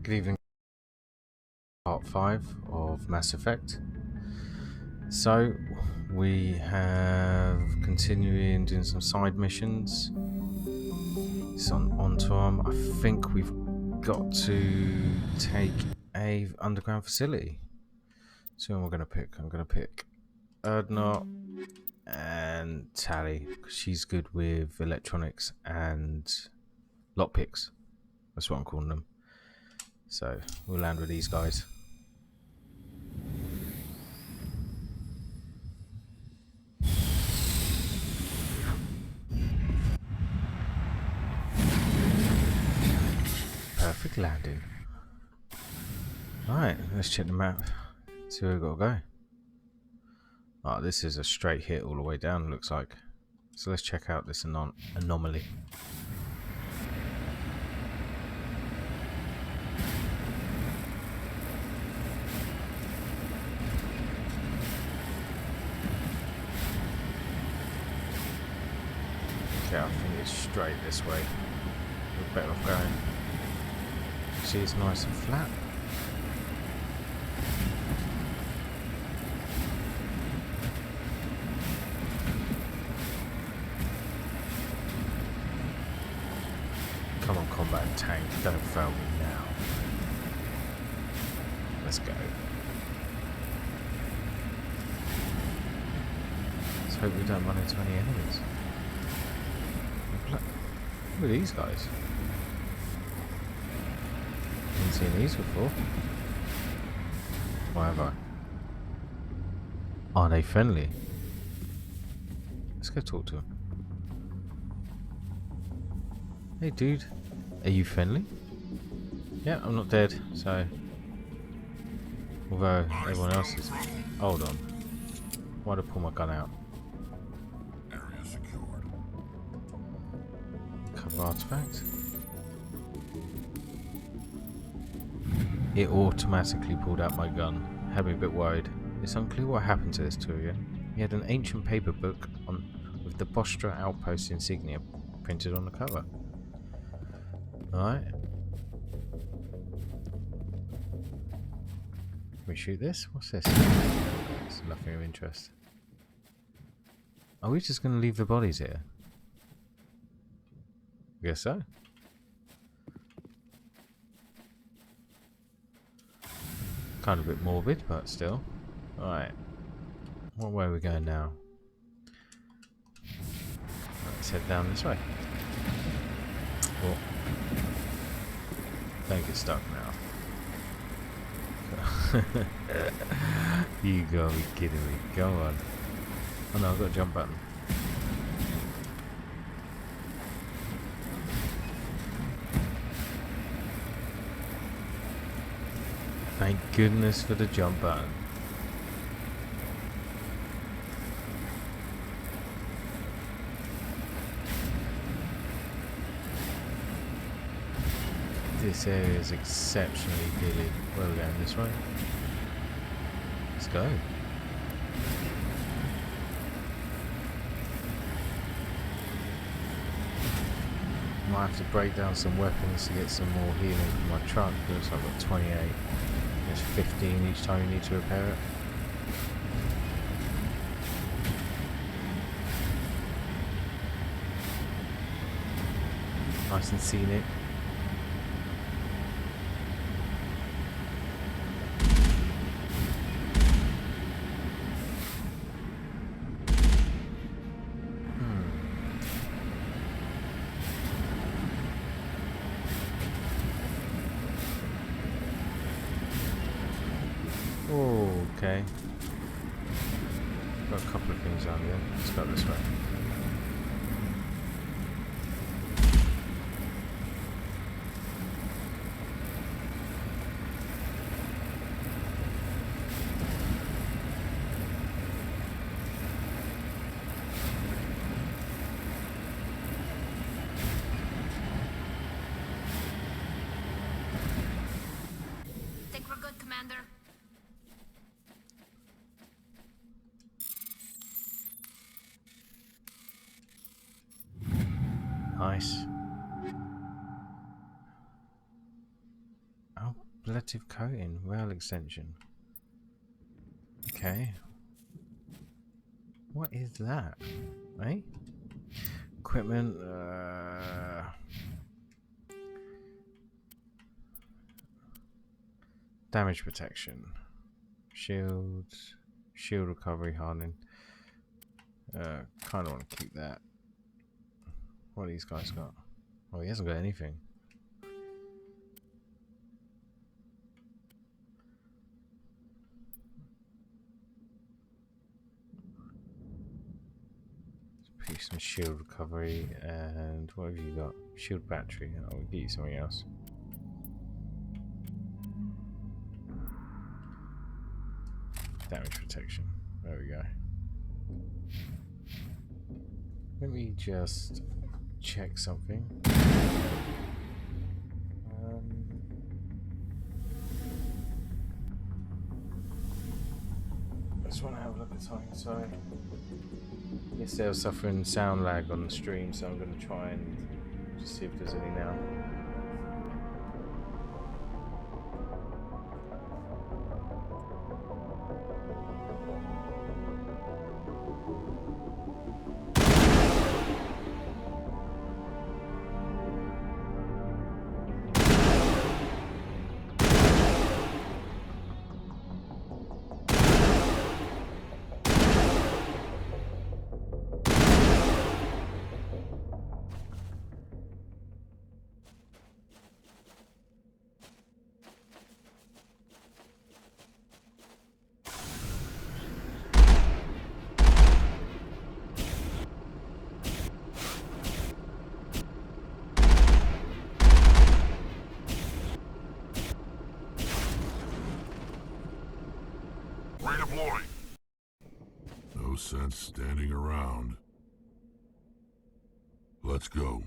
Good evening, part 5 of Mass Effect. So, we have continuing doing some side missions. It's on to them. I think we've got to take a underground facility. So, who am I going to pick? I'm going to pick Erdnot and Tally, because she's good with electronics and lockpicks. That's what I'm calling them. So, we'll land with these guys. Perfect landing. Alright, let's check the map. See where we've got to go. Oh, this is a straight hit all the way down, looks like. So let's check out this anomaly. Okay, I think it's straight this way. We're better off going. See, it's nice and flat. Come on, combat tank, don't fail me now. Let's go. Let's hope we don't run into any enemies. Look at these guys. Haven't seen these before. Why have I? Are they friendly? Let's go talk to them. Hey dude, are you friendly? Yeah, I'm not dead, so... Although everyone else is... Hold on. Why'd I pull my gun out? Area secured. Cover artifact. It automatically pulled out my gun. Had me a bit worried. It's unclear what happened to this Turian. He had an ancient paper book with the Bostra Outpost insignia printed on the cover. Alright. Can we shoot this? What's this? It's nothing of interest. Are we just going to leave the bodies here? Guess so. Kind of a bit morbid, but still. Alright. What way are we going now? Let's head down this way. Oh. Don't get stuck now. You gotta be kidding me. Go on. Oh no, I've got a jump button. Thank goodness for the jump button. This area is exceptionally hilly. Where are we going? This way? Let's go. Might have to break down some weapons to get some more healing for my truck. Looks like I've got 28. There's 15 each time you need to repair it. Nice and scenic. Okay. Got a couple of things down here. Let's go this way. Think we're good, Commander? Nice. Oh Ablative coating, rail extension. Okay. What is that? Eh? Equipment. Damage protection. Shield. Shield recovery hardening. Kind of want to keep that. What have these guys got? Oh, he hasn't got anything. Some shield recovery, and what have you got? Shield battery. I'll get you something else. Damage protection. There we go. Let me just check something. I just want to have a look at something. Sorry. Yesterday I was suffering sound lag on the stream, so I'm going to try and just see if there's any now. Redeploying. No sense standing around. Let's go.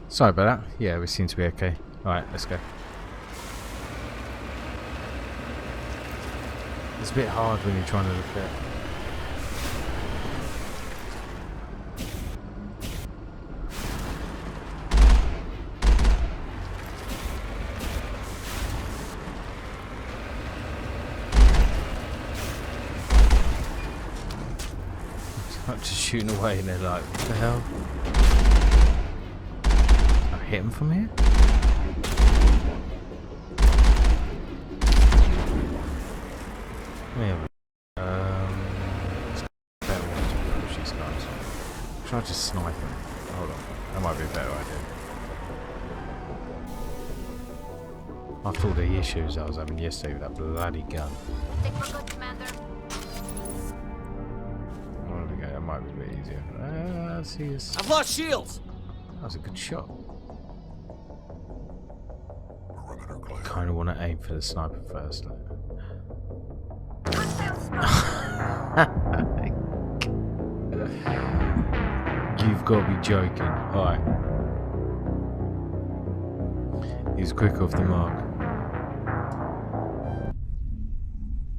Sorry about that. Yeah, we seem to be okay. Alright, let's go. It's a bit hard when you're trying to look at I'm just shooting away and they're like, what the hell? I hit him from here? Yeah. These guys. Try to snipe him. Hold on. That might be a better idea. After all the issues I was having yesterday with that bloody gun. Take for good, Commander. There we go. That might be a bit easier. Let's see this. I've lost shields. That was a good shot. Perimeter clear. Kind of want to aim for the sniper first. Like. You've got to be joking. Alright. He's quick off the mark.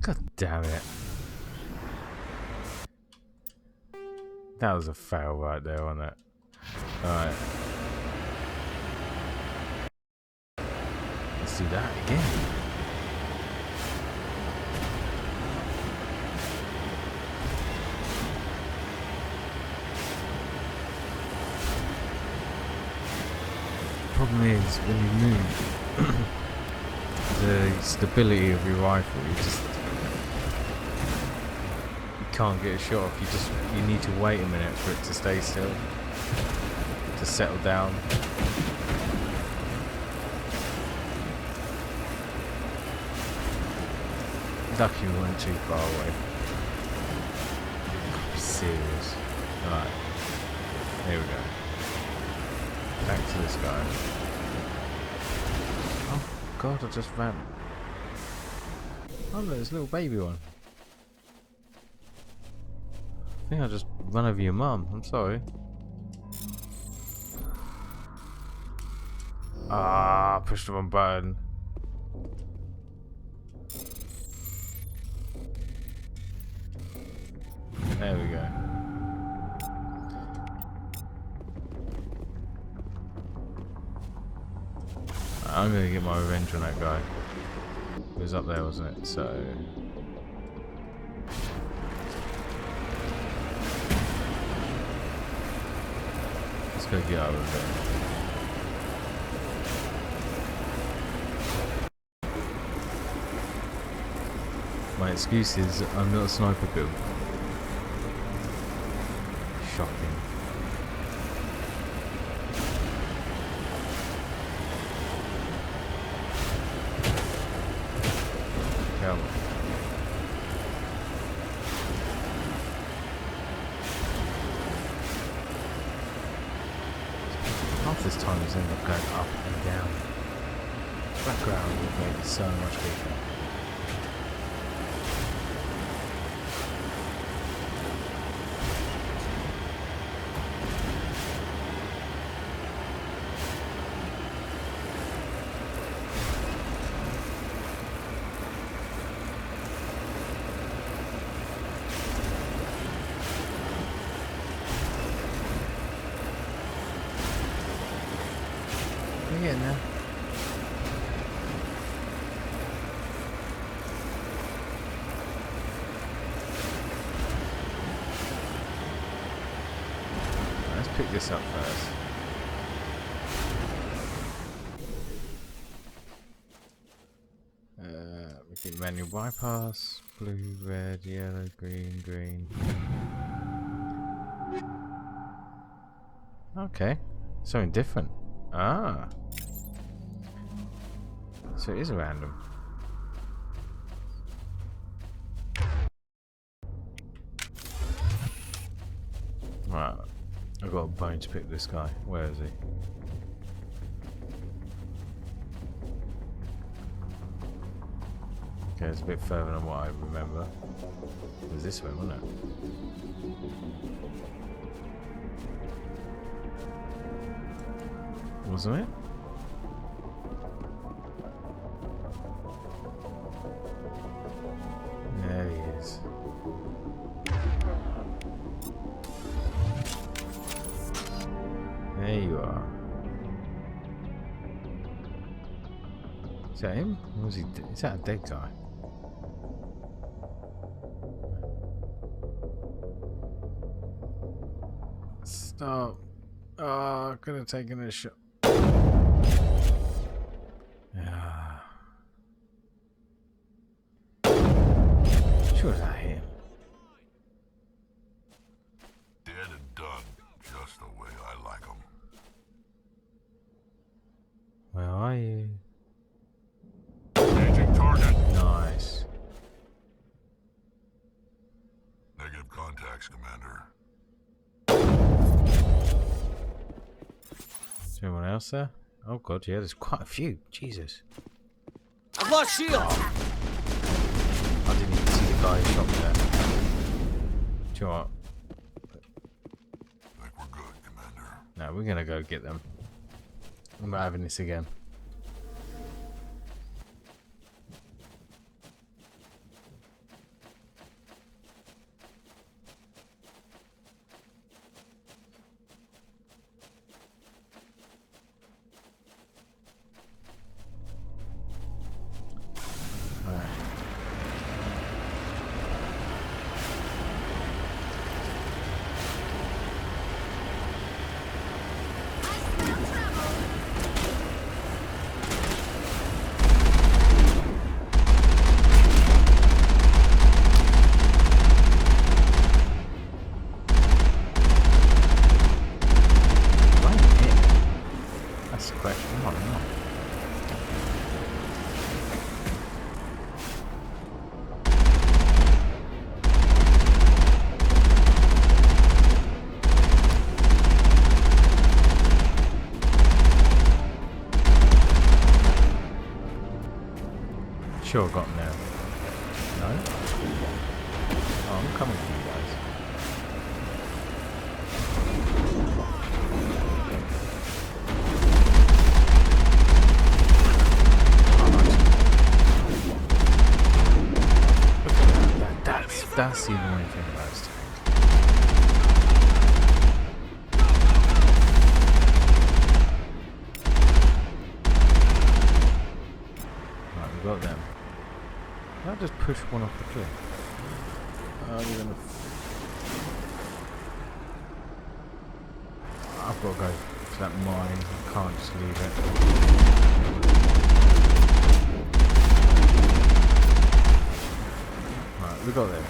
God damn it. That was a fail right there, wasn't it? Alright. Let's do that again. Problem is, when you move, the stability of your rifle, you can't get a shot off. You need to wait a minute for it to stay still, to settle down. Lucky we weren't too far away. Can't be serious. Alright, here we go. Back to this guy. Oh god, I just ran. Oh, there's a little baby one. I think I just run over your mum. I'm sorry. Ah, pushed the wrong button. There we go. I'm gonna get my revenge on that guy. He was up there, wasn't it? So let's go get our revenge. My excuse is I'm not a sniper build. Shocking. Come on. Half this time is end up going up and down. Background would make it so much bigger. We're getting there. Let's pick this up first. We think manual bypass, blue, red, yellow, green, green. Okay, something different. Ah, so it is random. Right, I've got a bone to pick this guy. Where is he? Okay, it's a bit further than what I remember. It was this way, wasn't it? Wasn't it? There he is. There you are. Is that him? Or was he? Is that a dead guy? Stop. Oh, could have taken a shot. Yeah. Sure, that him. Dead and done, just the way I like them. Where are you? Changing target. Nice. Negative contacts, Commander. Is there anyone else there? Oh god, yeah, there's quite a few. Jesus. I've lost shield! I didn't even see the guy who shot me there. Do you know what? Think we're good, Commander. No, we're gonna go get them. I'm not having this again. Sure, got him now. No? Oh, I'm coming for you guys. That's the annoying thing about this tank. Right, we got them. Can I just push one off the cliff? We're gonna. I've got to go for that mine. I can't just leave it. Right, we got them.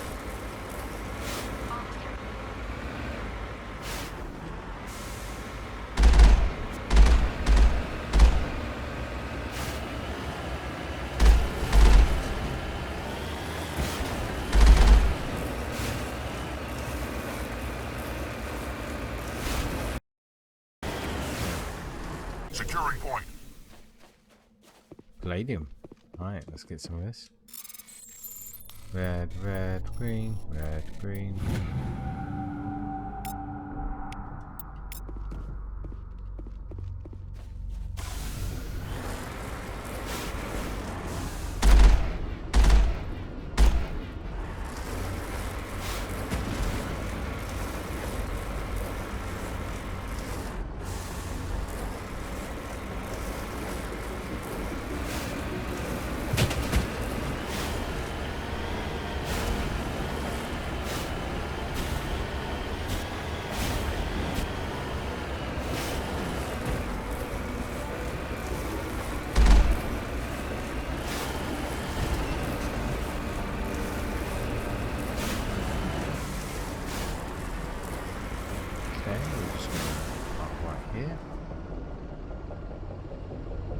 Securing point. Palladium. Alright, let's get some of this. Red, red, green, red, green. Okay, we're just going to park right here.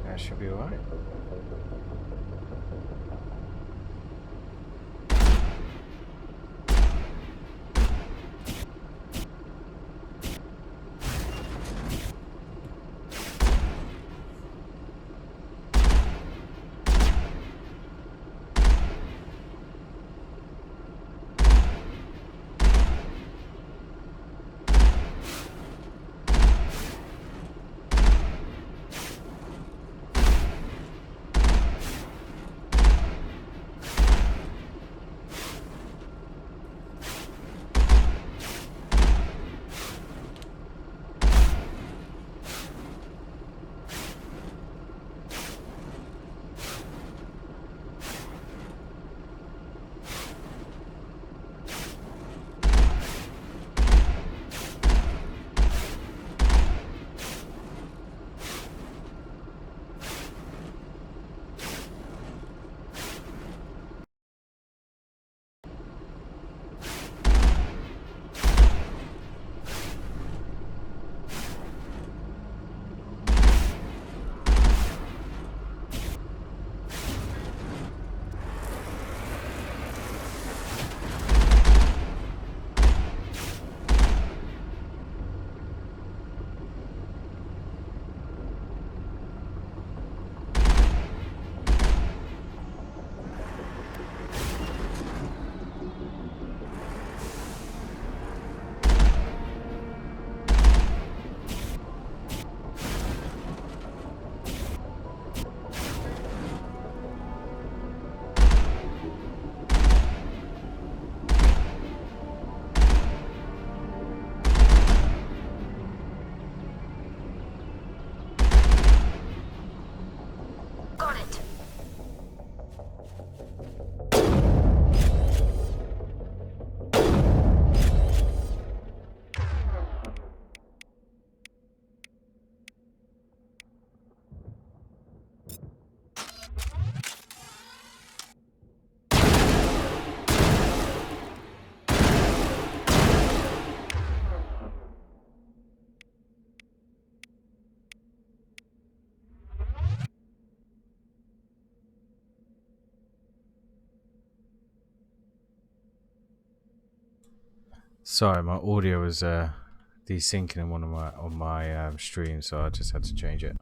That should be alright. Got it. Sorry, my audio was desyncing in one of my streams, so I just had to change it.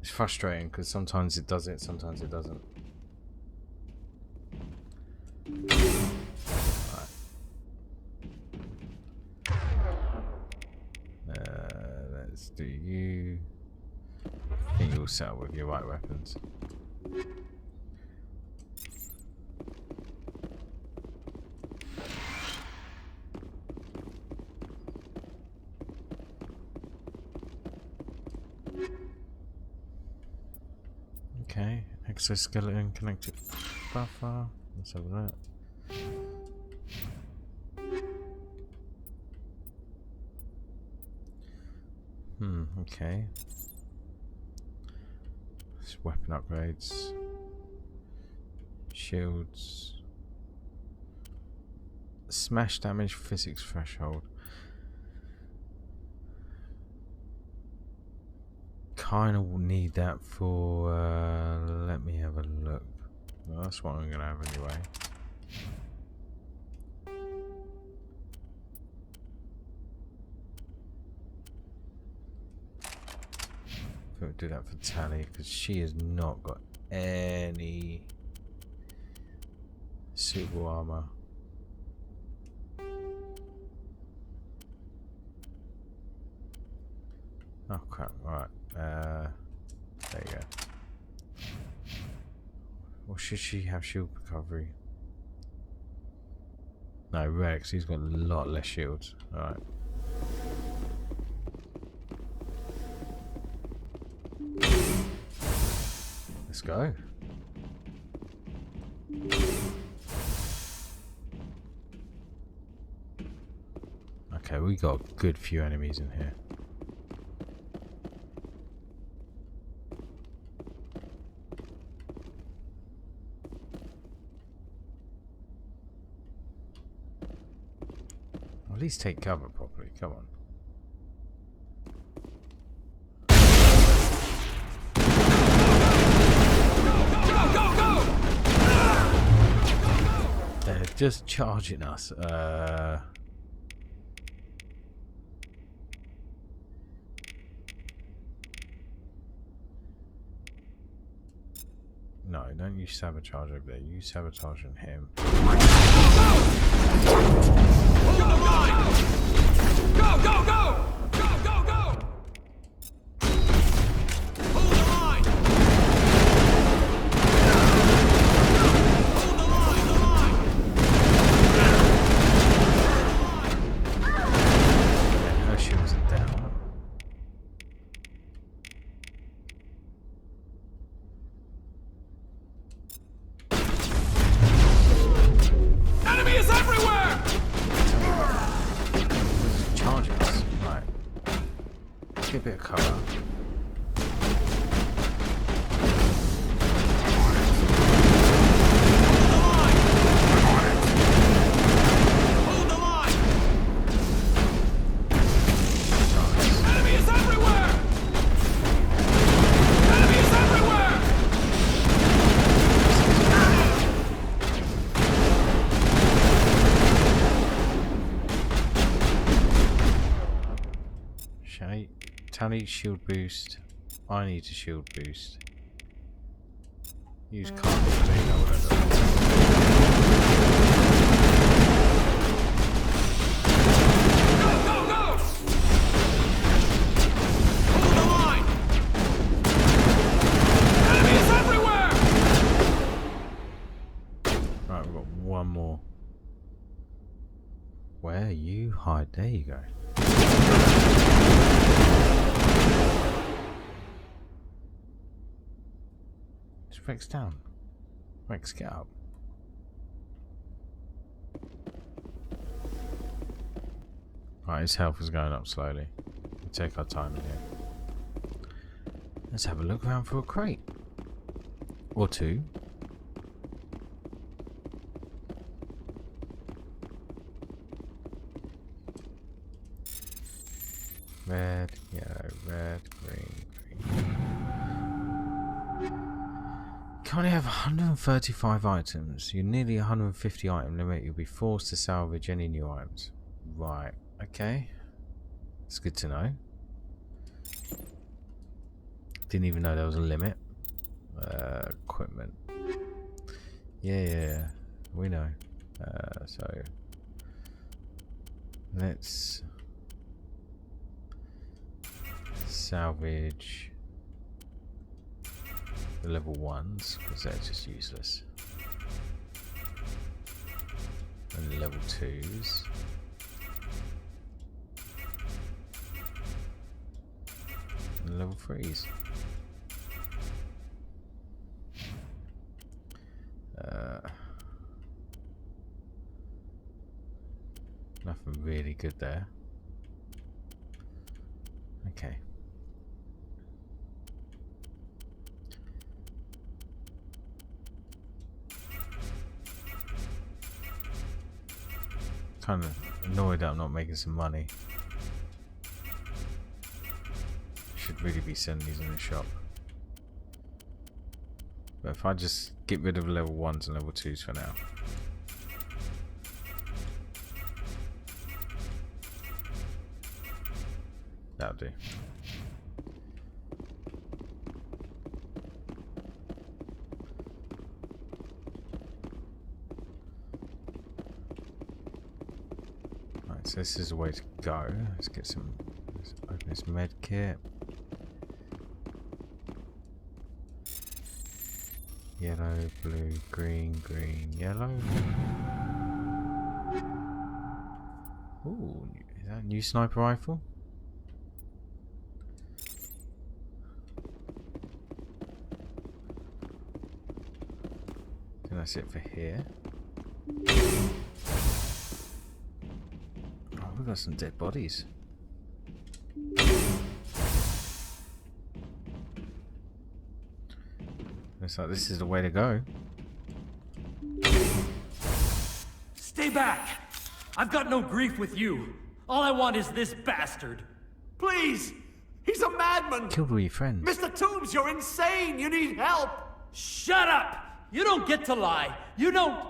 It's frustrating because sometimes it does it, sometimes it doesn't. Let's do you. I think you'll set up with your right weapons. Okay, exoskeleton connected buffer. Let's have that. Okay. It's weapon upgrades. Shields. Smash damage physics threshold. Kind of need that for. Let me have a look. Well, that's what I'm going to have anyway. We'll do that for Tally because she has not got any suitable armor. Oh crap! Right, there you go. Or should she have shield recovery? No, Rex. He's got a lot less shields. All right. Let's go. Okay, we got a good few enemies in here. At least take cover properly. Come on. They're just charging us. No, don't use sabotage over there. Use sabotage on him. Hold the line! Go, go, go! Go, go, go! Hold the line! Hold the line, the line! Her shields are down. Enemy is everywhere! Charging us. Right. Get a bit of cover. Hold the line! Enemy is everywhere! Enemy is everywhere! Shay, Tally shield boost. I need a shield boost. Use carbon clean or whatever. Go, go, go! Hold the line! Enemy is everywhere! Right, we've got one more. Where you hide? There you go. Is Rex down? Rex, get up. Right, his health is going up slowly. We'll take our time in here. Let's have a look around for a crate. Or two. Red, yellow, red, green, green. You can only have 135 items. You're nearly 150 item limit. You'll be forced to salvage any new items. Right, okay. It's good to know. Didn't even know there was a limit. Equipment. Yeah, we know. So let's salvage the level 1s because they're just useless, and the level 2s, and the level 3s. Nothing really good there. Okay. Kind of annoyed that I'm not making some money. Should really be selling these in the shop. But if I just get rid of level 1s and level 2s for now. That'll do. Right, so this is the way to go. Let's get some. Let's open this med kit. Yellow, blue, green, green, yellow. Ooh, is that a new sniper rifle? I think that's it for here. Oh, we've got some dead bodies. Looks like this is the way to go. Stay back! I've got no grief with you. All I want is this bastard. Please! He's a madman! Killed all your friends. Mr. Toombs, you're insane! You need help! Shut up! You don't get to lie. You don't...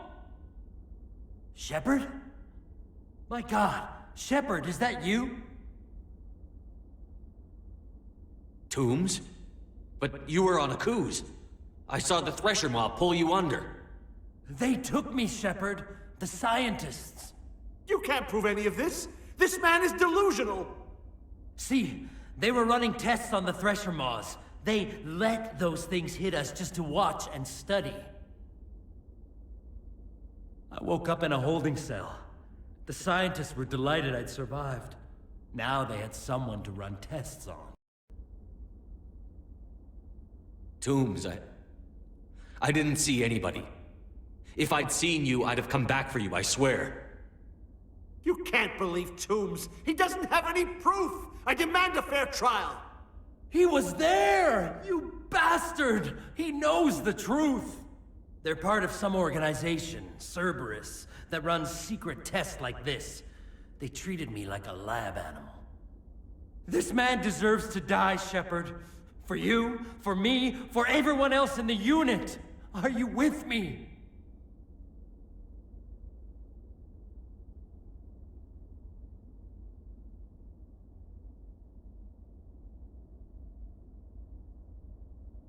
Shepard? My God, Shepard, is that you? Toombs? But you were on a cruise. I saw the Thresher mob pull you under. They took me, Shepard. The scientists. You can't prove any of this! This man is delusional! See, they were running tests on the Thresher moths. They let those things hit us just to watch and study. I woke up in a holding cell. The scientists were delighted I'd survived. Now they had someone to run tests on. Toombs, I didn't see anybody. If I'd seen you, I'd have come back for you, I swear. You can't believe Toombs! He doesn't have any proof! I demand a fair trial! He was there! You bastard! He knows the truth! They're part of some organization, Cerberus, that runs secret tests like this. They treated me like a lab animal. This man deserves to die, Shepard. For you, for me, for everyone else in the unit. Are you with me?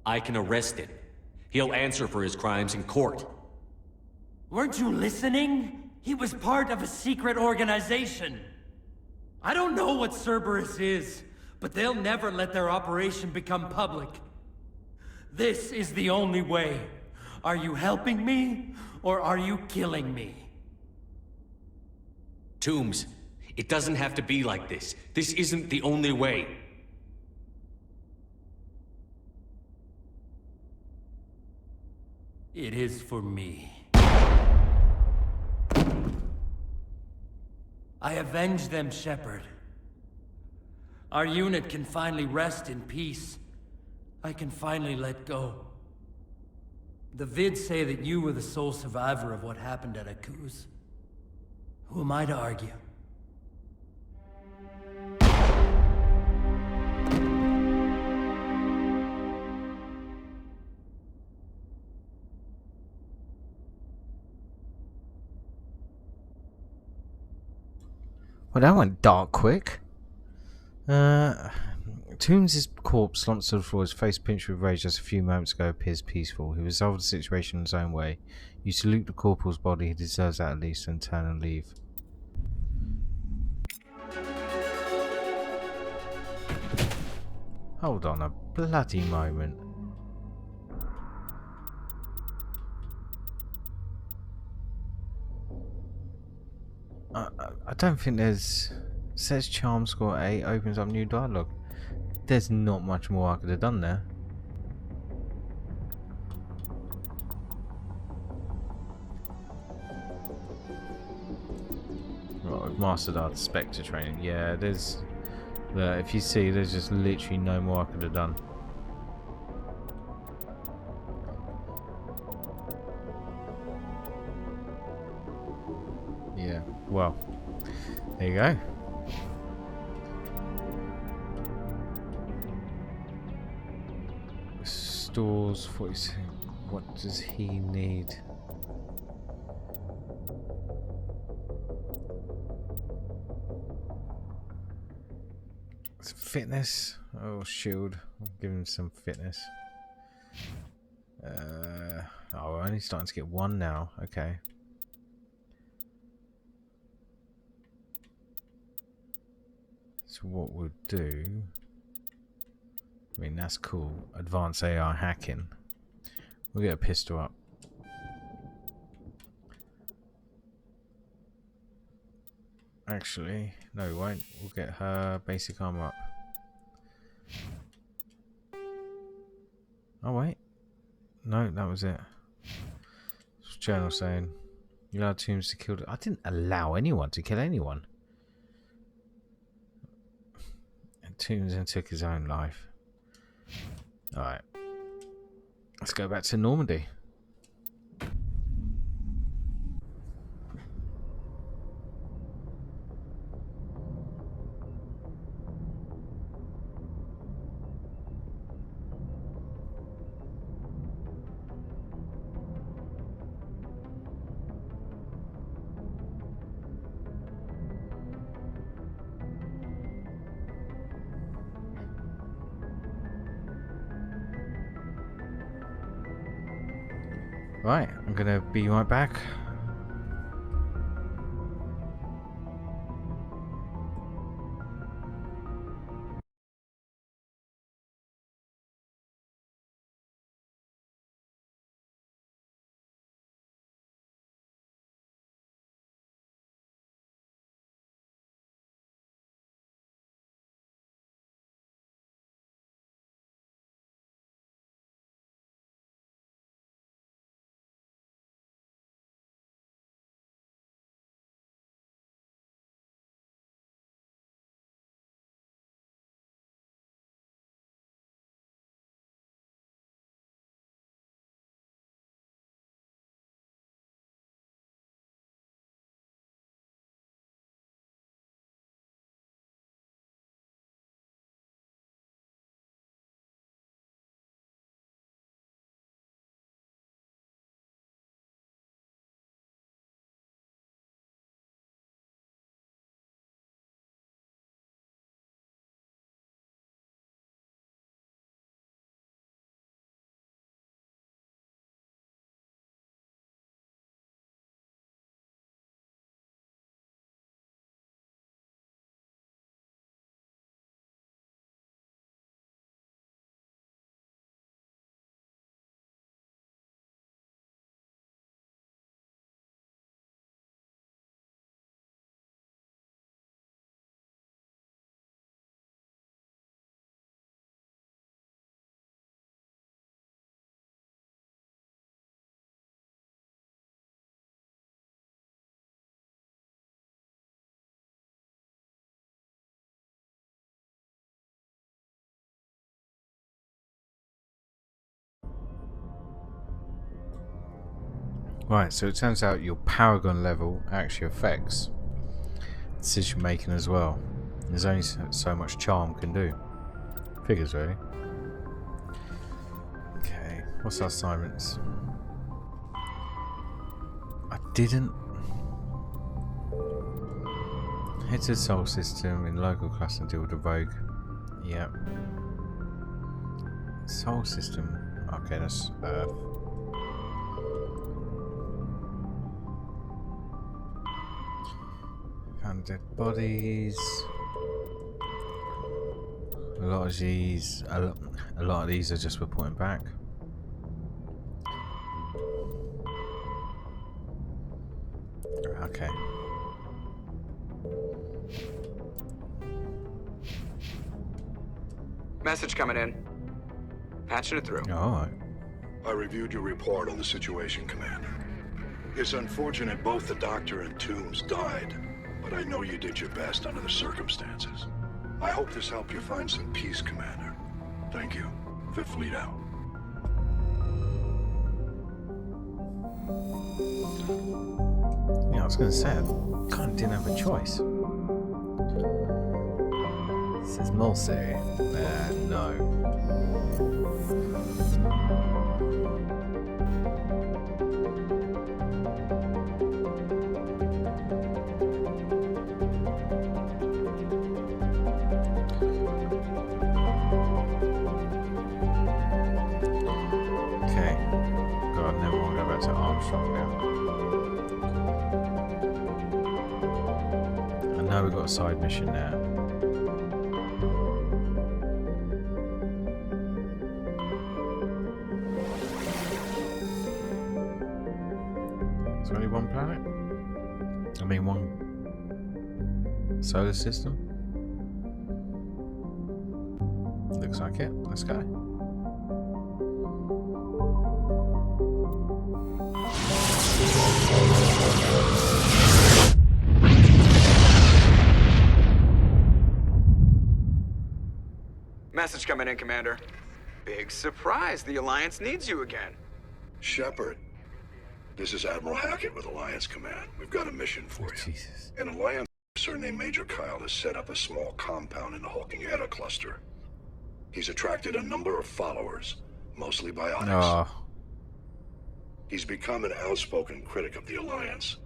I can arrest him. He'll answer for his crimes in court. Weren't you listening? He was part of a secret organization. I don't know what Cerberus is, but they'll never let their operation become public. This is the only way. Are you helping me, or are you killing me? Toombs, it doesn't have to be like this. This isn't the only way. It is for me. I avenge them, Shepard. Our unit can finally rest in peace. I can finally let go. The vids say that you were the sole survivor of what happened at Akuz. Who am I to argue? Well, that went dark quick. Toombs' corpse slumped to the floor, his face pinched with rage just a few moments ago appears peaceful. He resolved the situation in his own way. You salute the corporal's body, he deserves that at least, and turn and leave. Hold on a bloody moment. I don't think there's... Says charm score 8, opens up new dialogue. There's not much more I could have done there. I've mastered our Spectre training. Yeah, there's... if you see, there's just literally no more I could have done. Yeah, well, there you go. Stores 46. What does he need? Fitness. Oh, shield. I'll give him some fitness. Oh, we're only starting to get one now. Okay. So what we'll do... I mean, that's cool. Advanced AI hacking. We'll get a pistol up. Actually, no, we won't. We'll get her basic armor up. Oh, wait. No, that was it. What's the journal saying? You allowed Tombs to kill... I didn't allow anyone to kill anyone. And Tombs then took his own life. Alright. Let's go back to Normandy. Right, I'm gonna be right back. Right, so it turns out your Paragon level actually affects decision making as well. There's only so much charm can do. Figures, really. Okay, what's our assignments? I didn't... Head to the Sol System in local cluster and deal with the Rogue. Yep. Sol System. Okay, that's Earth. Found dead bodies. A lot of these are just reporting back. Okay. Message coming in. Patching it through. Alright. I reviewed your report on the situation, Commander. It's unfortunate both the Doctor and Toombs died. but I know you did your best under the circumstances. I hope this helped you find some peace, Commander. Thank you. Fifth Fleet out. Yeah, I was going to say, I kind of didn't have a choice. This is Mulsey. No. Okay. God, I never want to go back to Armstrong now. I know we've got a side mission now. Is there only one planet? I mean, one solar system? Looks like it. Let's go. Message coming in, Commander. Big surprise. The Alliance needs you again. Shepard, this is Admiral Hackett with Alliance Command. We've got a mission for you. Jesus. An Alliance officer named Major Kyle has set up a small compound in the Hulking Eta cluster. He's attracted a number of followers, mostly biotics. Oh. He's become an outspoken critic of the Alliance,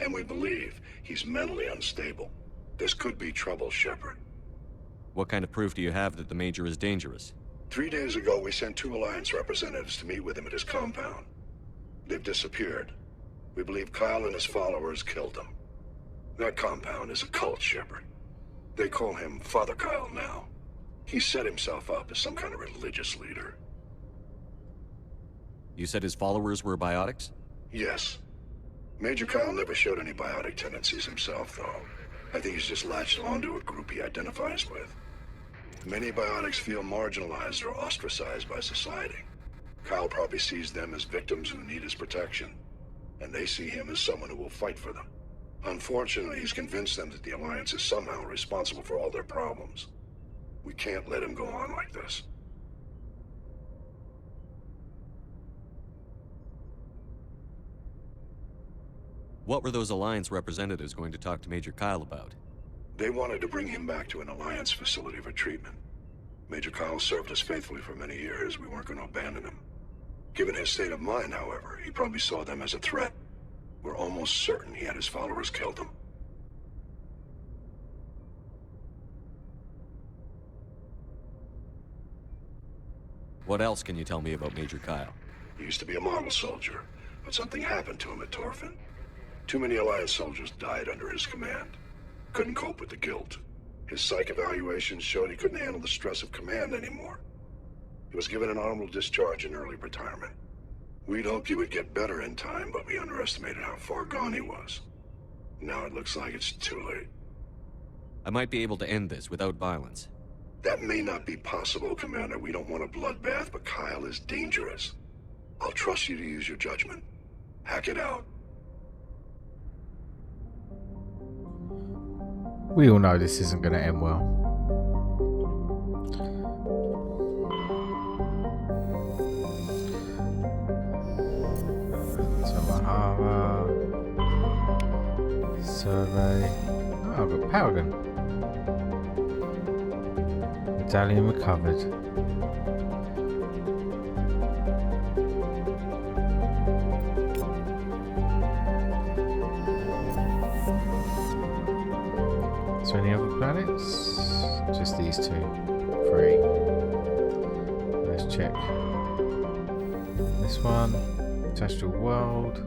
and we believe he's mentally unstable. This could be trouble, Shepard. What kind of proof do you have that the Major is dangerous? 3 days ago, we sent 2 Alliance representatives to meet with him at his compound. They've disappeared. We believe Kyle and his followers killed them. That compound is a cult, Shepard. They call him Father Kyle now. He set himself up as some kind of religious leader. You said his followers were biotics? Yes. Major Kyle never showed any biotic tendencies himself, though. I think he's just latched onto a group he identifies with. Many biotics feel marginalized or ostracized by society. Kyle probably sees them as victims who need his protection, and they see him as someone who will fight for them. Unfortunately, he's convinced them that the Alliance is somehow responsible for all their problems. We can't let him go on like this. What were those Alliance representatives going to talk to Major Kyle about? They wanted to bring him back to an Alliance facility for treatment. Major Kyle served us faithfully for many years. We weren't going to abandon him. Given his state of mind, however, he probably saw them as a threat. We're almost certain he had his followers killed him. What else can you tell me about Major Kyle? He used to be a model soldier, but something happened to him at Torfin. Too many Alliance soldiers died under his command. Couldn't cope with the guilt. His psych evaluations showed he couldn't handle the stress of command anymore. He was given an honorable discharge in early retirement. We'd hoped he would get better in time, but we underestimated how far gone he was. Now it looks like it's too late. I might be able to end this without violence. That may not be possible, Commander. We don't want a bloodbath, but Kyle is dangerous. I'll trust you to use your judgment. Hack it out. We all know this isn't going to end well. Tamahara. Survey. Oh, I've got power gun. Medallion recovered. Is there any other planets? Just these 2. 3. Let's check. This one. Terrestrial world.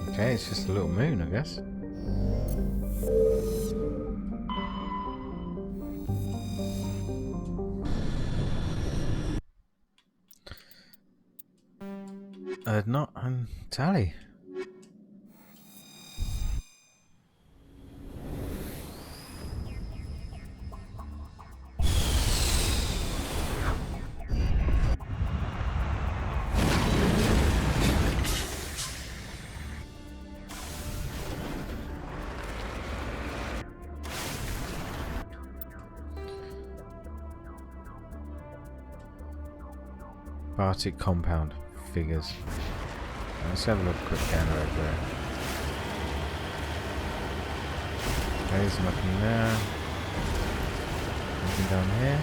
Okay, it's just a little moon, I guess. Not on tally. Bartic compound figures. Let's have a look quick down over there. There's nothing there. Nothing down here.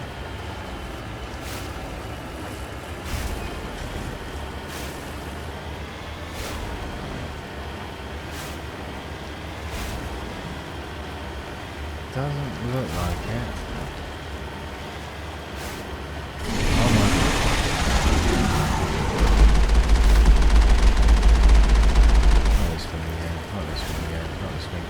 Doesn't look like it. Oh my. Not this one again. Not this one again. Not this one again.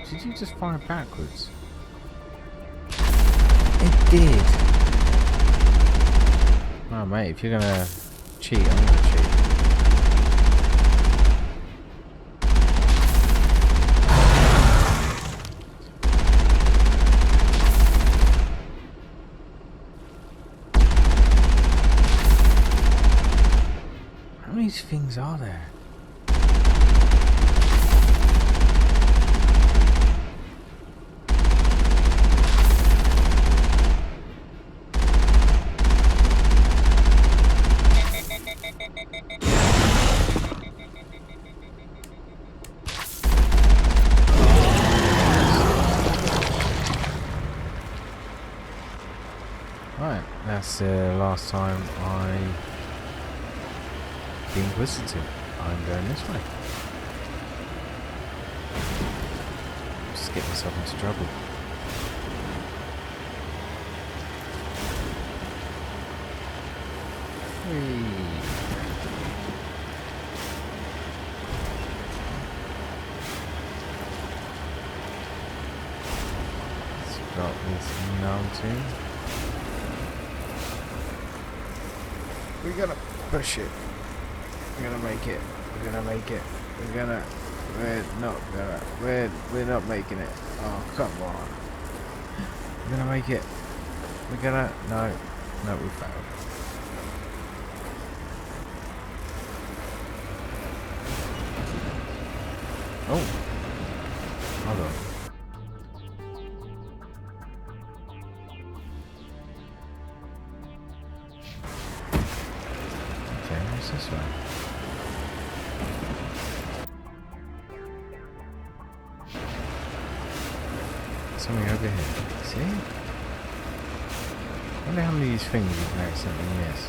Did you just fire backwards? It did. Oh mate, if you're gonna cheat, I'm gonna cheat. How many things are there? Right, that's the last time I be inquisitive. I'm going this way. Just get myself into trouble. Whee. It's got this mountain. We're gonna push it. We're gonna make it. We're gonna make it. We're not gonna. We're not making it. Oh, come on. We're gonna make it. We're gonna. No, we failed. Oh, hold on. This way. Something over here. See? I wonder how many of these things you can accidentally miss.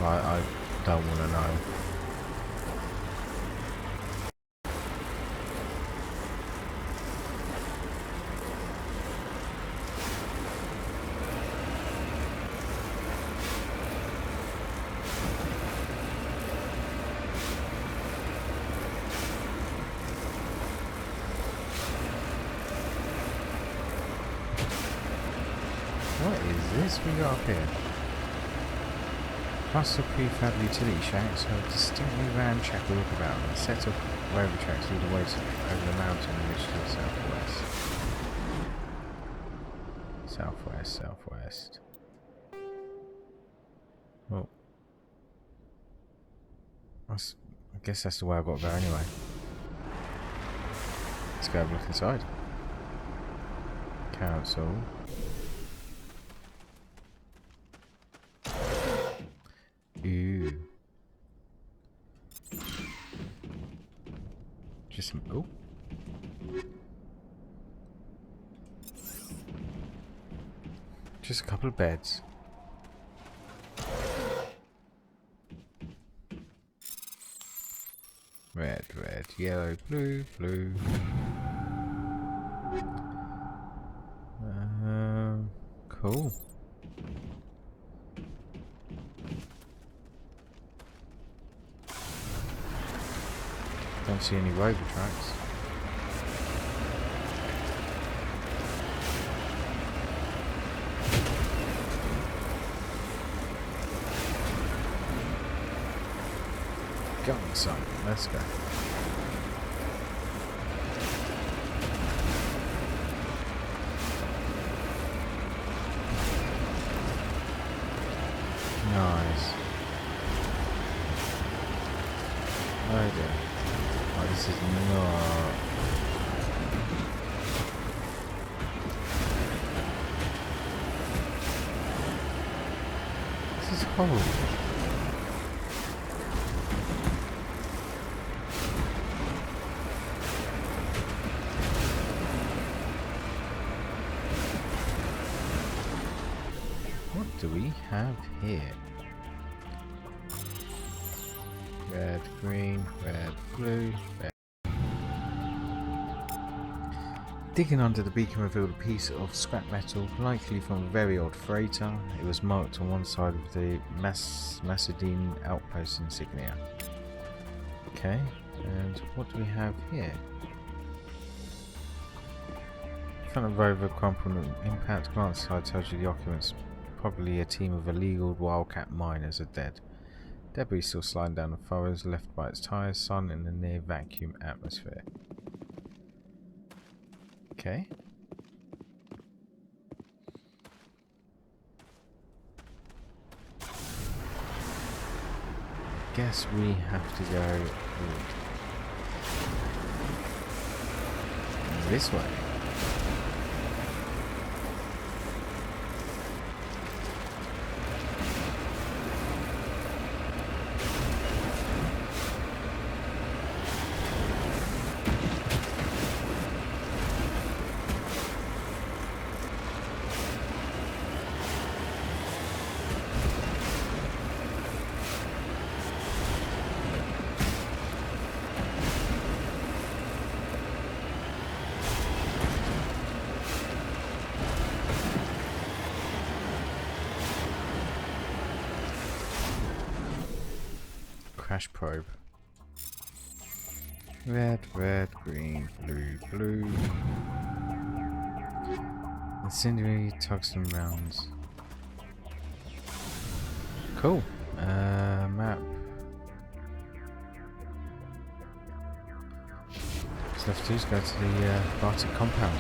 I don't want to know. What is this we got up here? Cluster prefab utility shacks have distinctly ramshackle look about them. Set up railway tracks lead away over the mountain ridge to the southwest. Southwest. Well, I guess that's the way I've got to go anyway. Let's go have a look inside. Council. Ooh. Just some. Oh. Just a couple of beds. Red, yellow, blue. Cool. Don't see any rover tracks. Go on, son. Let's go. Oh. This is horrible. What do we have here? Red, green, red, blue, red. Digging under the beacon revealed a piece of scrap metal, likely from a very old freighter. It was marked on one side of the Macedine outpost insignia. Okay, and what do we have here? Front of rover crumpled impact. Glance aside tells you the occupants, probably a team of illegal wildcat miners, are dead. Debris still sliding down the furrows left by its tyres, sun in the near vacuum atmosphere. Okay. Guess we have to go this way. Crash probe. Red, red, green, blue, blue. Incendiary tungsten rounds. Cool. Map. What's left to do is go to the Bartic compound.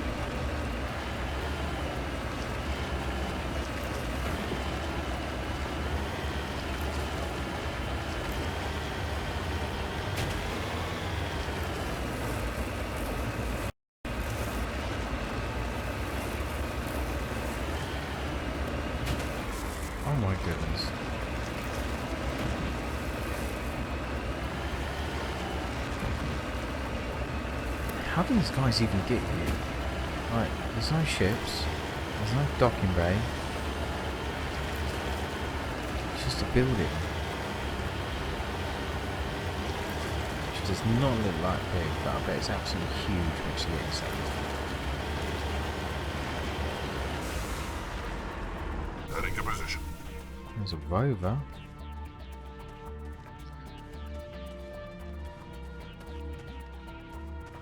Oh my goodness. How do these guys even get here? Right, there's no ships, there's no docking bay. It's just a building. Which does not look like big, but I bet it's absolutely huge once you get inside. Heading to position. There's a rover.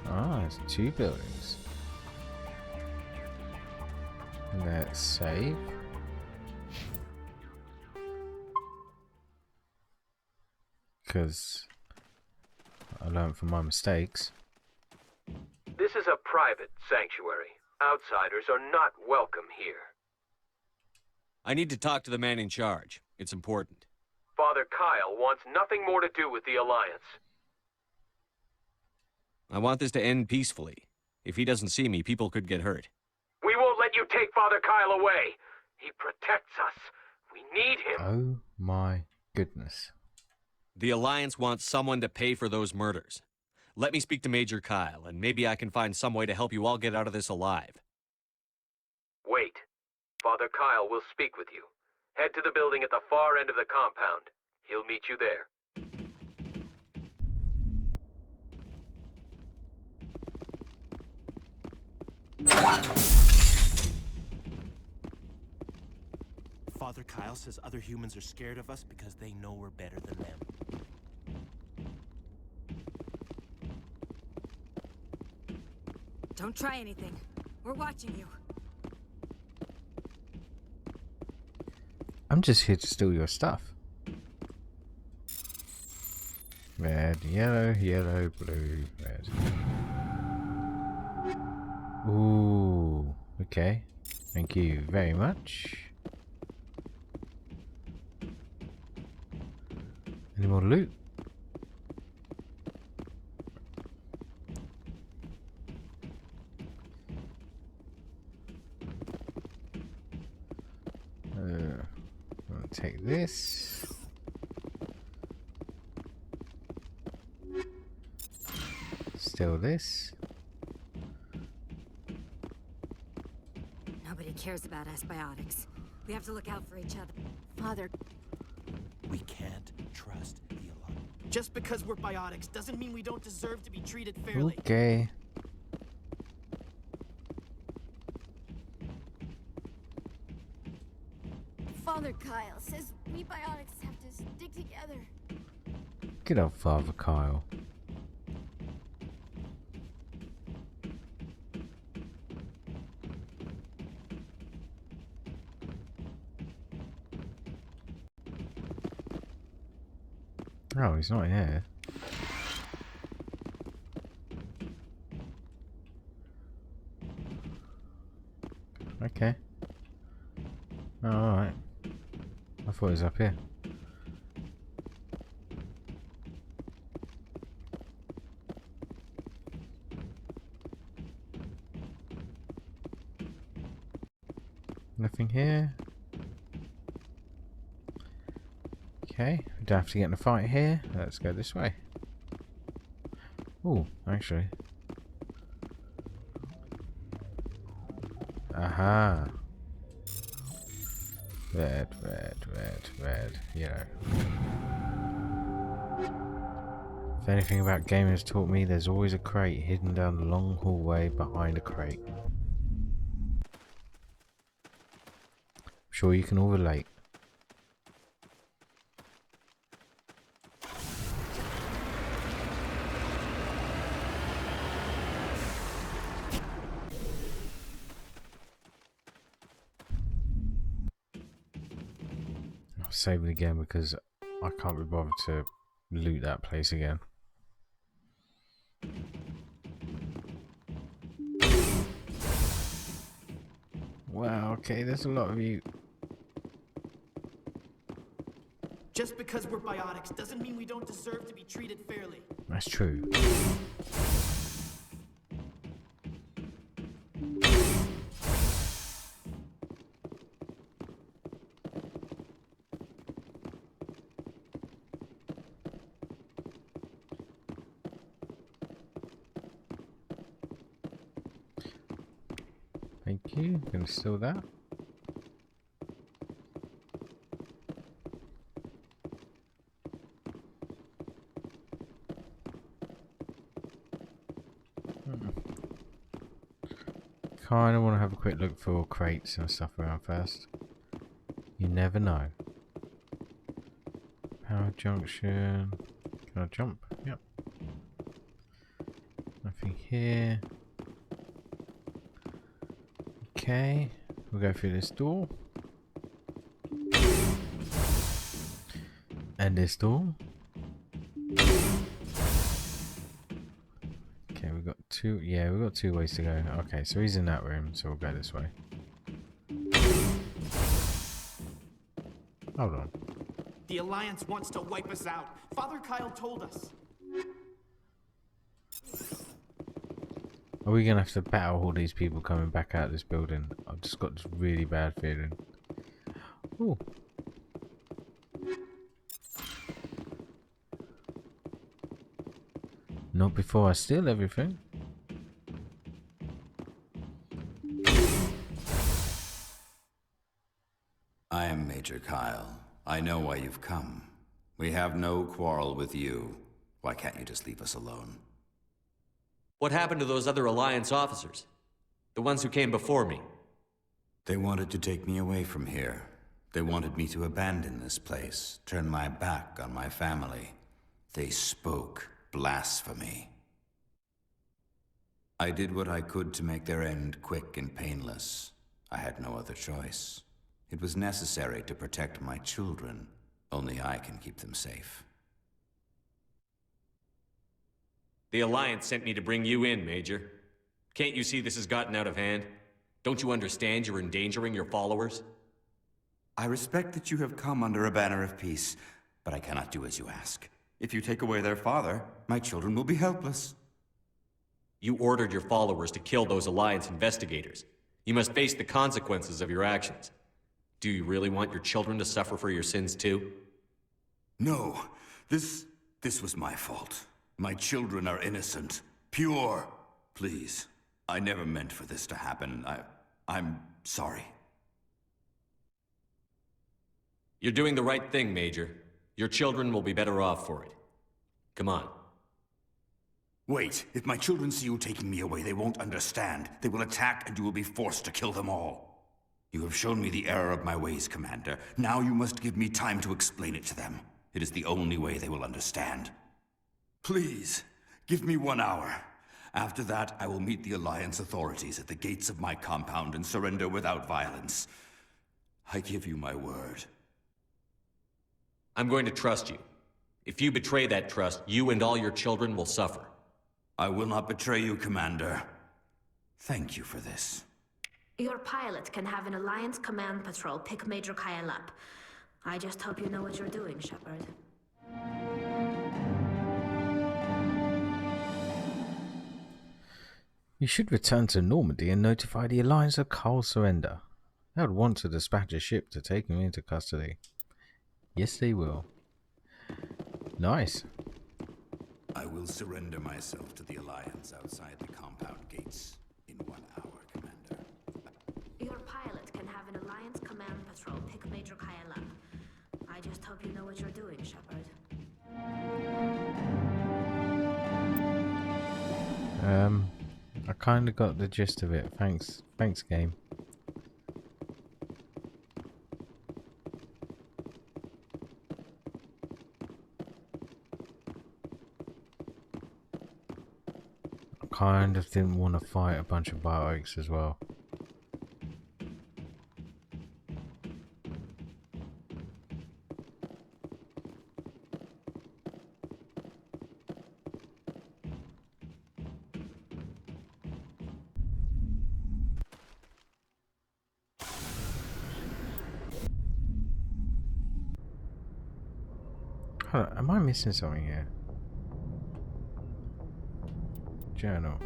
Ah, there's two buildings. Let's save. Because I learned from my mistakes. This is a private sanctuary. Outsiders are not welcome here. I need to talk to the man in charge. It's important. Father Kyle wants nothing more to do with the Alliance. I want this to end peacefully. If he doesn't see me, people could get hurt. We won't let you take Father Kyle away. He protects us. We need him. Oh my goodness. The Alliance wants someone to pay for those murders. Let me speak to Major Kyle, and maybe I can find some way to help you all get out of this alive. Wait. Father Kyle will speak with you. Head to the building at the far end of the compound. He'll meet you there. Father Kyle says other humans are scared of us because they know we're better than them. Don't try anything. We're watching you. I'm just here to steal your stuff. Red, yellow, yellow, blue, red. Ooh, okay. Thank you very much. Any more loot? take this. Steal this. Nobody cares about us biotics. We have to look out for each other. Father, We can't trust the Alliance. Just because we're biotics doesn't mean we don't deserve to be treated fairly. Okay. Father Kyle says we biotics have to stick together. Get up, Father Kyle. Oh, he's not here. Okay. Oh, alright. I thought he was up here. Nothing here. Okay, we don't have to get in a fight here. Let's go this way. Oh, actually. Aha. Red, red, red, red, yellow. If anything about gaming has taught me, there's always a crate hidden down the long hallway behind a crate. I'm sure you can all relate. I'll save it again because I can't be bothered to loot that place again. Wow, okay, there's a lot of you. Just because we're biotics doesn't mean we don't deserve to be treated fairly. That's true. Thank you. Gonna steal that. Kinda wanna have a quick look for crates and stuff around first. You never know. Power junction. Can I jump? Yep. Nothing here. Okay, we'll go through this door. And this door. Okay, we've got two. Yeah, we've got 2 ways to go. Okay, so he's in that room, so we'll go this way. Hold on. The Alliance wants to wipe us out. Father Kyle told us. Are we gonna have to battle all these people coming back out of this building? I've just got this really bad feeling. Ooh. Not before I steal everything. I am Major Kyle. I know why you've come. We have no quarrel with you. Why can't you just leave us alone? What happened to those other Alliance officers? The ones who came before me? They wanted to take me away from here. They wanted me to abandon this place, turn my back on my family. They spoke blasphemy. I did what I could to make their end quick and painless. I had no other choice. It was necessary to protect my children. Only I can keep them safe. The Alliance sent me to bring you in, Major. Can't you see this has gotten out of hand? Don't you understand you're endangering your followers? I respect that you have come under a banner of peace, but I cannot do as you ask. If you take away their father, my children will be helpless. You ordered your followers to kill those Alliance investigators. You must face the consequences of your actions. Do you really want your children to suffer for your sins too? No, this was my fault. My children are innocent, pure. Please, I never meant for this to happen. I'm sorry. You're doing the right thing, Major. Your children will be better off for it. Come on. Wait, if my children see you taking me away, they won't understand. They will attack and you will be forced to kill them all. You have shown me the error of my ways, Commander. Now you must give me time to explain it to them. It is the only way they will understand. Please, give me 1 hour. After that, I will meet the Alliance authorities at the gates of my compound and surrender without violence. I give you my word. I'm going to trust you. If you betray that trust, you and all your children will suffer. I will not betray you, Commander. Thank you for this. Your pilot can have an Alliance command patrol pick Major Kyle up. I just hope you know what you're doing, Shepard. You should return to Normandy and notify the Alliance of Kyle's surrender. They would want to dispatch a ship to take him into custody. Yes, they will. Nice. I will surrender myself to the Alliance outside the compound gates in 1 hour, Commander. Your pilot can have an Alliance command patrol pick Major Kyle up. I just hope you know what you're doing, Shepard. I kind of got the gist of it. Thanks, game. I kind of didn't want to fight a bunch of biotics as well. Hold on, am I missing something here? Journal.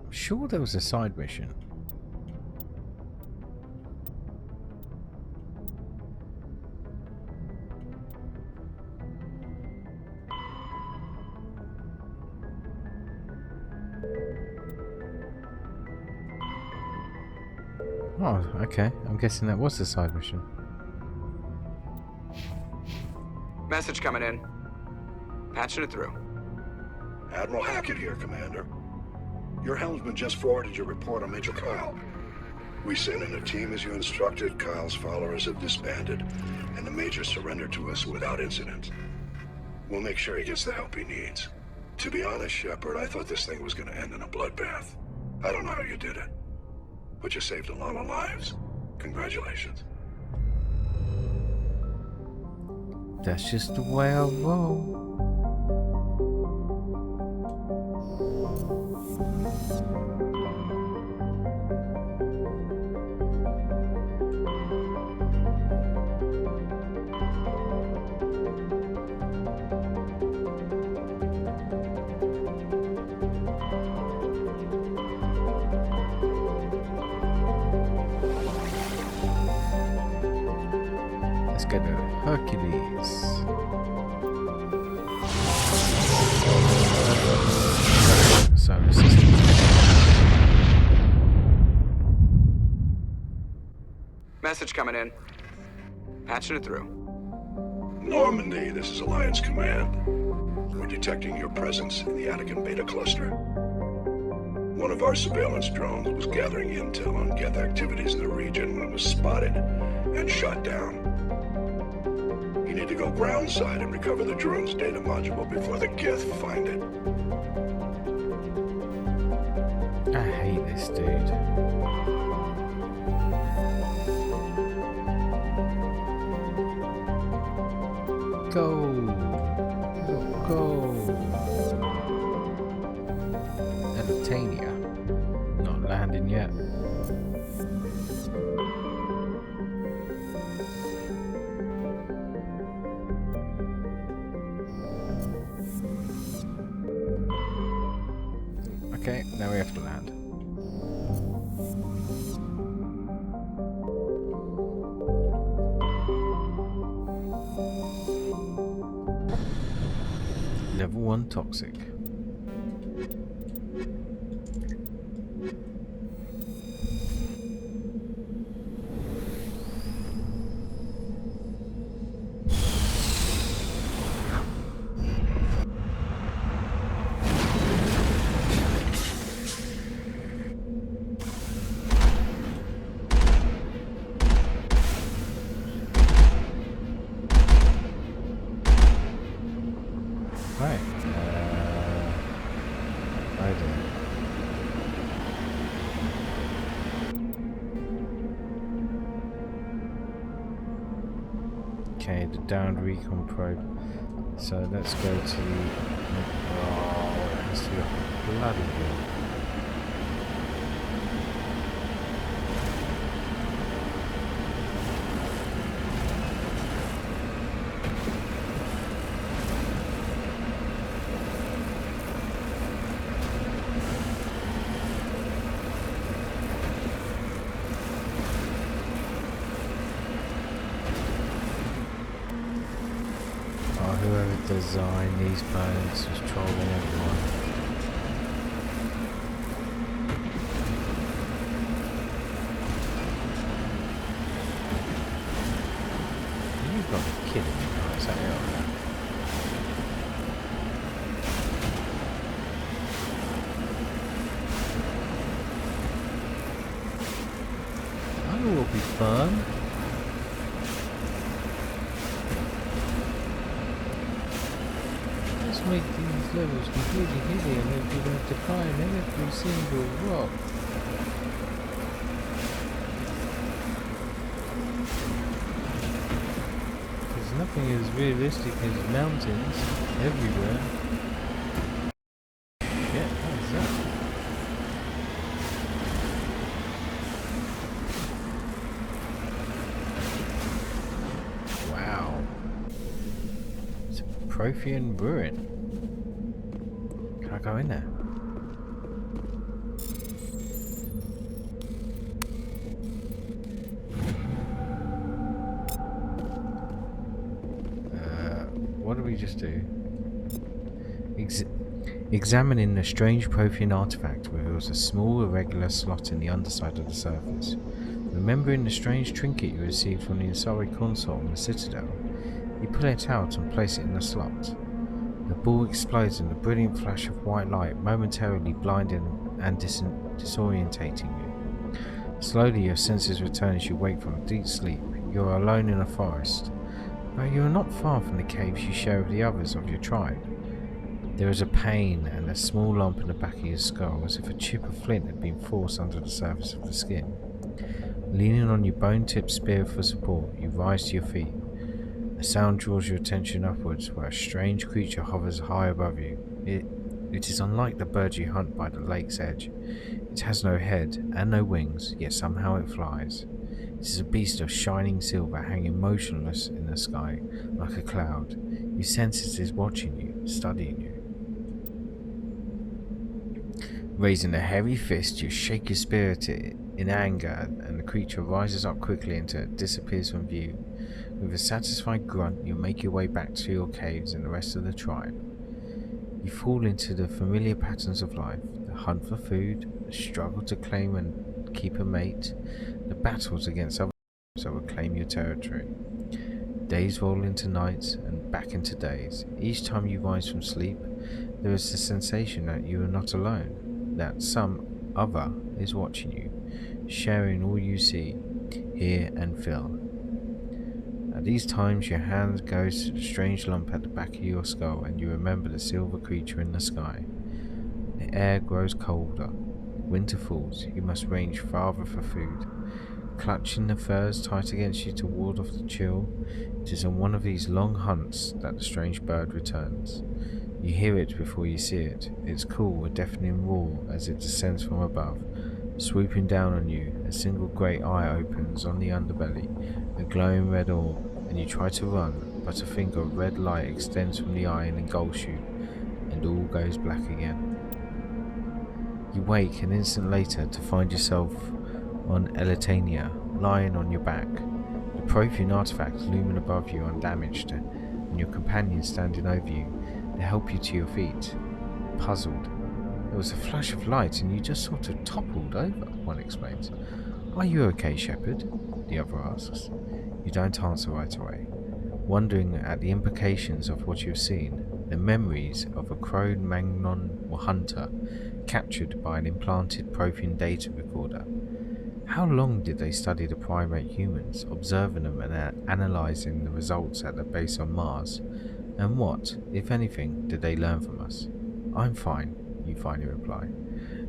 I'm sure there was a side mission. Oh, okay. I'm guessing that was the side mission. Message coming in. Patching it through. Admiral Hackett here, Commander. Your helmsman just forwarded your report on Major Kyle. We sent in a team as you instructed. Kyle's followers have disbanded, and the Major surrendered to us without incident. We'll make sure he gets the help he needs. To be honest, Shepard, I thought this thing was going to end in a bloodbath. I don't know how you did it, but you saved a lot of lives. Congratulations. That's just the way I roll. Let's get to Hercules. Solar system. Message coming in. Patching it through. Normandy, this is Alliance Command. We're detecting your presence in the Attican Beta Cluster. One of our surveillance drones was gathering intel on Geth activities in the region when it was spotted and shot down. You need to go groundside and recover the drone's data module before the Geth find it. I hate this dude. Go! Go! Elitania. Not landing yet. Okay, now we have to land. Level 1 toxic. Right. I don't. Okay, the downed recon probe. So let's go to the. Oh, it has to be a bloody good. Whoever designed these planets was trolling everyone. You've got to be kidding me, right? Is that it? That will be fun. Make these levels completely hidden and you don't have to climb every single rock. There's nothing as realistic as mountains everywhere. Yeah, how's that? Wow. It's a Prothean ruin. Can I go in there? What did we just do? Examining the strange Prothean artifact reveals a small irregular slot in the underside of the surface. Remembering the strange trinket you received from the Asari console in the Citadel, you pull it out and place it in the slot. The ball explodes in a brilliant flash of white light, momentarily blinding and disorientating you. Slowly your senses return as you wake from deep sleep. You are alone in a forest, but you are not far from the caves you share with the others of your tribe. There is a pain and a small lump in the back of your skull, as if a chip of flint had been forced under the surface of the skin. Leaning on your bone-tipped spear for support, you rise to your feet. A sound draws your attention upwards, where a strange creature hovers high above you. It is unlike the birds you hunt by the lake's edge. It has no head and no wings, yet somehow it flies. It is a beast of shining silver, hanging motionless in the sky like a cloud. You sense it is watching you, studying you. Raising a heavy fist, you shake your spear at it in anger, and the creature rises up quickly until it disappears from view. With a satisfied grunt, you make your way back to your caves and the rest of the tribe. You fall into the familiar patterns of life: the hunt for food, the struggle to claim and keep a mate, the battles against other that will claim your territory. Days roll into nights and back into days. Each time you rise from sleep, there is the sensation that you are not alone, that some other is watching you, sharing all you see, hear and feel. At these times your hand goes to the strange lump at the back of your skull, and you remember the silver creature in the sky. The air grows colder. Winter falls. You must range farther for food. Clutching the furs tight against you to ward off the chill, it is on one of these long hunts that the strange bird returns. You hear it before you see it. Its call, a deafening roar as it descends from above. Swooping down on you, a single great eye opens on the underbelly, a glowing red orb, and you try to run, but a finger of red light extends from the eye and engulfs you, and all goes black again. You wake an instant later to find yourself on Elitania, lying on your back, the Prothean artifact looming above you undamaged, and your companion standing over you. to help you to your feet. Puzzled. There was a flash of light and you just sort of toppled over, one explains. Are you okay, Shepard? The other asks. You don't answer right away, wondering at the implications of what you've seen, the memories of a Cro-Magnon hunter captured by an implanted Prothean data recorder. How long did they study the primate humans, observing them and analysing the results at the base on Mars? And what, if anything, did they learn from us? I'm fine, you finally reply,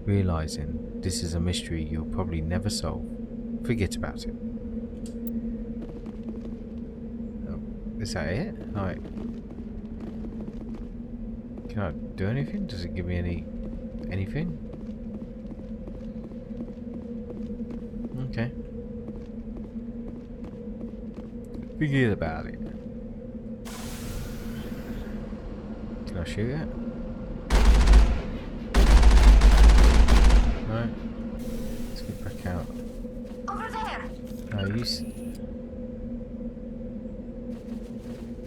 realising this is a mystery you'll probably never solve. Forget about it. Oh, is that it? Like, can I do anything? Does it give me anything? Okay. Forget about it. Can I shoot it? No. Let's get back out. Over there! No, you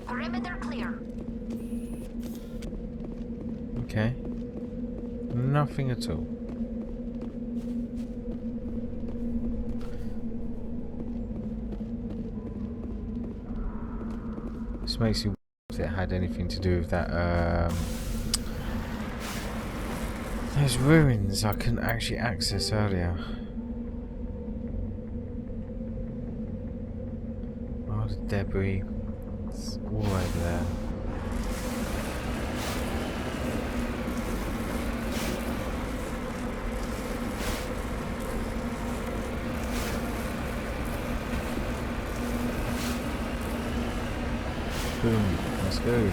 Perimeter clear. Okay. Nothing at all. This makes you wonder if it had anything to do with that, those ruins I couldn't actually access earlier. Oh, the debris. It's all over there. Boom, let's go.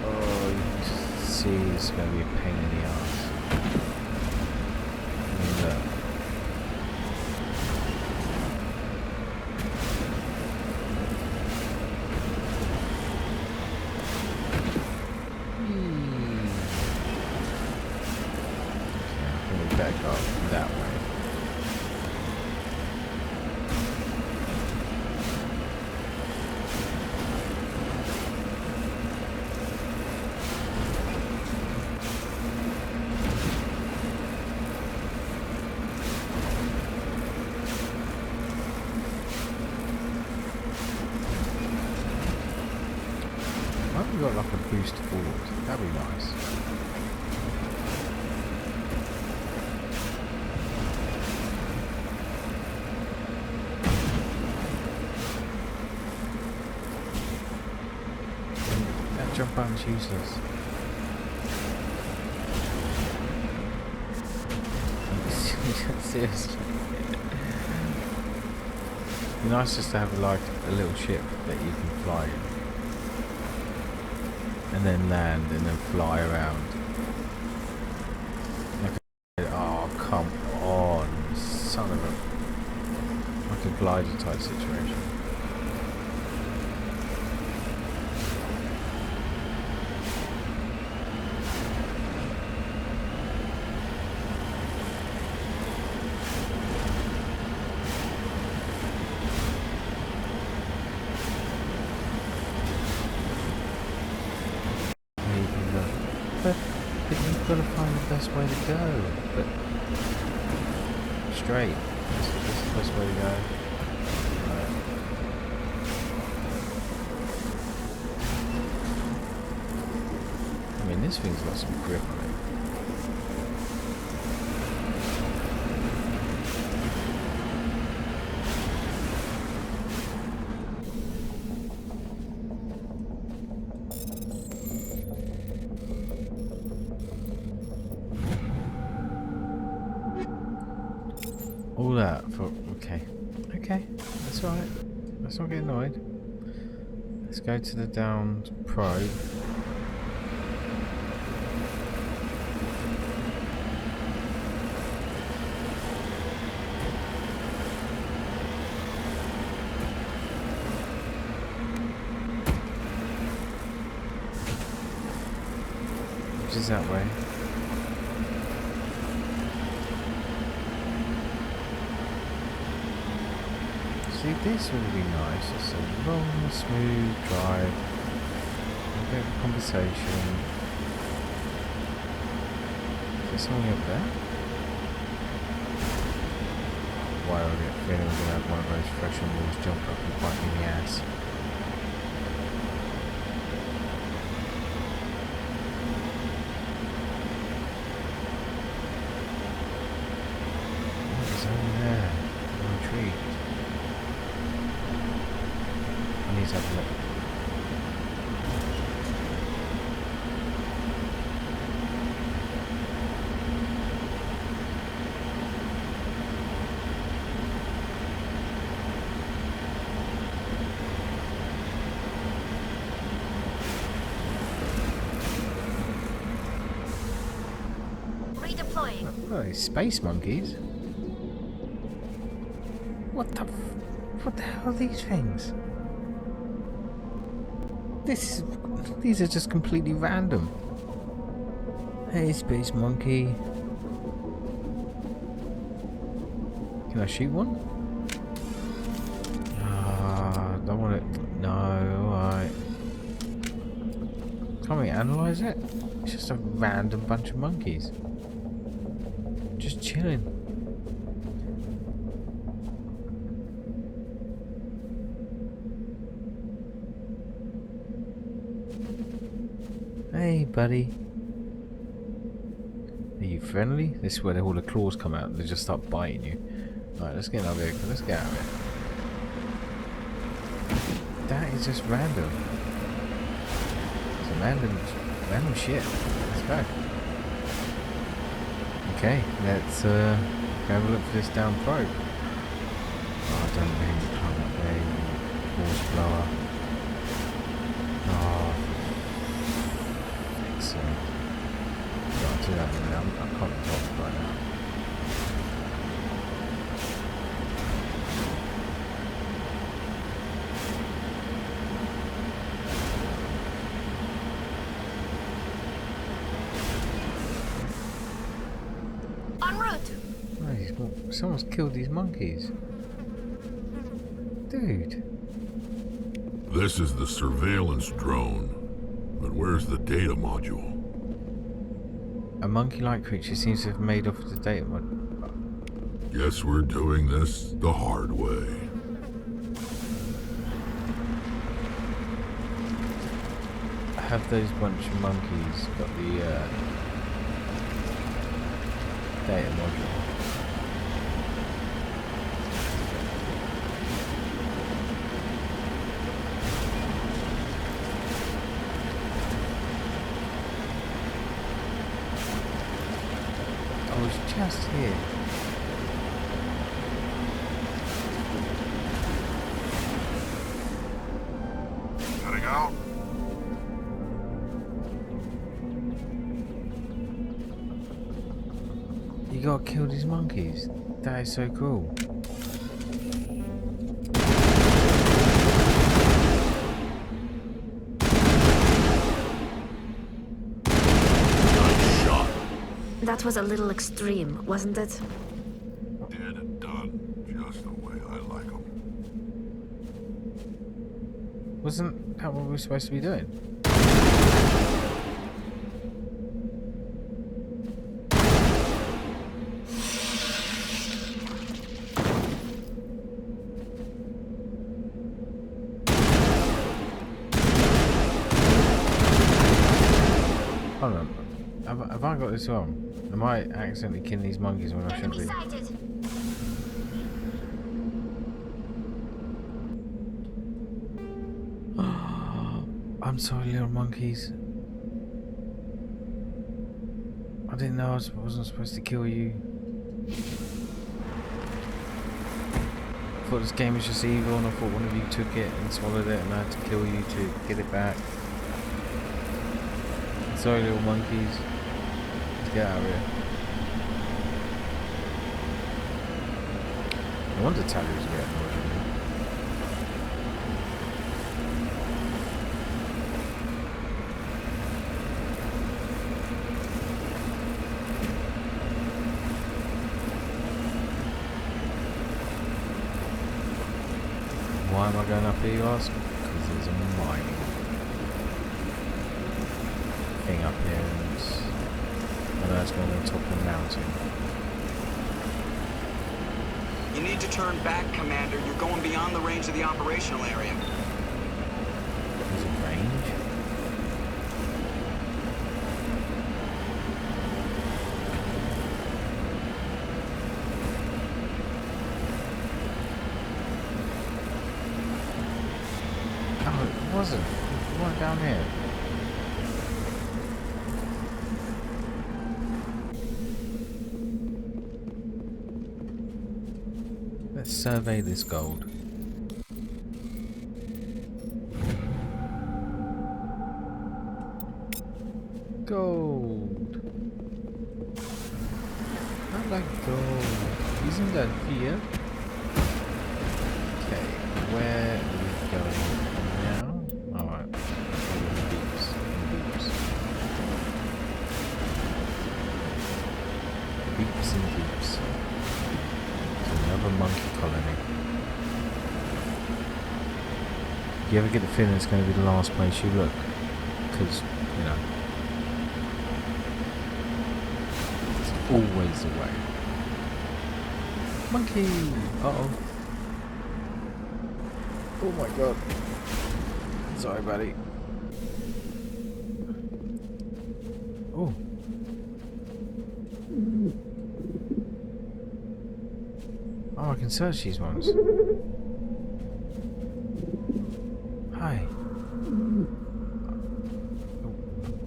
Oh, you can see it's going to be a pain in the ass. Look. Okay, I think we better go that way. Why have we got like a boost forward? That'd be nice. That jump button's useless. Seriously. It'd be nice just to have like a little ship that you can fly in. And then land and then fly around. Oh, come on, son of a... Like a glider type situation. But you've got to find the best way to go. But straight. This is the best way to go. Right. I mean, this thing's got some grip on it. All that for... okay. Okay, that's alright. Let's not get annoyed. Let's go to the downed probe. Which is that way. See, this would be nice. It's a long, smooth drive. A bit of conversation. Is there something up there? Why I get a feeling we're going to have one of those fresh and walls jump up and bite me in the ass. What is over there? I'm intrigued. I need to have a look. Oh, space monkeys? What the hell are these things? These are just completely random. Hey, space monkey. Can I shoot one? Don't want it. No, alright. Can't we analyze it? It's just a random bunch of monkeys. Just chilling. Hey, buddy. Are you friendly? This is where all the claws come out and they just start biting you. Alright, let's get out of here. Let's get out of here. That is just random. It's a random shit. Let's go. Okay, let's go have a look for this down probe. Oh, I don't really climb up there, you horse blower. Oh, excellent. I'll do that now. I can't talk right now. Someone's killed these monkeys. Dude. This is the surveillance drone. But where's the data module? A monkey-like creature seems to have made off with the data module. Guess we're doing this the hard way. Have those bunch of monkeys got the data module? Just here. Gotta go. You gotta kill these monkeys. That is so cool. That was a little extreme, wasn't it? Dead and done, just the way I like them. Wasn't that what we were supposed to be doing? Hold on. Have I got this wrong? Am I accidentally killing these monkeys when I shouldn't be? I'm sorry, little monkeys. I didn't know I wasn't supposed to kill you. I thought this game was just evil and I thought one of you took it and swallowed it and I had to kill you to get it back. Sorry, little monkeys. Let's get out of here. I wonder if Tally was getting annoyed with me. Why am I going up here, you ask? Because there's a mining thing up here, and I know it's going to the top of the mountain. You need to turn back, Commander. You're going beyond the range of the operational area. There's a range? Oh, it wasn't. It wasn't down here. Let's survey this gold. Gold. I like gold. Isn't that here? Okay, where are we going now? Alright. Beeps. Beeps and beeps. Another monkey colony. You ever get the feeling it's going to be the last place you look? Because, you know, it's always the way. Monkey! Uh-oh. Oh my god. Sorry, buddy. Oh. Oh, I can search these ones. Hi.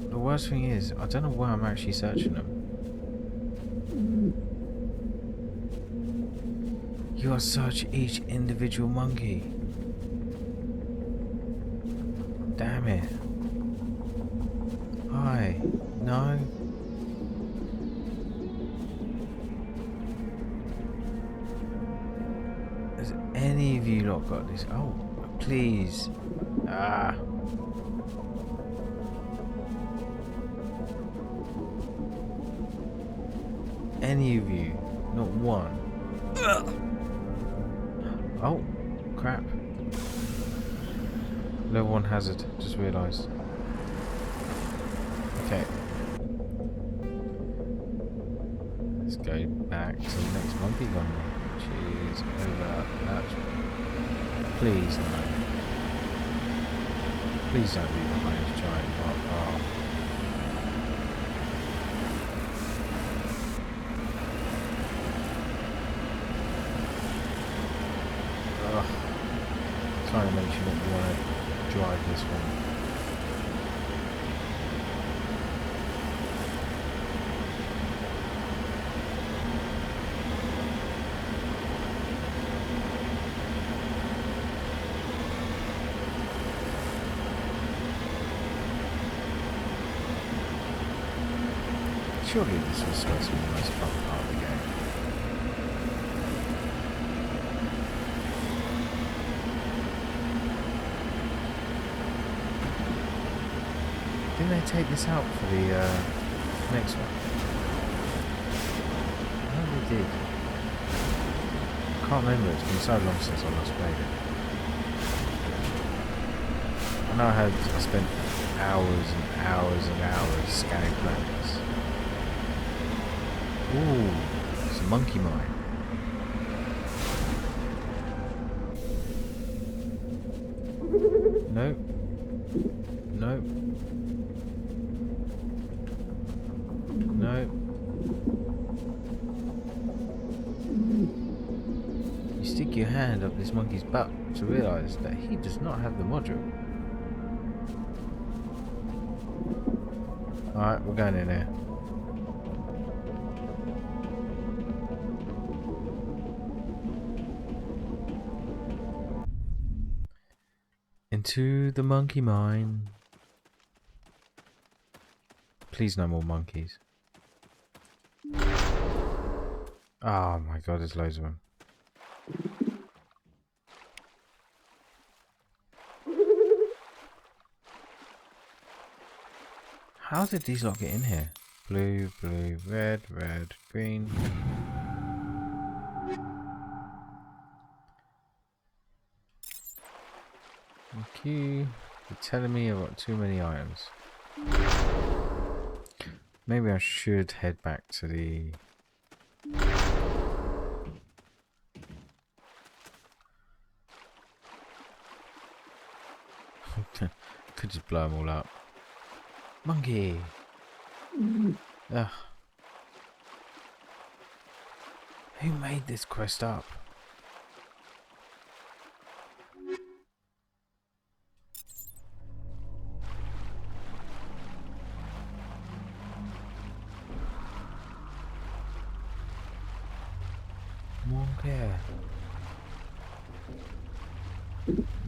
The worst thing is, I don't know why I'm actually searching them. You gotta search each individual monkey. Damn it. Hi. No. Has any of you lot got this? Oh, please. Ah. Any of you? Not one. Oh, crap. Level 1 hazard, just realised. Okay. Let's go back to the next monkey gun, which is over that. Please, no. Please don't be behind this giant rock. Oh. Ugh. Trying to make sure that you want to drive this one. Surely this was supposed to be the most fun part of the game. Didn't they take this out for the next one? I know they did. I can't remember, it's been so long since I last played it. I know I spent hours and hours and hours scanning planets. Ooh, it's a monkey mine. Nope. Nope. Nope. You stick your hand up this monkey's butt to realise that he does not have the module. Alright, we're going in there. Into the monkey mine. Please no more monkeys. Oh my god, there's loads of them. How did these lot get in here? Blue, blue, red, red, green. Thank you. You're telling me I've got too many items. Maybe I should head back to the... Could just blow them all up. Monkey! Ugh. Who made this quest up? Monkey.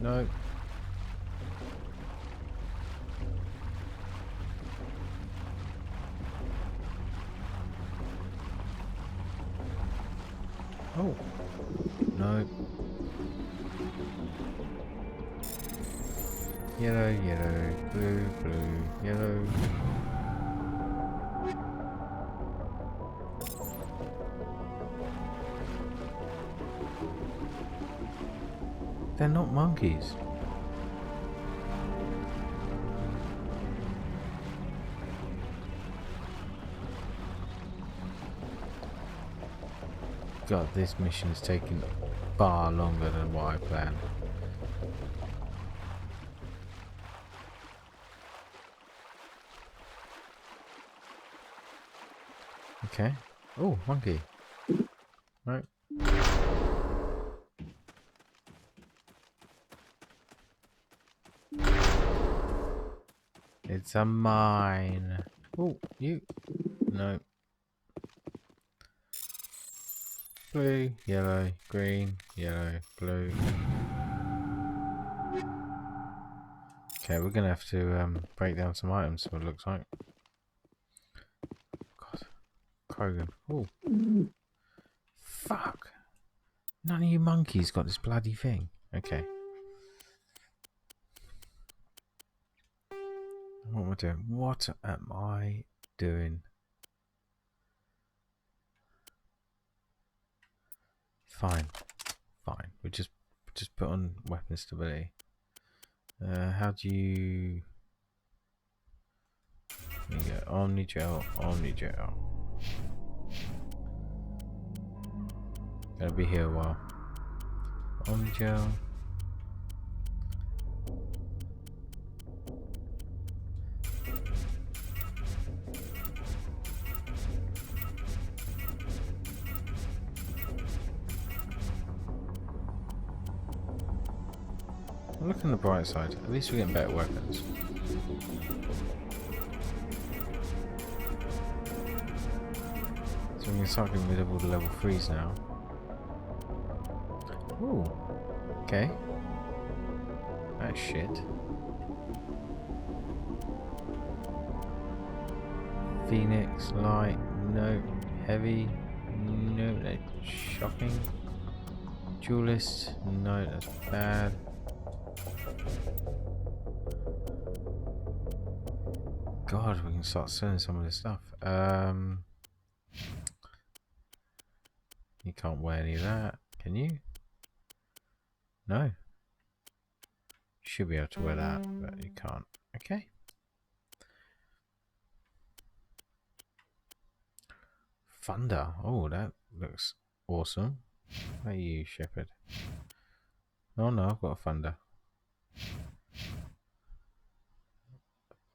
No. Oh. No. Yellow, yellow, blue, blue, yellow. They're not monkeys. God, this mission is taking far longer than what I planned. Okay. Oh, monkey. Right. It's a mine. Oh, you. No. Blue, yellow, green, yellow, blue. Okay, we're gonna have to break down some items, what it looks like. God. Krogan. Oh. Fuck. None of you monkeys got this bloody thing. Okay. What am I doing? What am I doing? Fine. Fine. We just put on weapon stability. How do you... There you go. Omni-gel. Omni-gel. Gonna be here a while. Omni-gel. Look on the bright side. At least we're getting better weapons. So we can start getting rid of all the level 3s now. Ooh. Okay. That's shit. Phoenix, light, no. Heavy, no. That's shocking. Duelist, no, that's bad. God, we can start selling some of this stuff. You can't wear any of that, can you? No. You should be able to wear that, but you can't. Okay. Thunder. Oh, that looks awesome. How are you, Shepherd? Oh no, I've got a thunder.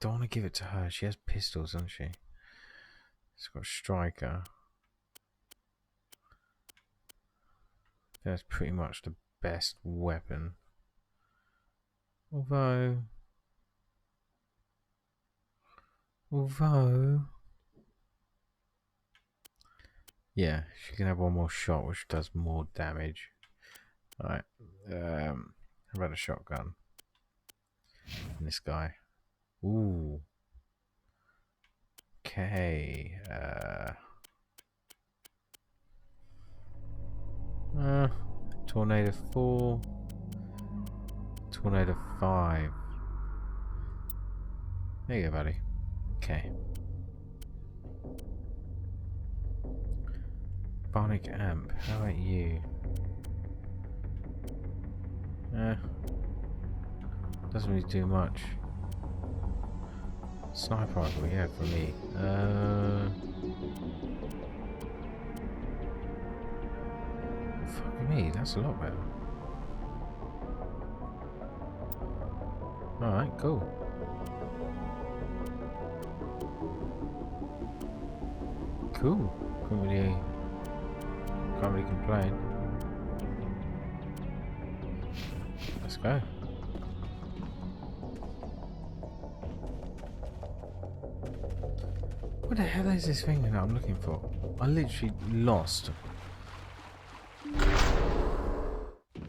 Don't want to give it to her. She has pistols, doesn't she? She's got a striker. That's pretty much the best weapon. Although, yeah, she can have one more shot, which does more damage. Alright, how about a shotgun? And this guy. Ooh. Okay. Tornado 4. Tornado 5. There you go, buddy. Okay. Bionic amp. How about you? Doesn't really do much. Sniper rifle, yeah, for me. Fuck me, that's a lot better. Alright, cool. Cool. Can't really complain. Let's go. What the hell is this thing that I'm looking for? I literally lost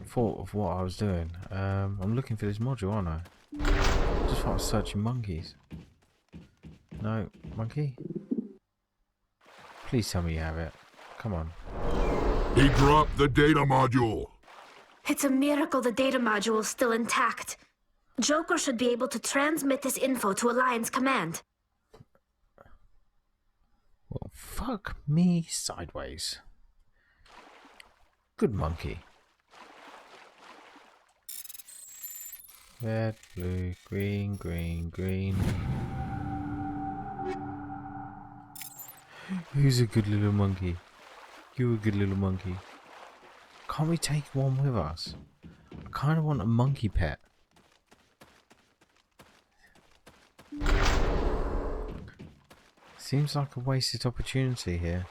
thought of what I was doing. I'm looking for this module, aren't I? Just thought I was searching monkeys. No, monkey? Please tell me you have it. Come on. He dropped the data module. It's a miracle the data module is still intact. Joker should be able to transmit this info to Alliance Command. Well, fuck me sideways. Good monkey. Red, blue, green, green, green. Who's a good little monkey? You're a good little monkey. Can't we take one with us? I kind of want a monkey pet. Seems like a wasted opportunity here.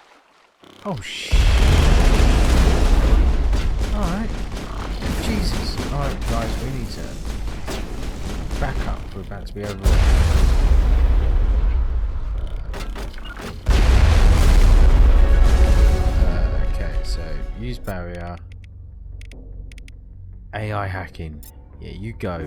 Oh shit. Alright. Jesus. Alright guys, we need to back up. We're about to be over. Okay, so use barrier. AI hacking. Yeah, you go.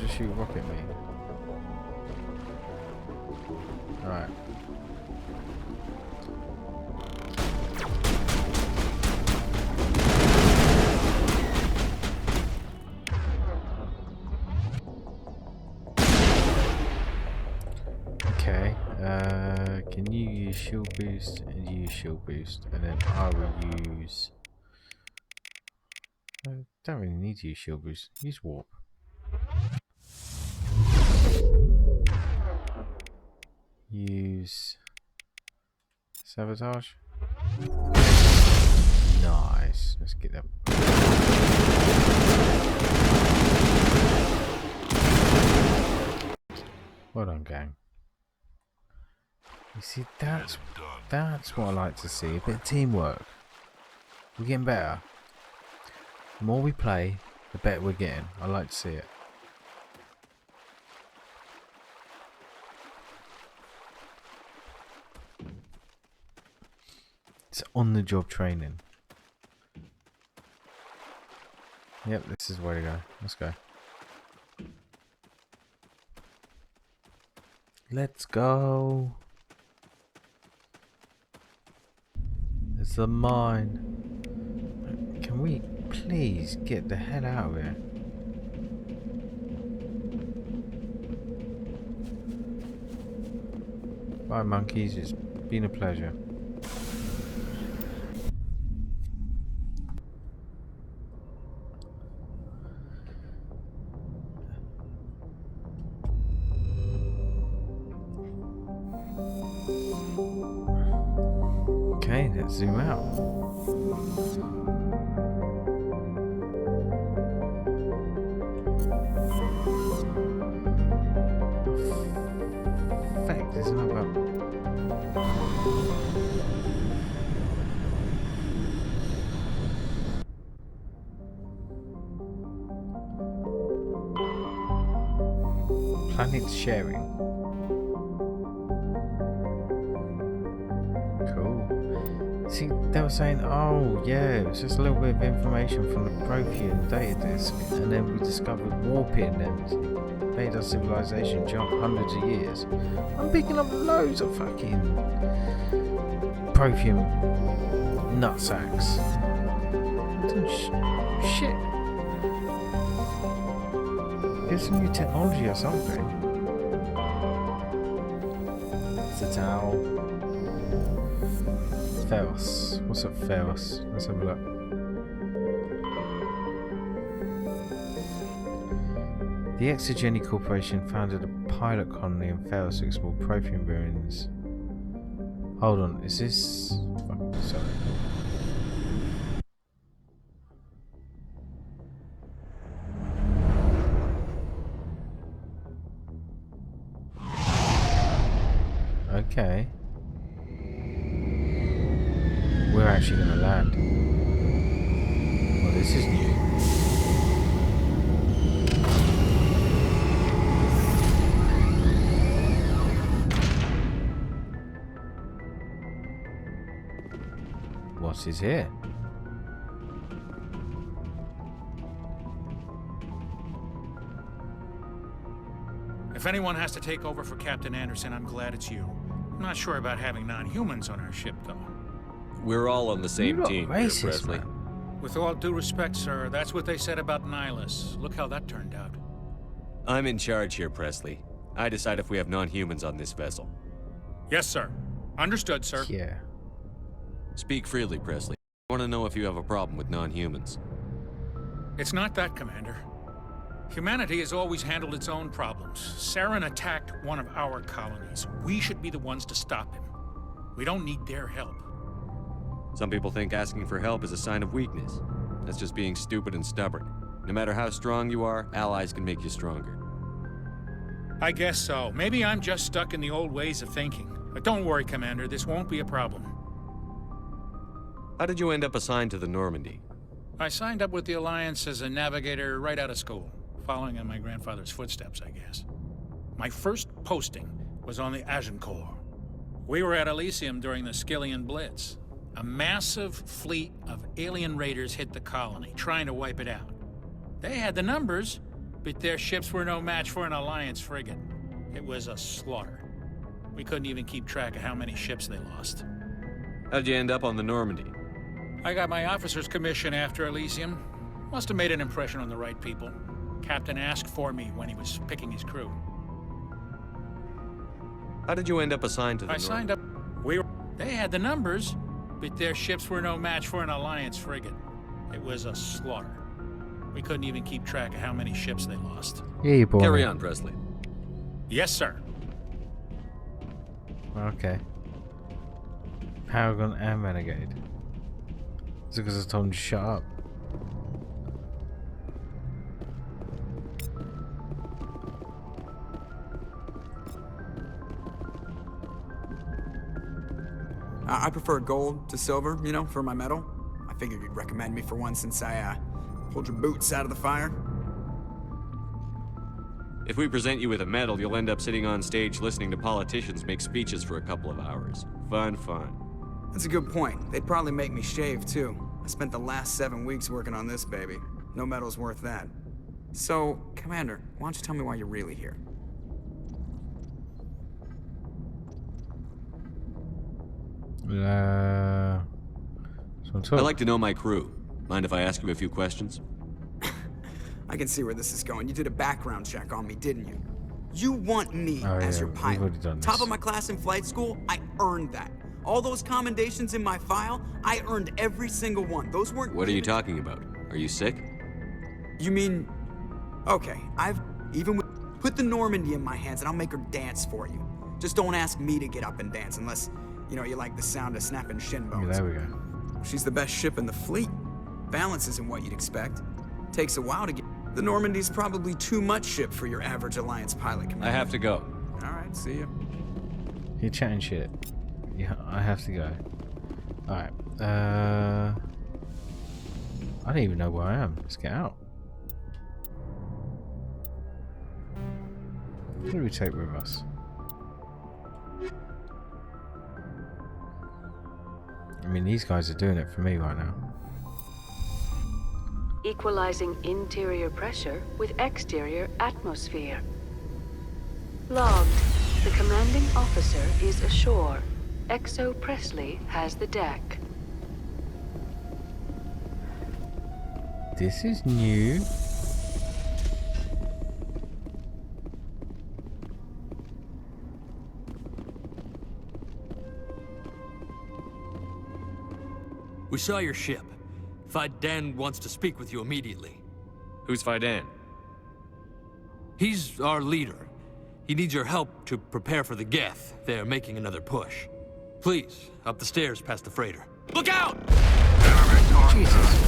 Shoot rocket me. Alright. Okay. Can you use shield boost and use shield boost, and then I will use. I don't really need to use shield boost. Use warp. Use sabotage. Nice. Let's get that. Well done, gang. You see, that's what I like to see. A bit of teamwork. We're getting better. The more we play, the better we're getting. I like to see it. It's on-the-job training. Yep, this is where to go. Let's go. Let's go. It's a mine. Can we please get the hell out of here? Bye, monkeys. It's been a pleasure. Okay, let's zoom out. Fact, there's another. Planet sharing. See, they were saying, oh yeah, it's just a little bit of information from the Prothean data disk, and then we discovered warping and it made our civilization jump hundreds of years. I'm picking up loads of fucking Prothean nutsacks. Some shit. Get some new technology or something. It's a towel. Ferros. What's up, Ferros? Let's have a look. The Exogeny Corporation founded a pilot colony in Ferros to explore Prothean ruins. Hold on, is this... Oh, sorry. Okay. We're actually going to land. Well, this is new. What is here? If anyone has to take over for Captain Anderson, I'm glad it's you. I'm not sure about having non-humans on our ship, though. We're all on the same team, racist, here, Presley. man. With all due respect, sir, that's what they said about Nihilus. Look how that turned out. I'm in charge here, Presley. I decide if we have non-humans on this vessel. Yes, sir. Understood, sir. Yeah. Speak freely, Presley. I want to know if you have a problem with non-humans. It's not that, Commander. Humanity has always handled its own problems. Saren attacked one of our colonies. We should be the ones to stop him. We don't need their help. Some people think asking for help is a sign of weakness. That's just being stupid and stubborn. No matter how strong you are, allies can make you stronger. I guess so. Maybe I'm just stuck in the old ways of thinking. But don't worry, Commander. This won't be a problem. How did you end up assigned to the Normandy? I signed up with the Alliance as a navigator right out of school, following in my grandfather's footsteps, I guess. My first posting was on the Agincourt. We were at Elysium during the Skillian Blitz. A massive fleet of alien raiders hit the colony, trying to wipe it out. They had the numbers, but their ships were no match for an Alliance frigate. It was a slaughter. We couldn't even keep track of how many ships they lost. How'd you end up on the Normandy? I got my officer's commission after Elysium. Must have made an impression on the right people. Captain asked for me when he was picking his crew. How did you end up assigned to the Normandy? I signed up. They had the numbers, but their ships were no match for an Alliance frigate. It was a slaughter. We couldn't even keep track of how many ships they lost. Yeah, boy. Carry on, Presley. Yes, sir. Okay. Paragon and Renegade. Is it because I told him to shut up? I prefer gold to silver, you know, for my medal. I figured you'd recommend me for one since I pulled your boots out of the fire. If we present you with a medal, you'll end up sitting on stage listening to politicians make speeches for a couple of hours. Fun, fun. That's a good point. They'd probably make me shave, too. I spent the last 7 weeks working on this baby. No medal's worth that. So, Commander, why don't you tell me why you're really here? I'd like to know my crew. Mind if I ask you a few questions? I can see where this is going. You did a background check on me, didn't you? You want me as your pilot. Top of my class in flight school, I earned that. All those commendations in my file, I earned every single one. Those weren't... What are you talking about? Are you sick? You mean... Okay, I've even... Put the Normandy in my hands and I'll make her dance for you. Just don't ask me to get up and dance unless, you know, you like the sound of snapping shin bones. Yeah, there we go. She's the best ship in the fleet. Balance isn't what you'd expect. Takes a while to get... The Normandy's probably too much ship for your average Alliance pilot, Commander. I have to go. All right, see you. You're chatting shit. Yeah, I have to go. Alright. I don't even know where I am. Let's get out. What do we take with us? I mean, these guys are doing it for me right now. Equalizing interior pressure with exterior atmosphere. Logged. The commanding officer is ashore. Exo Presley has the deck. This is new. We saw your ship. Fidan wants to speak with you immediately. Who's Fidan? He's our leader. He needs your help to prepare for the Geth. They're making another push. Please, up the stairs past the freighter. Look out! Jesus.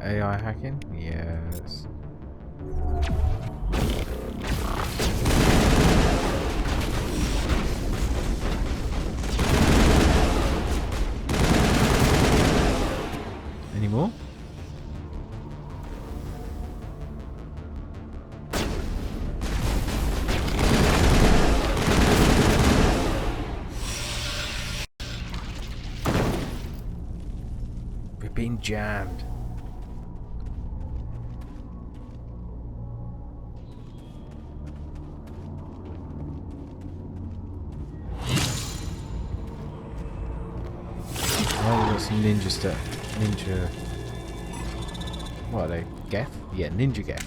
AI hacking? Yes. Any more? We're being jammed. Some ninja stuff. Ninja. What are they? Geth? Yeah, Ninja Geth.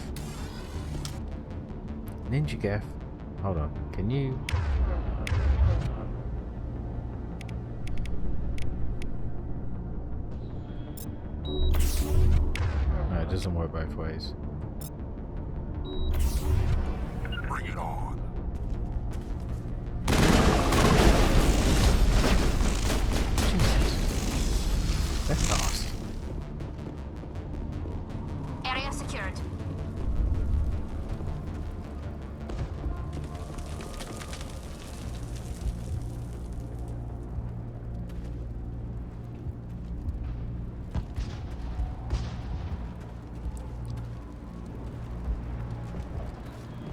Ninja Geth. Hold on. Can you. No, it doesn't work both ways. Bring it on. That's fast. Area secured.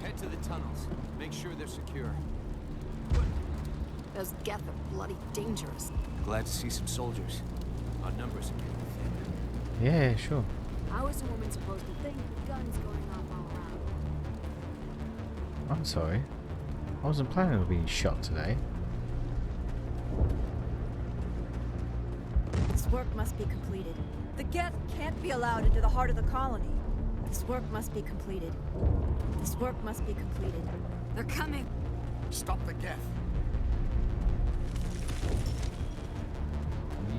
Head to the tunnels. Make sure they're secure. Those Geth are bloody dangerous. Glad to see some soldiers. Our numbers are getting thin. Yeah, sure. How is a woman supposed to think with guns going on all around? I'm sorry. I wasn't planning on being shot today. This work must be completed. The Geth can't be allowed into the heart of the colony. This work must be completed. This work must be completed. They're coming. Stop the Geth.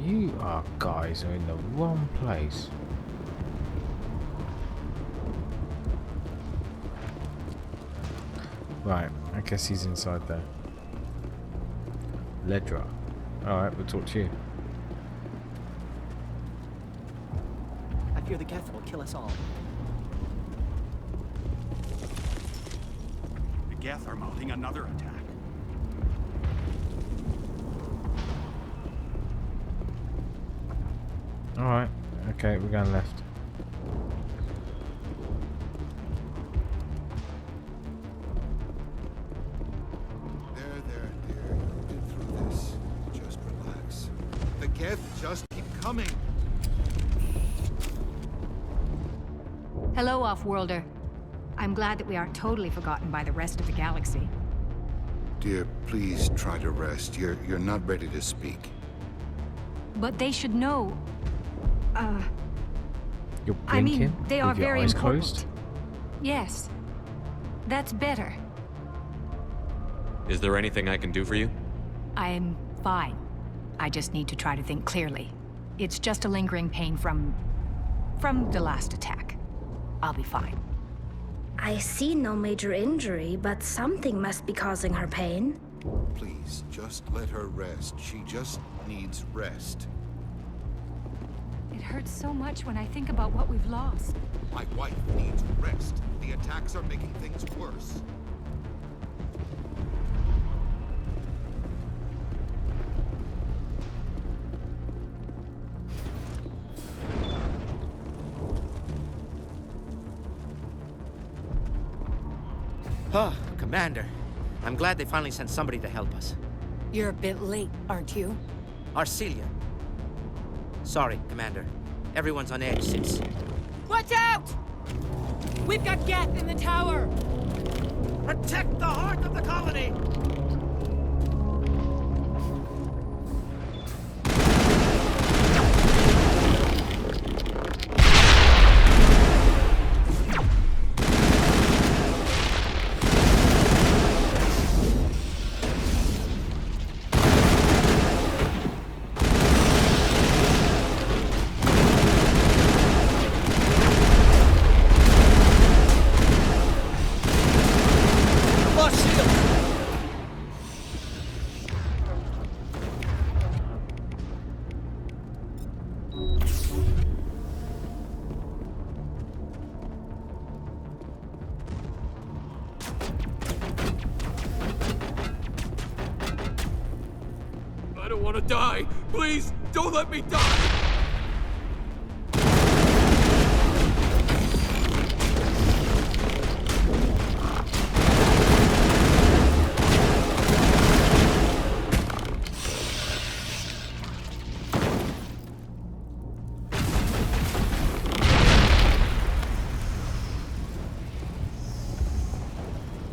You guys are in the wrong place. Right, I guess he's inside there. Ledra. Alright, we'll talk to you. I fear the Geth will kill us all. The Geth are mounting another attack. Alright, okay, we're going left. There, dear. You'll get through this. Just relax. The Geth just keep coming. Hello, Off-Worlder. I'm glad that we aren't totally forgotten by the rest of the galaxy. Dear, please try to rest. You're not ready to speak. But they should know. You're blinking I mean, they are with your very eyes important. closed? Yes. That's better. Is there anything I can do for you? I'm fine. I just need to try to think clearly. It's just a lingering pain from the last attack. I'll be fine. I see no major injury, but something must be causing her pain. Please, just let her rest. She just needs rest. It hurts so much when I think about what we've lost. My wife needs rest. The attacks are making things worse. Commander, I'm glad they finally sent somebody to help us. You're a bit late, aren't you? Arcelia. Sorry, Commander. Everyone's on edge since... Watch out! We've got Geth in the tower! Protect the heart of the colony! I don't want to die. Please, don't let me die.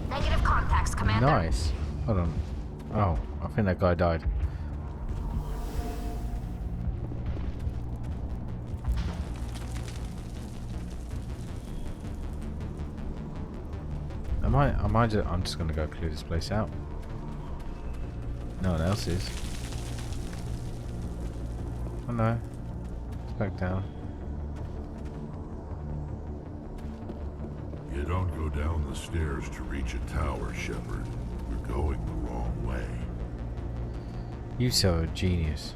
Negative contacts, Commander. Nice. Hold on. Oh, I think that guy died. I'm just gonna go clear this place out. No one else is. Oh no. It's back down. You don't go down the stairs to reach a tower, Shepard. You're going the wrong way. You so a genius.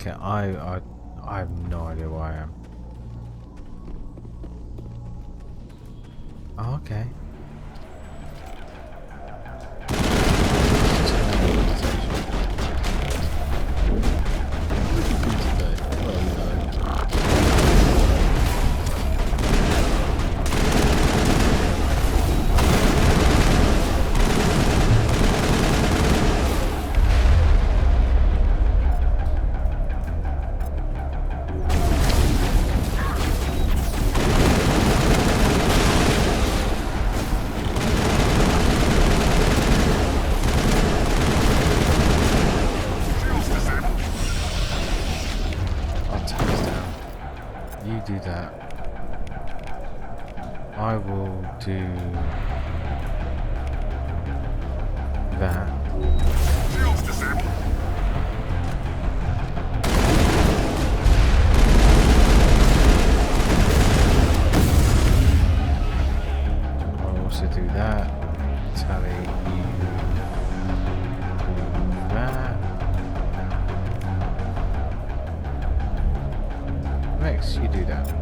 Okay, I have no idea where I am. Oh, okay. Do that. I will do that. Shields disabled. I'll also do that. Tally, you do that. Max, you do that.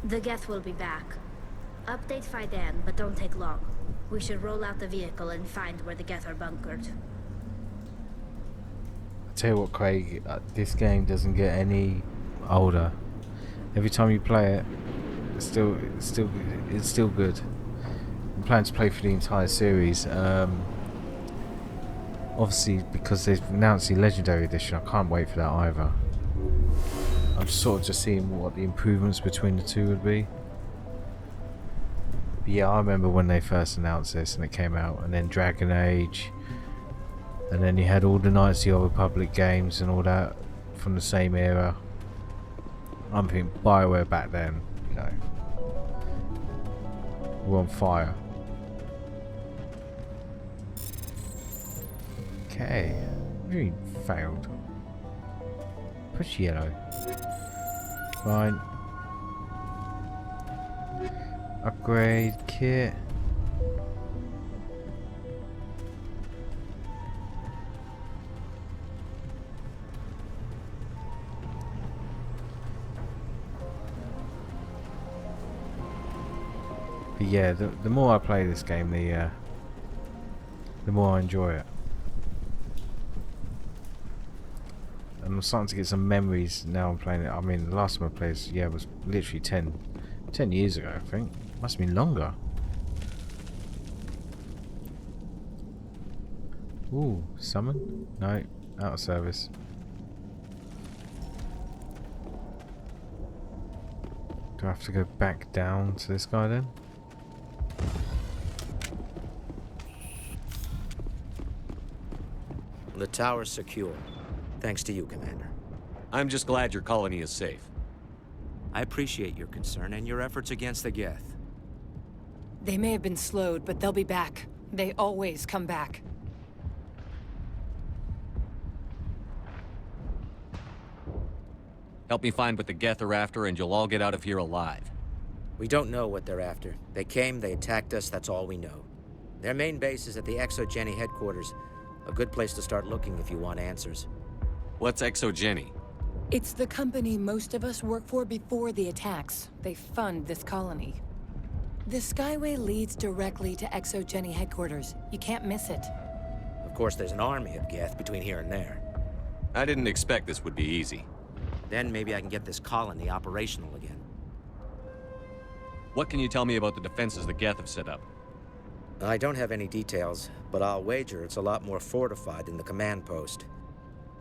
The Geth will be back. Update Fiden, but don't take long. We should roll out the vehicle and find where the Geth are bunkered. I tell you what, Craig, this game doesn't get any older. Every time you play it, it's still good. I'm planning to play for the entire series. Obviously, because they've announced the Legendary Edition, I can't wait for that either. I'm sort of just seeing what the improvements between the two would be. But yeah, I remember when they first announced this and it came out, and then Dragon Age, and then you had all the Knights of the Old Republic games and all that from the same era. I'm thinking Bioware back then, you know, We're on fire. Okay. Really failed. Push yellow. Fine. Upgrade kit. But yeah, the more I play this game, the more I enjoy it. And I'm starting to get some memories now I'm playing it. I mean, the last time I played this, yeah, was literally 10 years ago, I think. Must have been longer. Ooh, summon? No, out of service. Do I have to go back down to this guy then? The tower's secure. Thanks to you, Commander. I'm just glad your colony is safe. I appreciate your concern and your efforts against the Geth. They may have been slowed, but they'll be back. They always come back. Help me find what the Geth are after, and you'll all get out of here alive. We don't know what they're after. They came, they attacked us, that's all we know. Their main base is at the ExoGeni headquarters. A good place to start looking if you want answers. What's ExoGeni? It's the company most of us work for before the attacks. They fund this colony. The Skyway leads directly to ExoGeni headquarters. You can't miss it. Of course, there's an army of Geth between here and there. I didn't expect this would be easy. Then maybe I can get this colony operational again. What can you tell me about the defenses the Geth have set up? I don't have any details, but I'll wager it's a lot more fortified than the command post.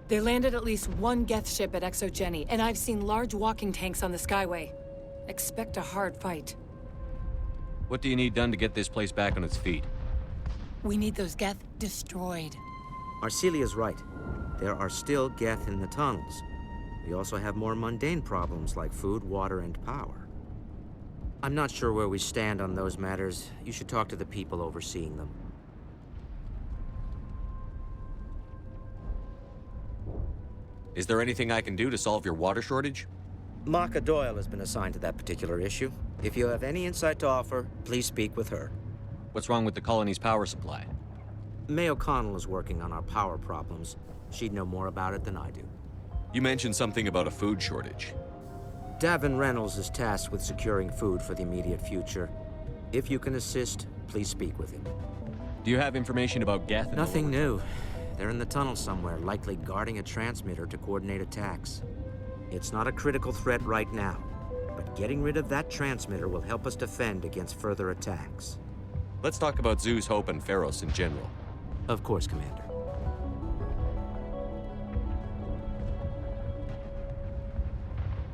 They landed at least one Geth ship at ExoGeni, and I've seen large walking tanks on the Skyway. Expect a hard fight. What do you need done to get this place back on its feet? We need those Geth destroyed. Arcelia's right. There are still Geth in the tunnels. We also have more mundane problems like food, water, and power. I'm not sure where we stand on those matters. You should talk to the people overseeing them. Is there anything I can do to solve your water shortage? Maka Doyle has been assigned to that particular issue. If you have any insight to offer, please speak with her. What's wrong with the colony's power supply? May O'Connell is working on our power problems. She'd know more about it than I do. You mentioned something about a food shortage. Davin Reynolds is tasked with securing food for the immediate future. If you can assist, please speak with him. Do you have information about Geth? Nothing new. They're in the tunnel somewhere, likely guarding a transmitter to coordinate attacks. It's not a critical threat right now, but getting rid of that transmitter will help us defend against further attacks. Let's talk about Zoo's Hope and Pharos in general. Of course, Commander.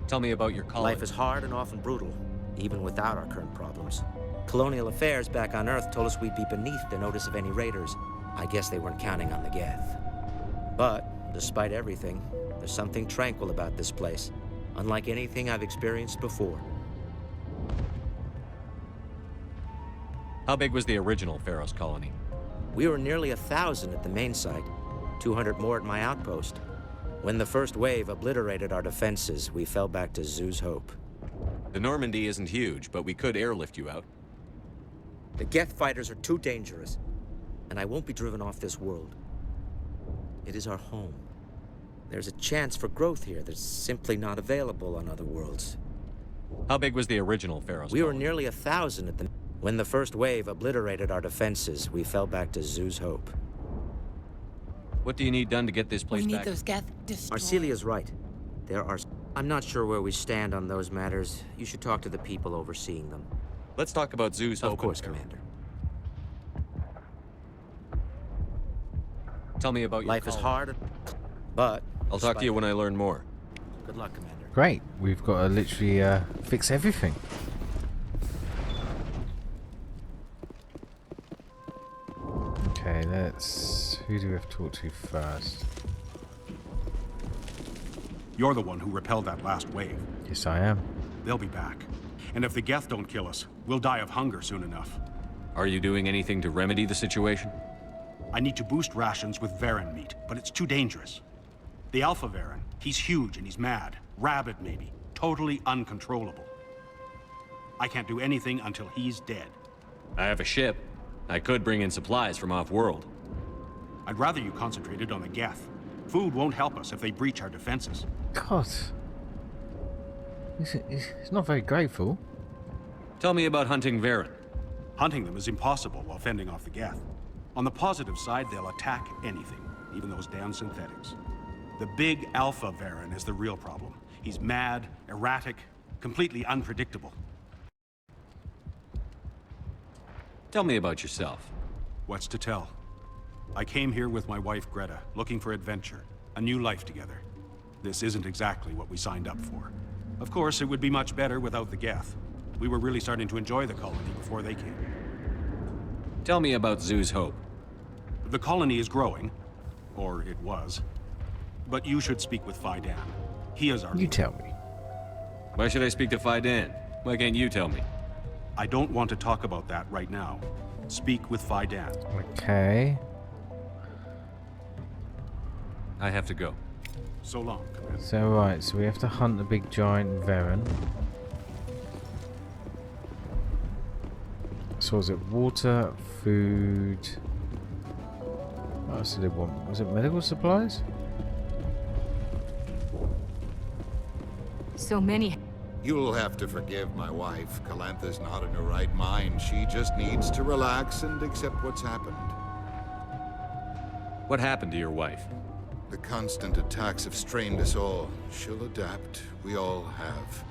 Tell me about your colony. Life is hard and often brutal, even without our current problems. Colonial affairs back on Earth told us we'd be beneath the notice of any raiders. I guess they weren't counting on the Geth. But, despite everything, there's something tranquil about this place, unlike anything I've experienced before. How big was the original Pharos colony? We were nearly 1,000 at the main site, 200 more at my outpost. When the first wave obliterated our defenses, we fell back to Zoo's Hope. The Normandy isn't huge, but we could airlift you out. The Geth fighters are too dangerous, and I won't be driven off this world. It is our home. There's a chance for growth here that's simply not available on other worlds. How big was the original Pharos We colony? were nearly 1,000 at the... When the first wave obliterated our defenses, we fell back to Zoo's Hope. What do you need done to get this place We need back? those Geth destroyed. Arcelia's right. There are... I'm not sure where we stand on those matters. You should talk to the people overseeing them. Let's talk about Zoo's Hope. Of course, Commander. Tell me about your Life is colony. hard, but... I'll talk to you when I learn more. Good luck, Commander. Great. We've got to literally fix everything. Okay, let's... Who do we have to talk to first? You're the one who repelled that last wave. Yes, I am. They'll be back. And if the Geth don't kill us, We'll die of hunger soon enough. Are you doing anything to remedy the situation? I need to boost rations with Varen meat, but it's too dangerous. The Alpha Varen, he's huge and he's mad. Rabid, maybe. Totally uncontrollable. I can't do anything until he's dead. I have a ship. I could bring in supplies from off-world. I'd rather you concentrated on the Geth. Food won't help us if they breach our defenses. God. He's not very grateful. Tell me about hunting Varen. Hunting them is impossible while fending off the Geth. On the positive side, they'll attack anything, even those damn synthetics. The big Alpha Varen is the real problem. He's mad, erratic, completely unpredictable. Tell me about yourself. What's to tell? I came here with my wife Greta, looking for adventure, a new life together. This isn't exactly what we signed up for. Of course, it would be much better without the Geth. We were really starting to enjoy the colony before they came. Tell me about Zoo's Hope. The colony is growing, or it was. But you should speak with Fidan. He is our leader. You tell me. Why should I speak to Fidan? Why can't you tell me? I don't want to talk about that right now. Speak with Fidan. Okay. I have to go. So long, Commander. So right, so we have to hunt the big giant Varen. So was it water, food? What else did it want? Was it medical supplies? So many. You'll have to forgive my wife. Calantha's not in her right mind. She just needs to relax and accept what's happened. What happened to your wife? The constant attacks have strained us all. She'll adapt. We all have.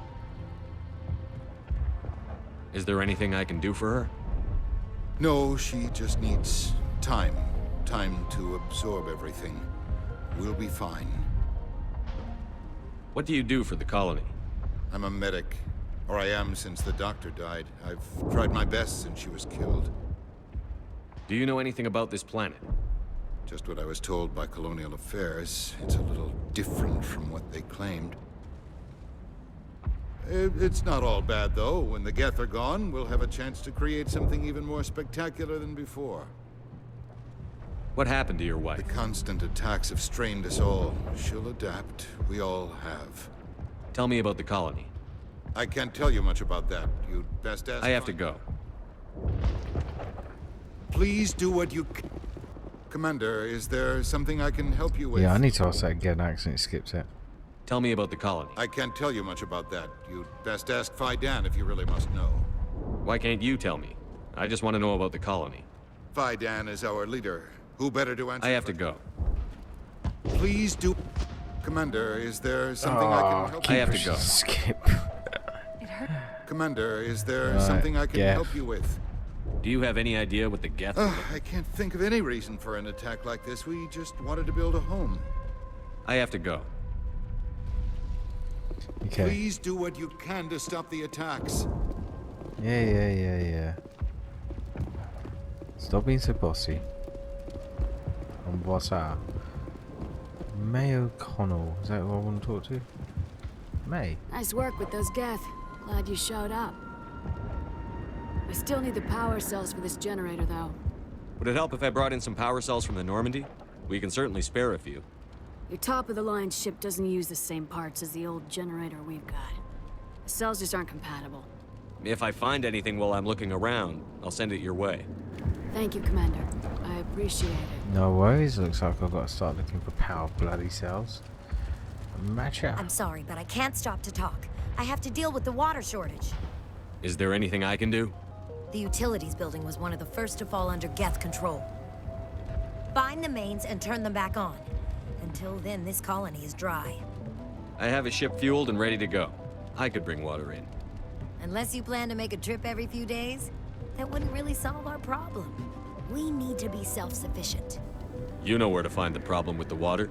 Is there anything I can do for her? No, she just needs time. Time to absorb everything. We'll be fine. What do you do for the colony? I'm a medic. Or I am since the doctor died. I've tried my best since she was killed. Do you know anything about this planet? Just what I was told by Colonial Affairs. It's a little different from what they claimed. It's not all bad, though. When the Geth are gone, we'll have a chance to create something even more spectacular than before. What happened to your wife? The constant attacks have strained us all. She'll adapt. We all have. Tell me about the colony. I can't tell you much about that. You'd best ask... I have to go. Please do what you can. Commander, is there something I can help you with? Yeah, I need to ask that again. I accidentally skipped it. Tell me about the colony. I can't tell you much about that. You'd best ask Fidan if you really must know. Why can't you tell me? I just want to know about the colony. Fidan is our leader. Who better to answer? I have to go. Please do... Commander, is there something I can help you with? I have to go. Skip. It hurt. Commander, is there something I can help you with? Do you have any idea what the Geth... I can't think of any reason for an attack like this. We just wanted to build a home. I have to go. Okay. Please do what you can to stop the attacks. Yeah. Stop being so bossy. And what's that? May O'Connell. Is that who I want to talk to? May. Nice work with those Geth. Glad you showed up. I still need the power cells for this generator, though. Would it help if I brought in some power cells from the Normandy? We can certainly spare a few. Your top-of-the-line ship doesn't use the same parts as the old generator we've got. The cells just aren't compatible. If I find anything while I'm looking around, I'll send it your way. Thank you, Commander. I appreciate it. No worries. Looks like I've got to start looking for power bloody cells. Match up. I'm sorry, but I can't stop to talk. I have to deal with the water shortage. Is there anything I can do? The utilities building was one of the first to fall under Geth control. Find the mains and turn them back on. Until then, this colony is dry. I have a ship fueled and ready to go. I could bring water in. Unless you plan to make a trip every few days, that wouldn't really solve our problem. We need to be self-sufficient. You know where to find the problem with the water?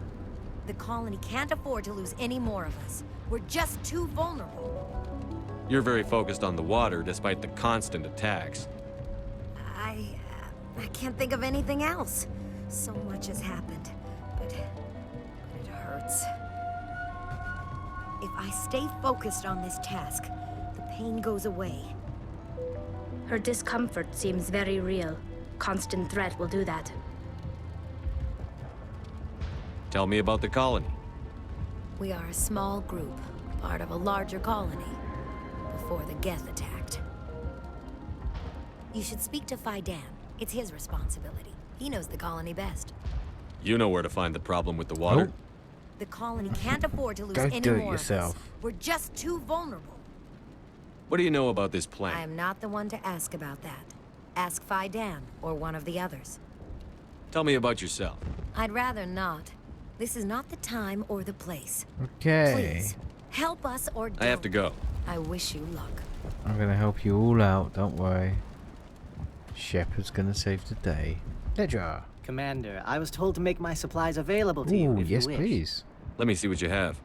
The colony can't afford to lose any more of us. We're just too vulnerable. You're very focused on the water, despite the constant attacks. I can't think of anything else. So much has happened, but it hurts. If I stay focused on this task, the pain goes away. Her discomfort seems very real. Constant threat will do that. Tell me about the colony. We are a small group, part of a larger colony, before the Geth attacked. You should speak to Fidan. It's his responsibility. He knows the colony best. You know where to find the problem with the water. Oh. The colony can't afford to lose Go any do it more yourself. of us. We're just too vulnerable. What do you know about this plan? I am not the one to ask about that. Ask Fidan or one of the others. Tell me about yourself. I'd rather not. This is not the time or the place. Okay. Please, help us or don't. I have to go. I wish you luck. I'm gonna help you all out, don't worry. Shepard's gonna save the day. Ledger. Commander, I was told to make my supplies available to you Ooh, if yes, you wish. please. Let me see what you have.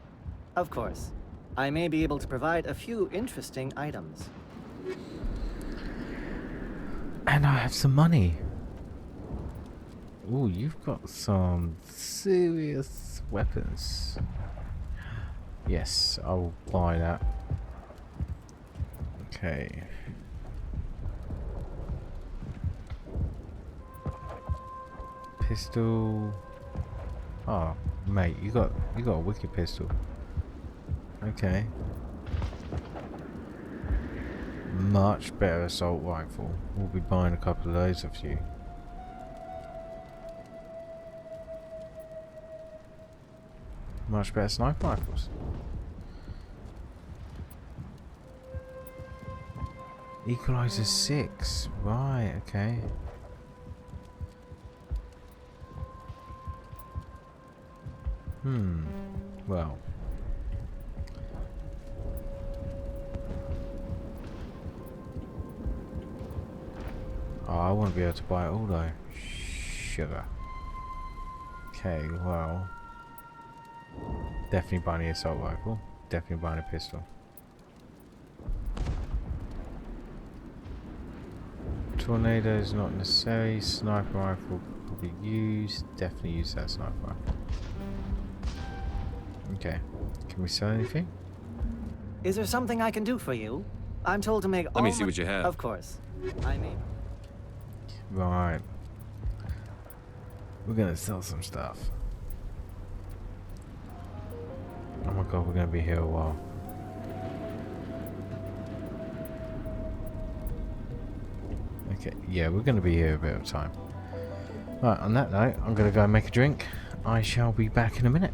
Of course. I may be able to provide a few interesting items. And I have some money. Ooh, you've got some serious weapons. Yes, I'll buy that. Okay. Pistol. Oh, mate, you got a wicked pistol. Okay. Much better assault rifle. We'll be buying a couple of those of you. Much better sniper rifles. Equalizer 6. Right, okay. Well. Oh, I won't be able to buy it all though. Sugar. Okay, well. Definitely buying the assault rifle. Definitely buying a pistol. Tornado is not necessary. Sniper rifle probably use. Definitely use that sniper rifle. Okay. Can we sell anything? Is there something I can do for you? I'm told to make all Let me see what you have. Of course. I may. Right. We're gonna sell some stuff. Oh my god, we're gonna be here a while. Okay, yeah, we're gonna be here a bit of time. Right, on that note, I'm gonna go and make a drink. I shall be back in a minute.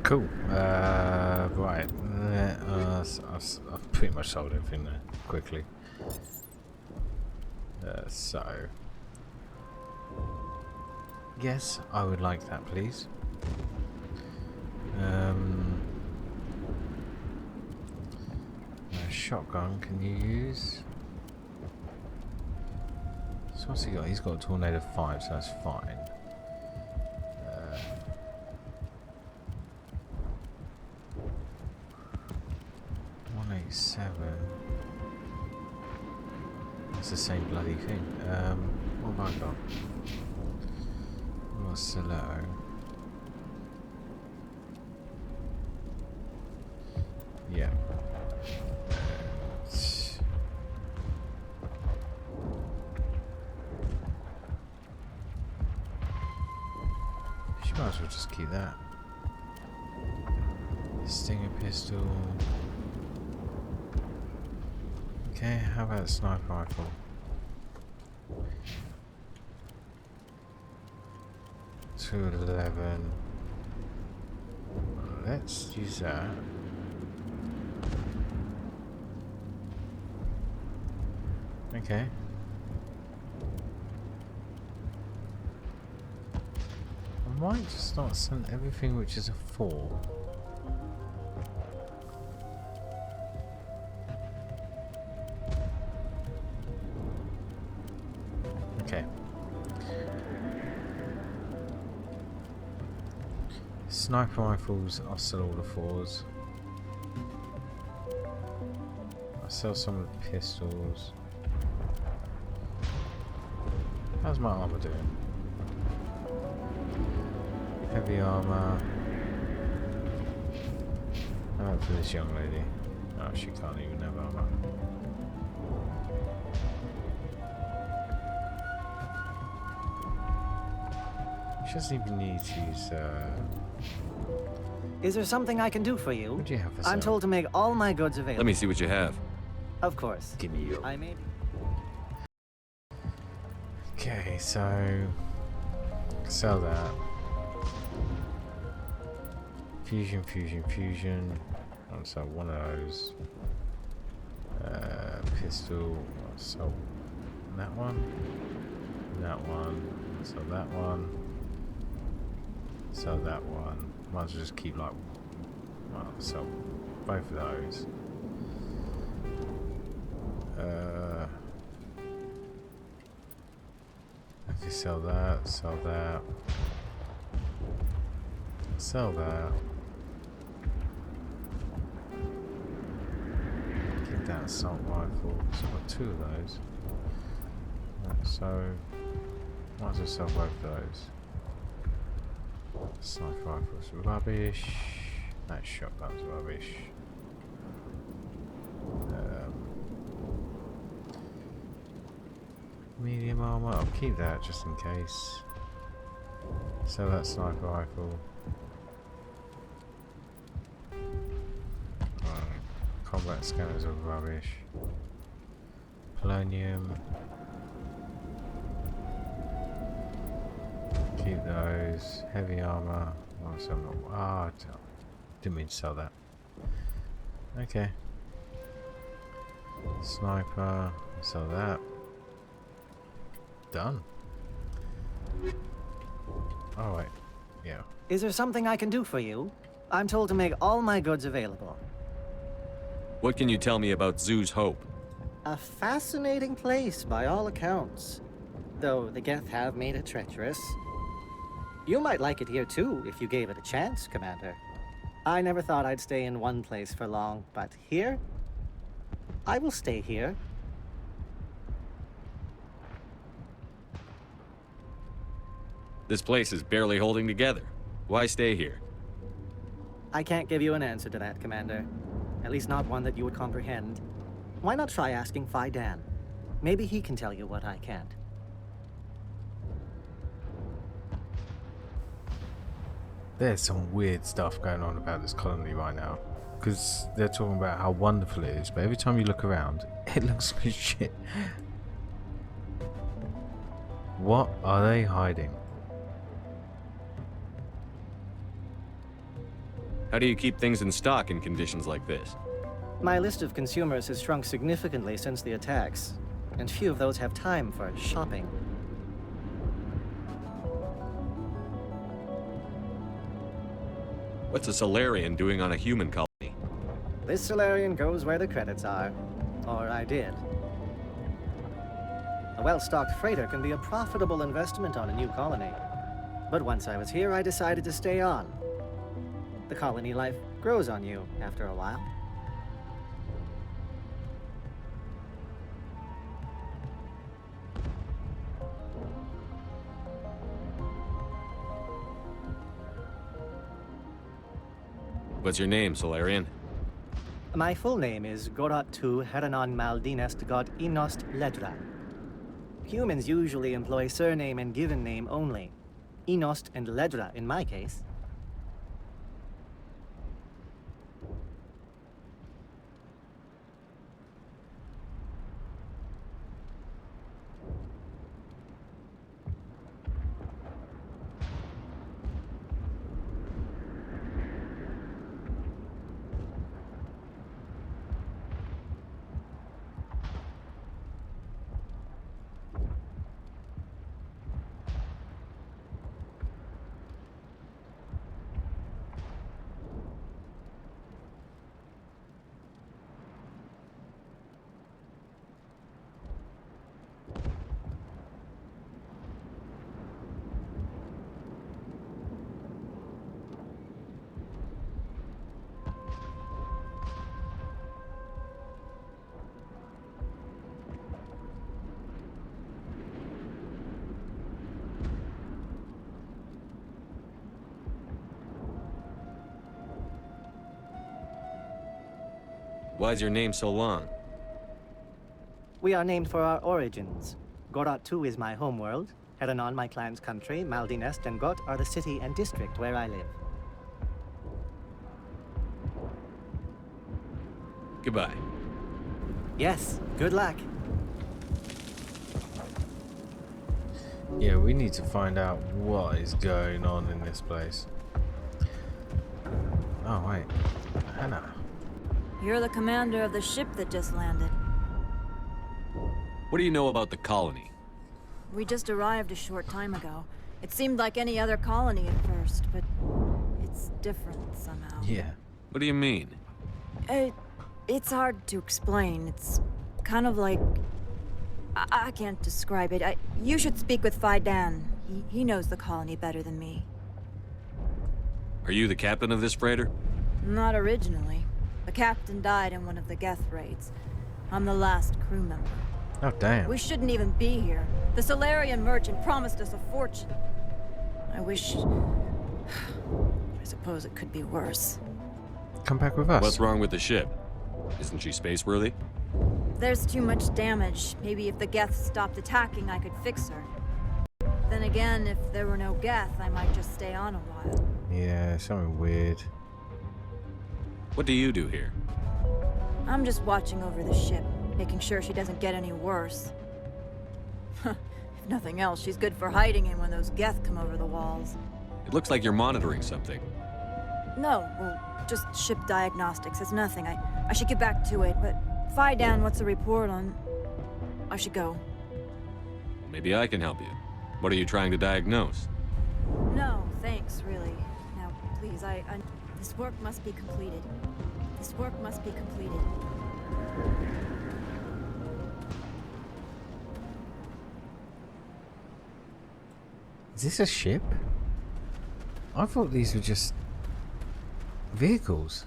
Cool. Right. I've pretty much sold everything there quickly. So, yes, I would like that, please. Shotgun, can you use? So what's he got? He's got a tornado 5, so that's fine. 187. It's the same bloody thing. What have I got? What's stiletto? Yeah. She might as well just keep that. Stinger pistol. Okay, how about sniper rifle? .211. Let's use that. Okay. I might just not send everything which is a 4. Okay. Sniper rifles, I'll sell all the 4s. I'll sell some of the pistols. How's my armor doing? Heavy armor. How about for this young lady? Oh, she can't even have armor. She doesn't even need to use. Is there something I can do for you? What do you have for I'm sale? told to make all my goods available. Let me see what you have. Of course. Give me your. I may be. Okay, so sell that. Fusion. I'll sell one of those. Pistol. I'll sell that one. That one. Sell that one. Sell that one. Might as well just keep like. Well, sell both of those. Okay, sell that, sell that, sell that. Keep that assault rifle. So I've got 2 of those. Right, so might as well sell both of those. Sniper rifles rubbish. That shotgun's rubbish. Medium armor, I'll keep that just in case. Sell that sniper rifle. Combat scanners are rubbish. Polonium. Keep those. Heavy armor. Oh, so I'm not, didn't mean to sell that. Okay. Sniper. Sell that. Done. Alright. Yeah. Is there something I can do for you? I'm told to make all my goods available. What can you tell me about Zoo's Hope? A fascinating place by all accounts. Though the Geth have made it treacherous. You might like it here too, if you gave it a chance, Commander. I never thought I'd stay in one place for long, but here? I will stay here. This place is barely holding together. Why stay here? I can't give you an answer to that, Commander. At least not one that you would comprehend. Why not try asking Phi Dan? Maybe he can tell you what I can't. There's some weird stuff going on about this colony right now. Because they're talking about how wonderful it is, but every time you look around, it looks like shit. What are they hiding? How do you keep things in stock in conditions like this? My list of consumers has shrunk significantly since the attacks, and few of those have time for shopping. What's a Solarian doing on a human colony? This Solarian goes where the credits are. Or I did. A well-stocked freighter can be a profitable investment on a new colony. But once I was here, I decided to stay on. The colony life grows on you after a while. What's your name, Solarian? My full name is Gorat tu Heranon Maldinest God Inost Ledra. Humans usually employ surname and given name only. Inost and Ledra in my case. Why's your name so long? We are named for our origins. Gorat 2 is my homeworld, Heranon my clan's country, Maldinest and Got are the city and district where I live. Goodbye. Yes, good luck. Yeah, we need to find out what is going on in this place. Oh, wait. Hannah. You're the commander of the ship that just landed. What do you know about the colony? We just arrived a short time ago. It seemed like any other colony at first, but it's different somehow. Yeah. What do you mean? It's hard to explain. It's kind of like... I can't describe it. You should speak with Phi Dan. He knows the colony better than me. Are you the captain of this freighter? Not originally. The captain died in one of the Geth raids. I'm the last crew member. Oh, damn. We shouldn't even be here. The Solarian merchant promised us a fortune. I wish... I suppose it could be worse. Come back with us. What's wrong with the ship? Isn't she space-worthy? There's too much damage. Maybe if the Geth stopped attacking, I could fix her. Then again, if there were no Geth, I might just stay on a while. Yeah, something weird. What do you do here? I'm just watching over the ship, making sure she doesn't get any worse. If nothing else, she's good for hiding in when those Geth come over the walls. It looks like you're monitoring something. No, well, just ship diagnostics. It's nothing. I should get back to it, but Phi Dan, what's the report on... I should go. Maybe I can help you. What are you trying to diagnose? No, thanks, really. Now, please, this work must be completed. This work must be completed. Is this a ship? I thought these were just vehicles.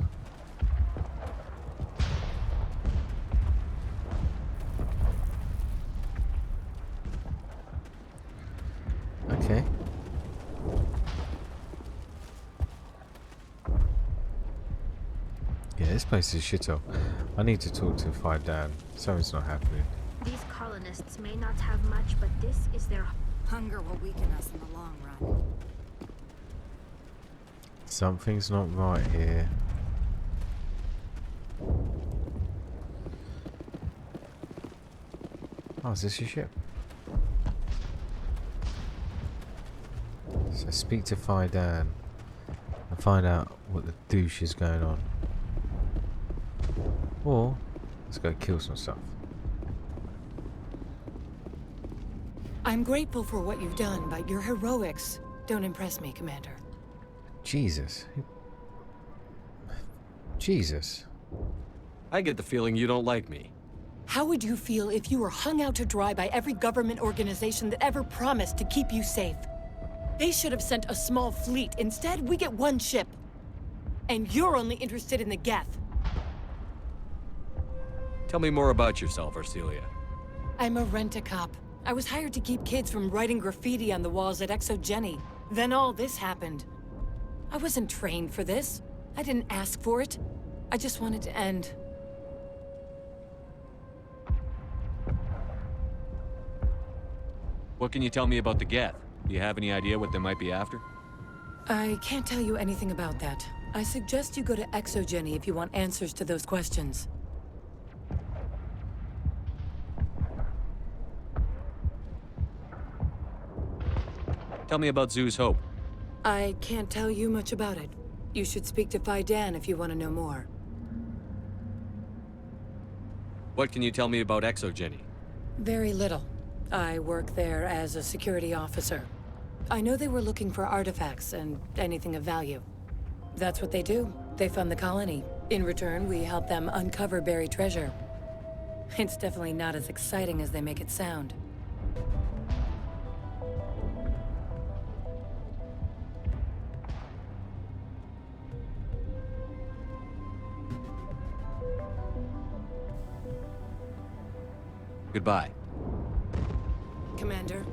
Okay. Yeah, this place is shithole. I need to talk to Phi Dan. Something's not happening. These colonists may not have much, but this is their... Hunger will weaken us in the long run. Something's not right here. Oh, is this your ship? So speak to Phi Dan. A and find out what the douche is going on. Or let's go kill some stuff. I'm grateful for what you've done, but your heroics don't impress me, Commander. Jesus. Jesus. I get the feeling you don't like me. How would you feel if you were hung out to dry by every government organization that ever promised to keep you safe? They should have sent a small fleet. Instead, we get one ship. And you're only interested in the Geth. Tell me more about yourself, Arcelia. I'm a rent-a-cop. I was hired to keep kids from writing graffiti on the walls at Exogeny. Then all this happened. I wasn't trained for this. I didn't ask for it. I just wanted to end. What can you tell me about the Geth? Do you have any idea what they might be after? I can't tell you anything about that. I suggest you go to Exogeny if you want answers to those questions. Tell me about Zoo's Hope. I can't tell you much about it. You should speak to Phi Dan if you want to know more. What can you tell me about Exogeny? Very little. I work there as a security officer. I know they were looking for artifacts and anything of value. That's what they do. They fund the colony. In return, we help them uncover buried treasure. It's definitely not as exciting as they make it sound. Goodbye. Commander.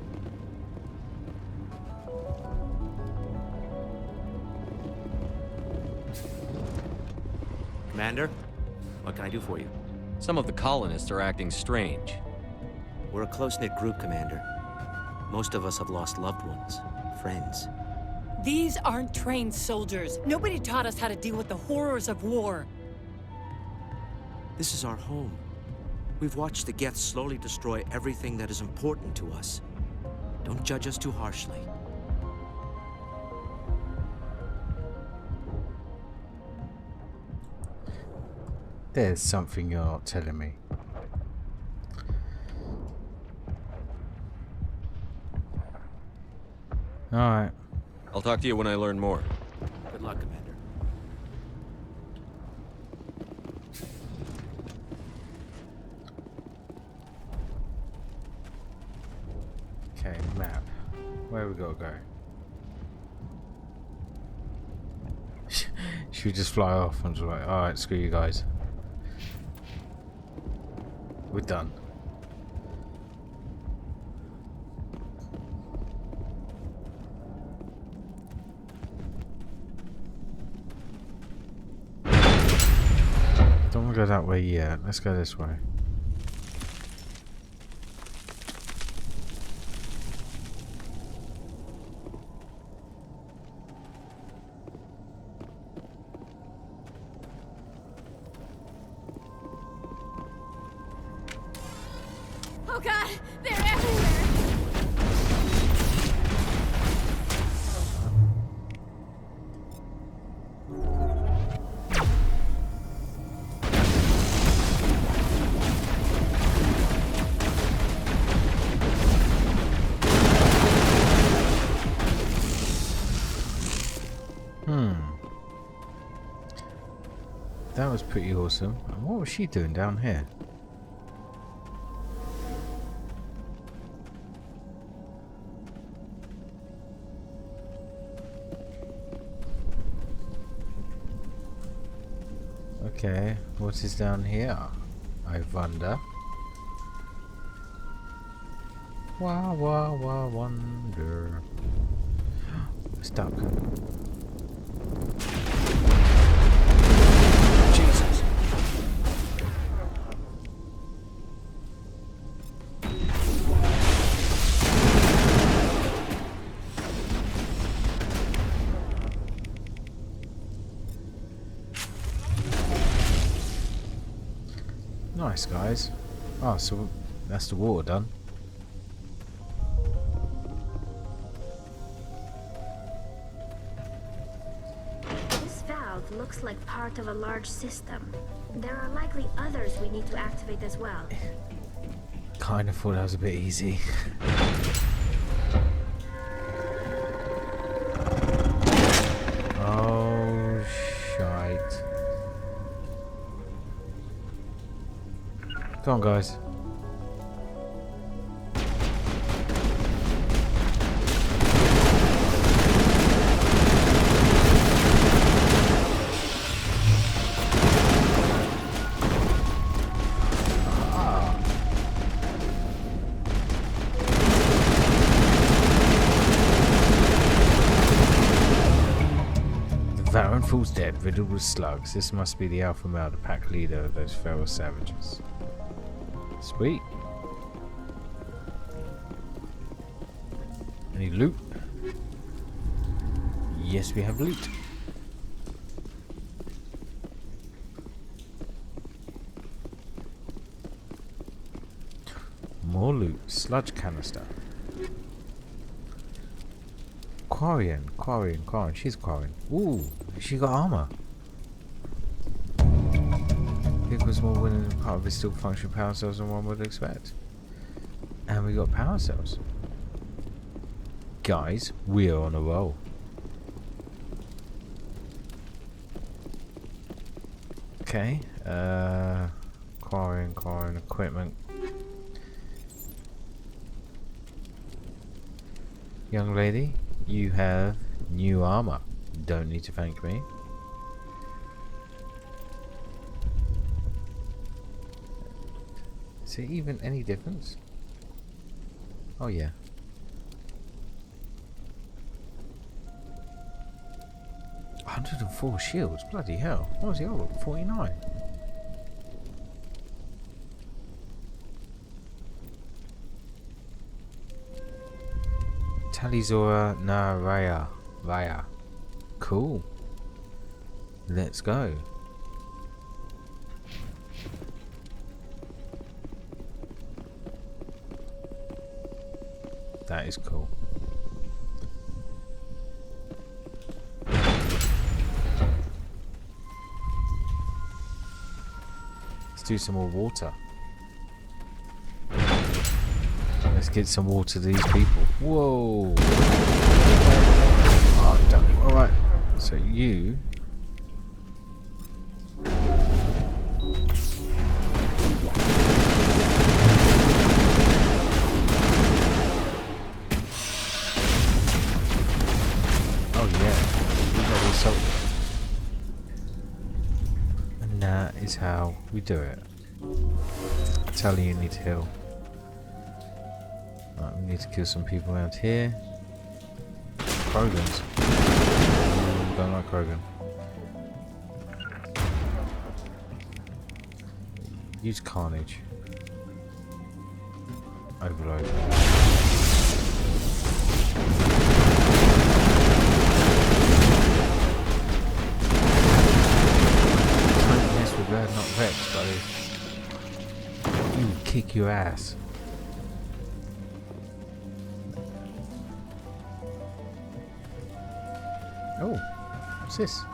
Commander, what can I do for you? Some of the colonists are acting strange. We're a close-knit group, Commander. Most of us have lost loved ones, friends. These aren't trained soldiers. Nobody taught us how to deal with the horrors of war. This is our home. We've watched the Geth slowly destroy everything that is important to us. Don't judge us too harshly. There's something you're not telling me. Alright. I'll talk to you when I learn more. Good luck, Commander. Okay, map. Where we gotta go? Should we just fly off and just like, alright, screw you guys. We're done. Don't want to go that way yet. Let's go this way. Oh god, they're everywhere! That was pretty awesome. And what was she doing down here? Okay, what is down here? I wonder. Wonder. Stuck. Jesus. Nice, guys. Oh, so that's the water done. looks like part of a large system. There are likely others we need to activate as well. Kind of thought that was a bit easy. Oh, shite. Come on, guys. Fool's dead, riddled with slugs. This must be the alpha male, the pack leader of those feral savages. Sweet. Any loot? Yes, we have loot. More loot. Sludge canister. Quarian. She's Quarian. Ooh, she got armor. Vehicles more winning than part of its still functioning power cells than one would expect. And we got power cells. Guys, we are on a roll. Okay. Quarian equipment. Young lady, you have new armor. Don't need to thank me. Is it even any difference? Oh yeah. $104 shields, bloody hell. What was the other one? 49. Talizora na Raya. Cool. Let's go. That is cool. Let's do some more water. Let's get some water to these people. Whoa! Oh, alright. So you... Oh yeah. You got these salt. And that is how we do it. Tell you need to heal. Right, we need to kill some people around here. Krogans. Don't like Krogan. Use Carnage. Overload. Don't mess with Red, not Rex, buddy. You kick your ass. Oh, what's this?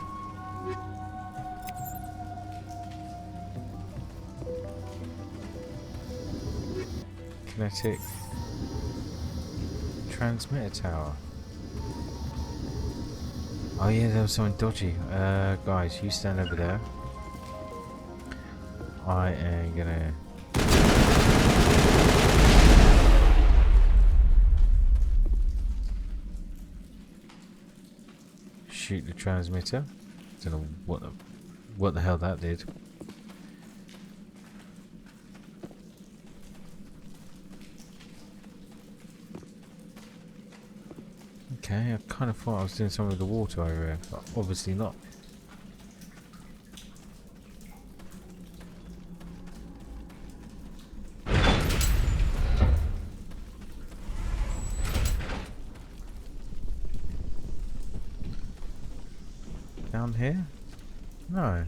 Kinetic transmitter tower. Oh yeah, there was something dodgy. Guys, you stand over there. I am gonna... shoot the transmitter. Don't know what the hell that did. Okay, I kind of thought I was doing something with the water over here, but obviously not. Down here? No.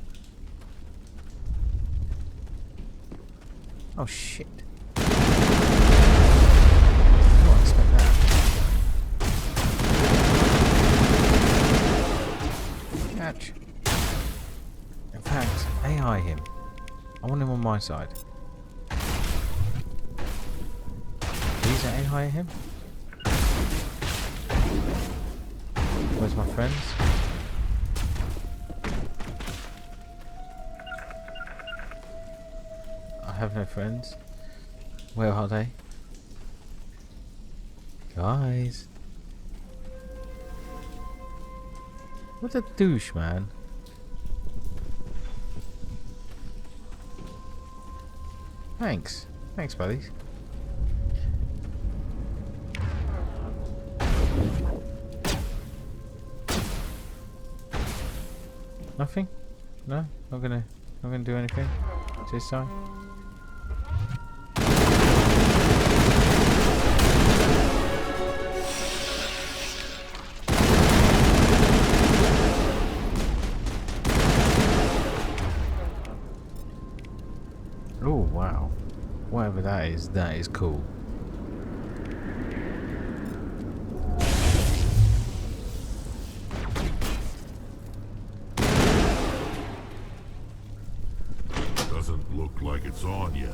Oh shit. I didn't expect that. Catch. my side. Please aim high at him. Where's my friends? I have no friends. Where are they? Guys. What a douche, man. Thanks. Thanks, buddies. Nothing? No? Not gonna do anything this time? Oh wow. Whatever that is cool. Doesn't look like it's on yet.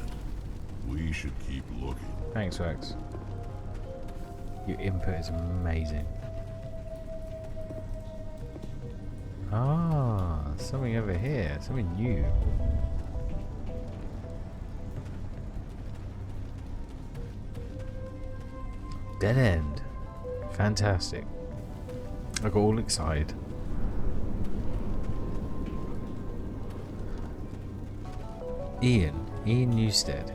We should keep looking. Thanks, Rex. Your input is amazing. Ah, something over here. Something new. Dead end. Fantastic. I got all excited. Ian Newstead.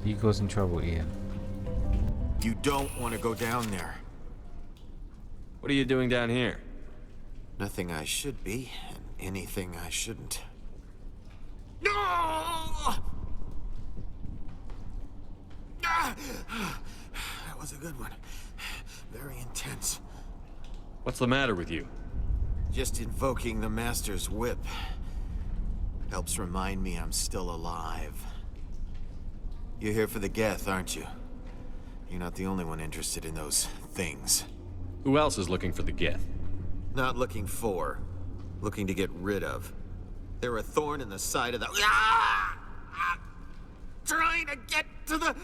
You causing trouble, Ian. You don't want to go down there. What are you doing down here? Nothing I should be, and anything I shouldn't. No! That was a good one. Very intense. What's the matter with you? Just invoking the Master's whip helps remind me I'm still alive. You're here for the Geth, aren't you? You're not the only one interested in those things. Who else is looking for the Geth? Not looking for. Looking to get rid of. They're a thorn in the side of the... Ah! Trying to get to the...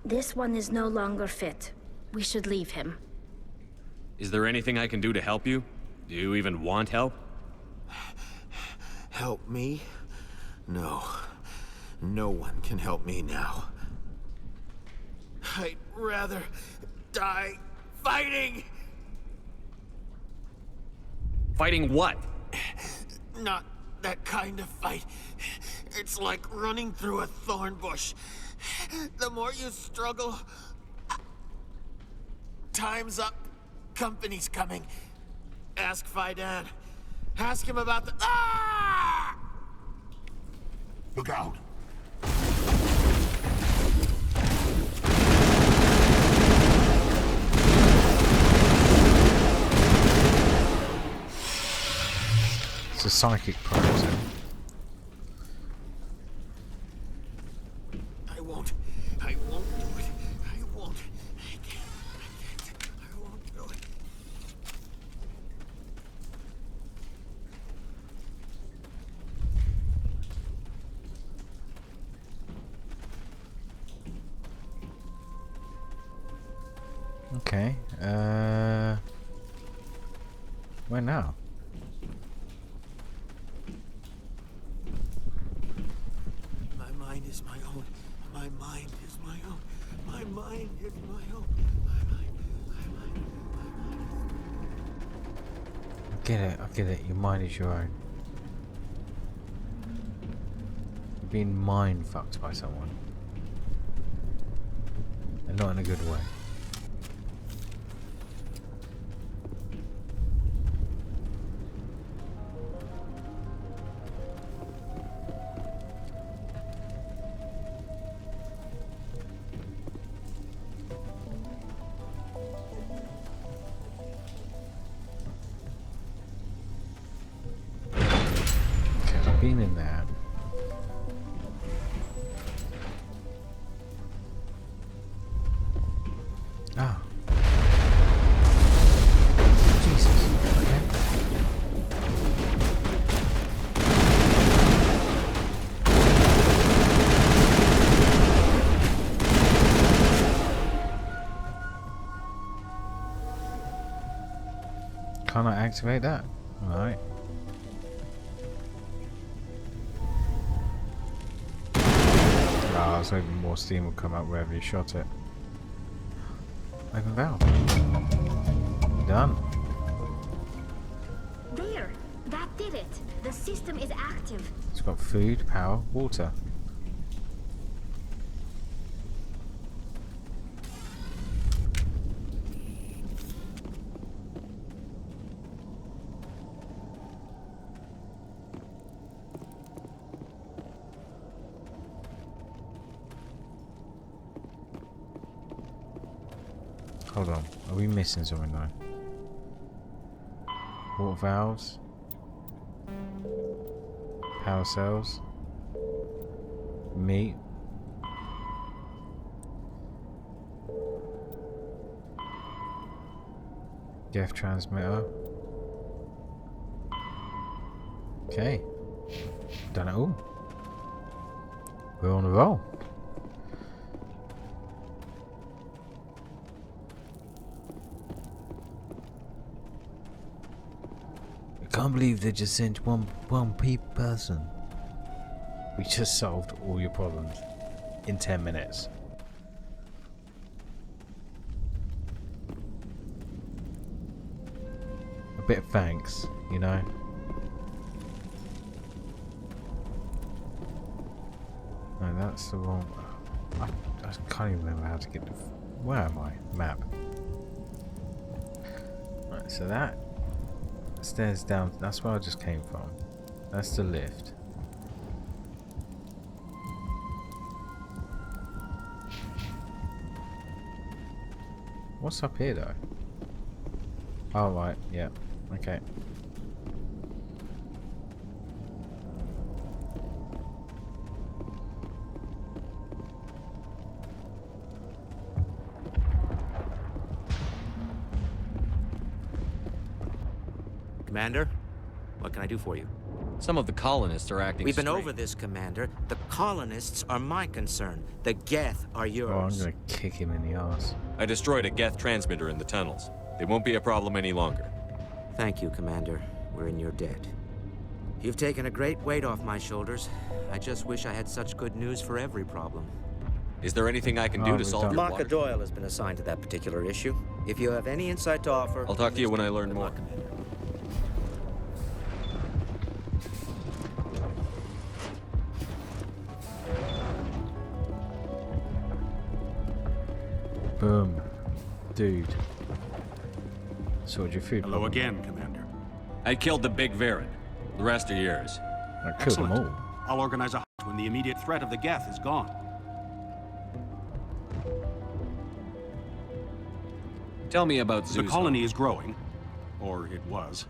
This one is no longer fit. We should leave him. Is there anything I can do to help you? Do you even want help? Help me? No. No one can help me now. I'd rather die fighting! Fighting what? Not that kind of fight. It's like running through a thorn bush. The more you struggle... Time's up. Company's coming. Ask Fidan. Ask him about the... Ah! Look out! It's a psychic process. I won't do it. I won't. I can't. I won't do it. Okay. Where now? My mind is my own. My mind is my own. My mind is my own. I get it. Your mind is your own. You're being mind fucked by someone. And not in a good way. Been in there. Can't I activate that? Alright. I was hoping more steam would come up wherever you shot it. Open valve. Done. There! That did it! The system is active. It's got food, power, water. Hold on, are we missing something though? Water valves? Power cells? Meat? Def transmitter? Okay. Done it all. We're on a roll. I can't believe they just sent one person. We just solved all your problems in 10 minutes. A bit of thanks, you know. No, that's the wrong. I can't even remember how to get the. Where am I? Map. Right, so that. Stairs down, that's where I just came from. That's the lift. What's up here though? Oh right, yeah, okay. Commander, what can I do for you? Some of the colonists are acting We've been strange. over this, Commander. The colonists are my concern. The Geth are yours. Oh, I'm gonna kick him in the ass. I destroyed a Geth transmitter in the tunnels. They won't be a problem any longer. Thank you, Commander. We're in your debt. You've taken a great weight off my shoulders. I just wish I had such good news for every problem. Is there anything I can do to solve your Maka water? Doyle has been assigned to that particular issue. If you have any insight to offer... I'll talk to you when I learn more. Boom. Dude. Sorted your food. Hello again, Commander. I killed the big Varen. The rest are yours. I killed them all. I'll organize a hunt when the immediate threat of the Geth is gone. Tell me about Zeus. The colony is growing. Or it was.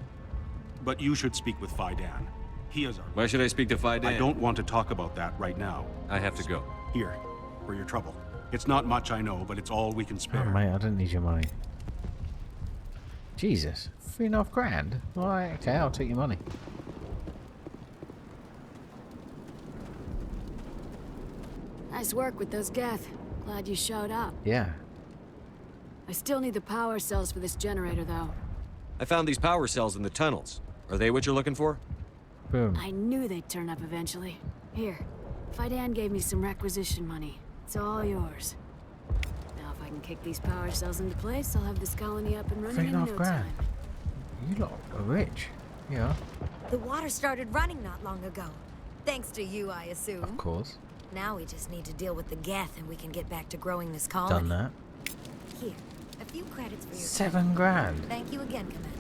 But you should speak with Fidan. He is our... Why should I speak to Fidan? I don't want to talk about that right now. I have to go. Here, for your trouble. It's not much, I know, but it's all we can spare. Oh, mate, I don't need your money. Jesus, $3.5 grand? Alright, okay, I'll take your money. Nice work with those Geth. Glad you showed up. Yeah. I still need the power cells for this generator, though. I found these power cells in the tunnels. Are they what you're looking for? Boom. I knew they'd turn up eventually. Here, Fidan gave me some requisition money. It's all yours. Now, if I can kick these power cells into place, I'll have this colony up and running in no $3.5 grand. time. You lot are rich. Yeah. The water started running not long ago. Thanks to you, I assume. Of course. Now we just need to deal with the Geth and we can get back to growing this colony. Done that. Here, a few credits for your $7 grand. Thank you again, Commander.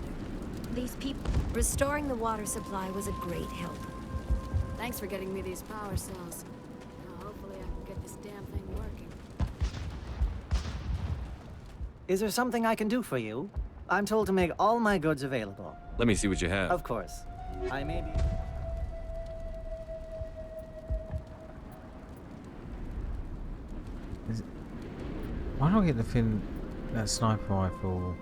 These people... Restoring the water supply was a great help. Thanks for getting me these power cells. Now, hopefully I can get this damn thing working. Is there something I can do for you? I'm told to make all my goods available. Let me see what you have. Of course. I may be... Why don't I get the thing, that sniper rifle?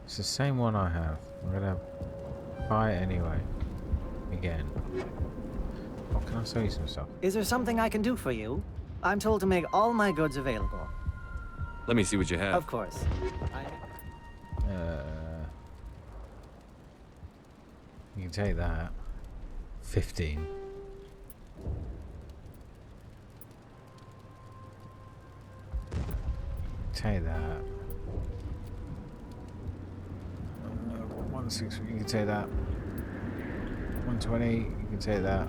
It's the same one I have. I'm gonna buy it anyway. Again. Oh, can I sell you some stuff? Is there something I can do for you? I'm told to make all my goods available. Let me see what you have. Of course. You can take that. 15. Take that. 160. You can take that. 120. You can take that.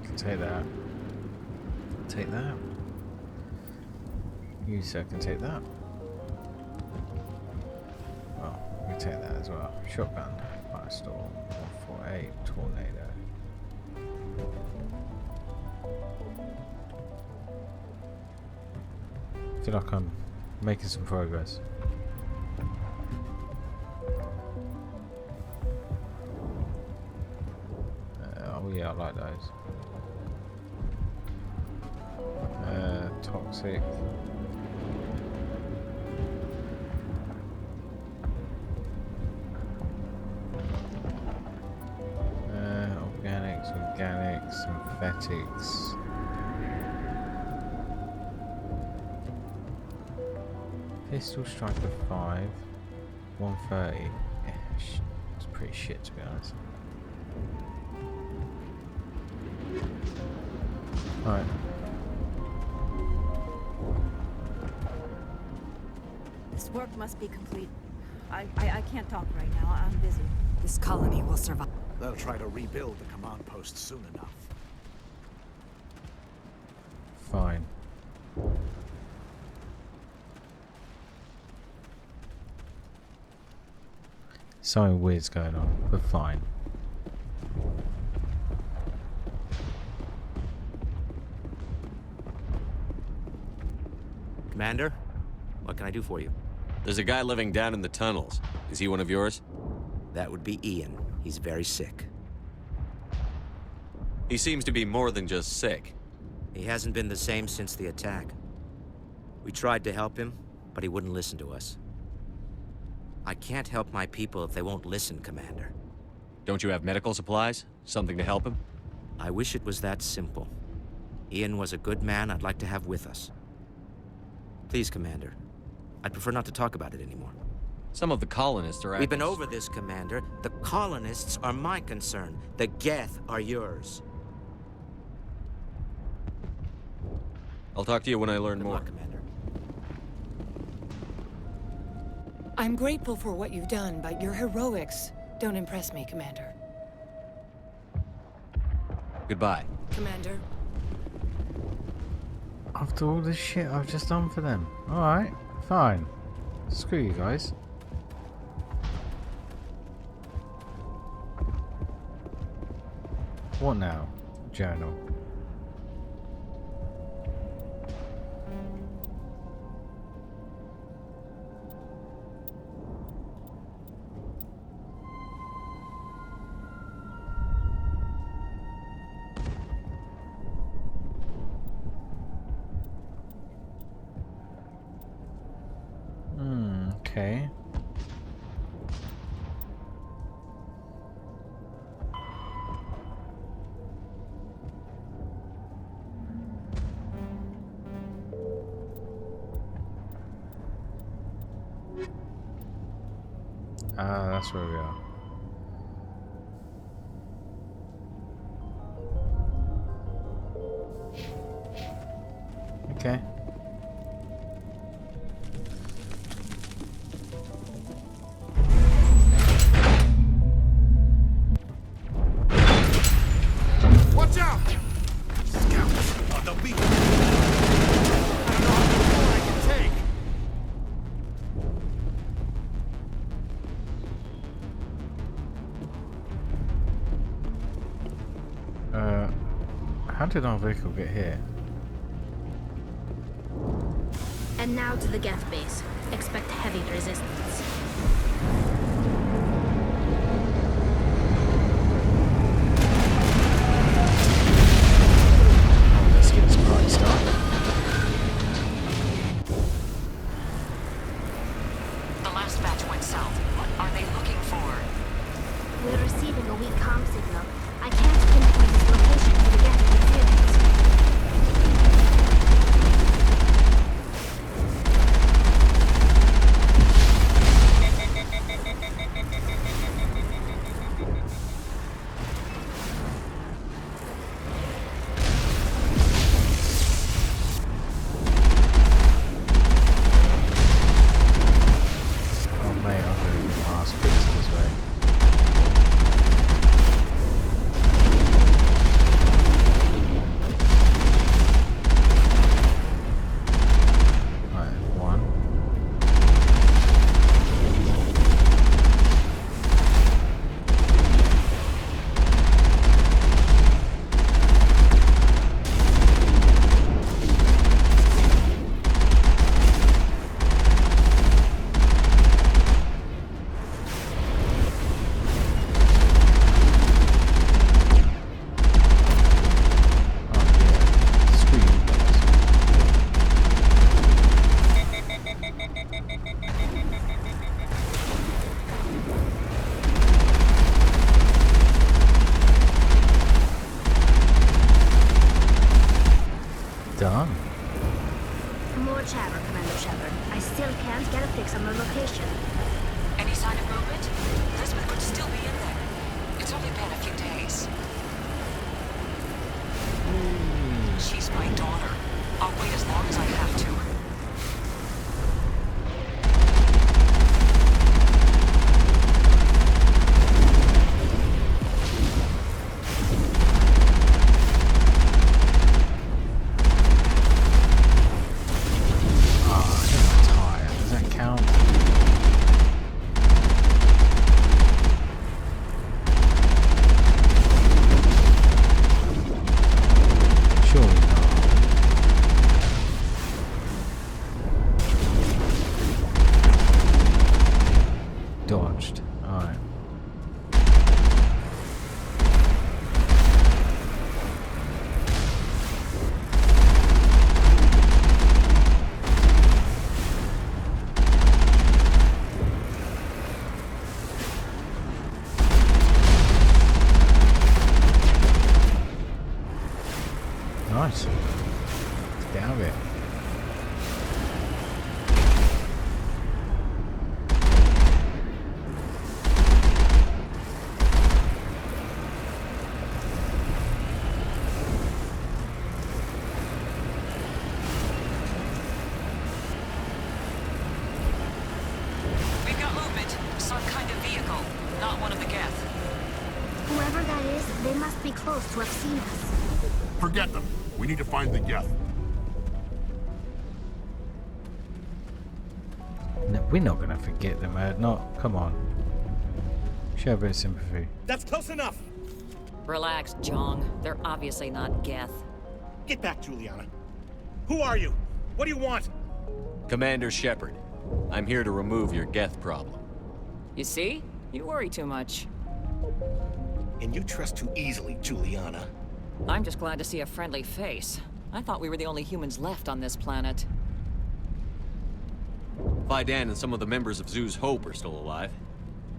You can take that. Take that. You sir can take that. Well, you can take that as well. Shotgun. Firestorm. 148. Tornado. I feel like I'm making some progress. Oh yeah, I like those. Toxic. Organics, synthetics. Pistol striker 5, 130. Yeah, it's pretty shit to be honest. Right. This work must be complete. I can't talk right now. I'm busy. This colony will survive. They'll try to rebuild the command post soon enough. Fine. Something weird's going on, but fine. Commander, what can I do for you? There's a guy living down in the tunnels. Is he one of yours? That would be Ian. He's very sick. He seems to be more than just sick. He hasn't been the same since the attack. We tried to help him, but he wouldn't listen to us. I can't help my people if they won't listen, Commander. Don't you have medical supplies? Something to help him? I wish it was that simple. Ian was a good man I'd like to have with us. Please, Commander. I'd prefer not to talk about it anymore. Some of the colonists are... We've been over this, Commander. The colonists are my concern. The Geth are yours. I'll talk to you when I learn more. Good luck, Commander. I'm grateful for what you've done, but your heroics don't impress me, Commander. Goodbye. Commander. After all this shit I've just done for them. Alright, fine. Screw you guys. What now? Journal. Okay. Ah, that's where we are. Okay. Watch out! Scouts are the beat. I don't know how much more I can take. How did our vehicle get here? And now to the Geth base. Expect heavy resistance. Let's get this party started. The last batch went south. What are they looking for? We're receiving a weak comm signal. I can't connect Done. More chatter, Commander Shepard. I still can't get a fix on the location. Any sign of movement? Elizabeth could still be in there. It's only been a few days. She's my daughter. I'll wait as long as I have to. Dodged. Alright. Nice. Let's get out of it. We've got movement. Some kind of vehicle. Not one of the Geth. Whoever that is, they must be close to have seen us. Forget them. We need to find the Geth. No, we're not going to forget them, not. Come on. Show a bit of sympathy. That's close enough. Relax, Jong. They're obviously not Geth. Get back, Juliana. Who are you? What do you want? Commander Shepard, I'm here to remove your Geth problem. You see? You worry too much. And you trust too easily, Juliana. I'm just glad to see a friendly face. I thought we were the only humans left on this planet. Vidan and some of the members of Zoo's Hope are still alive.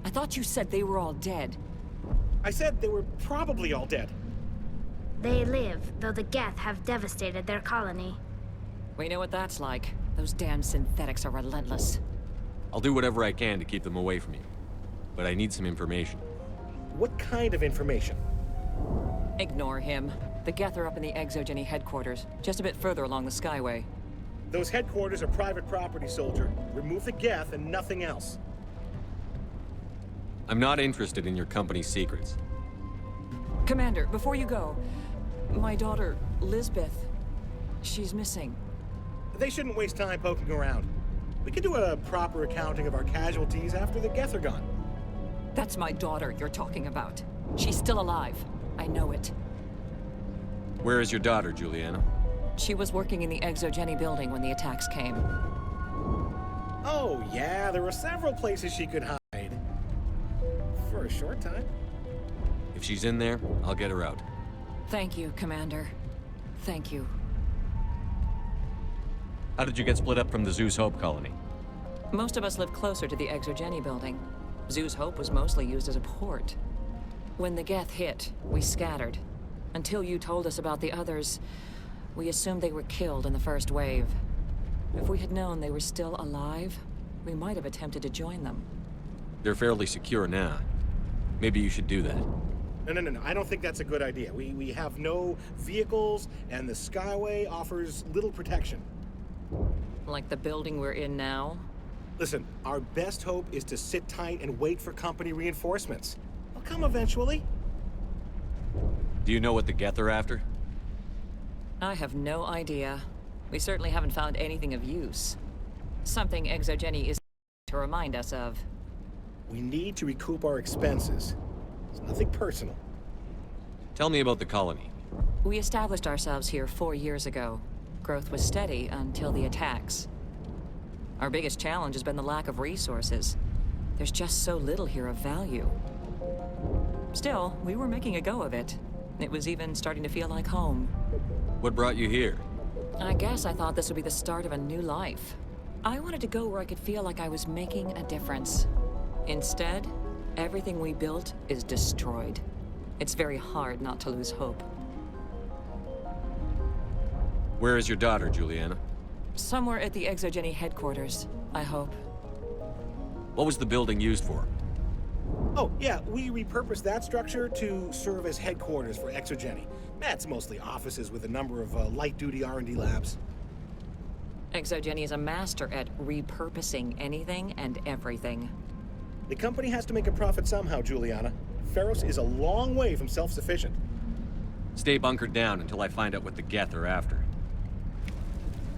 I thought you said they were all dead. I said they were probably all dead. They live, though the Geth have devastated their colony. We know what that's like. Those damn synthetics are relentless. I'll do whatever I can to keep them away from you. But I need some information. What kind of information? Ignore him. The Geth are up in the Exogeny headquarters, just a bit further along the Skyway. Those headquarters are private property, soldier. Remove the Geth and nothing else. I'm not interested in your company's secrets. Commander, before you go, my daughter, Lisbeth, she's missing. They shouldn't waste time poking around. We can do a proper accounting of our casualties after the Geth are gone. That's my daughter you're talking about. She's still alive. I know it. Where is your daughter, Juliana? She was working in the Exogeny building when the attacks came. Oh, yeah, there were several places she could hide. For a short time. If she's in there, I'll get her out. Thank you, Commander. Thank you. How did you get split up from the Zoo's Hope colony? Most of us live closer to the Exogeny building. Zoo's Hope was mostly used as a port. When the Geth hit, we scattered. Until you told us about the others, we assumed they were killed in the first wave. If we had known they were still alive, we might have attempted to join them. They're fairly secure now. Maybe you should do that. No. I don't think that's a good idea. We have no vehicles, and the Skyway offers little protection. Like the building we're in now? Listen, our best hope is to sit tight and wait for company reinforcements. They'll come eventually. Do you know what the Geth are after? I have no idea. We certainly haven't found anything of use. Something Exogeny is to remind us of. We need to recoup our expenses. It's nothing personal. Tell me about the colony. We established ourselves here 4 years ago. Growth was steady until the attacks. Our biggest challenge has been the lack of resources. There's just so little here of value. Still, we were making a go of it. It was even starting to feel like home. What brought you here? I guess I thought this would be the start of a new life. I wanted to go where I could feel like I was making a difference. Instead, everything we built is destroyed. It's very hard not to lose hope. Where is your daughter, Juliana? Somewhere at the Exogeny headquarters, I hope. What was the building used for? Oh, yeah, we repurposed that structure to serve as headquarters for Exogeny. That's mostly offices with a number of light-duty R&D labs. Exogeny is a master at repurposing anything and everything. The company has to make a profit somehow, Juliana. Feros is a long way from self-sufficient. Stay bunkered down until I find out what the Geth are after.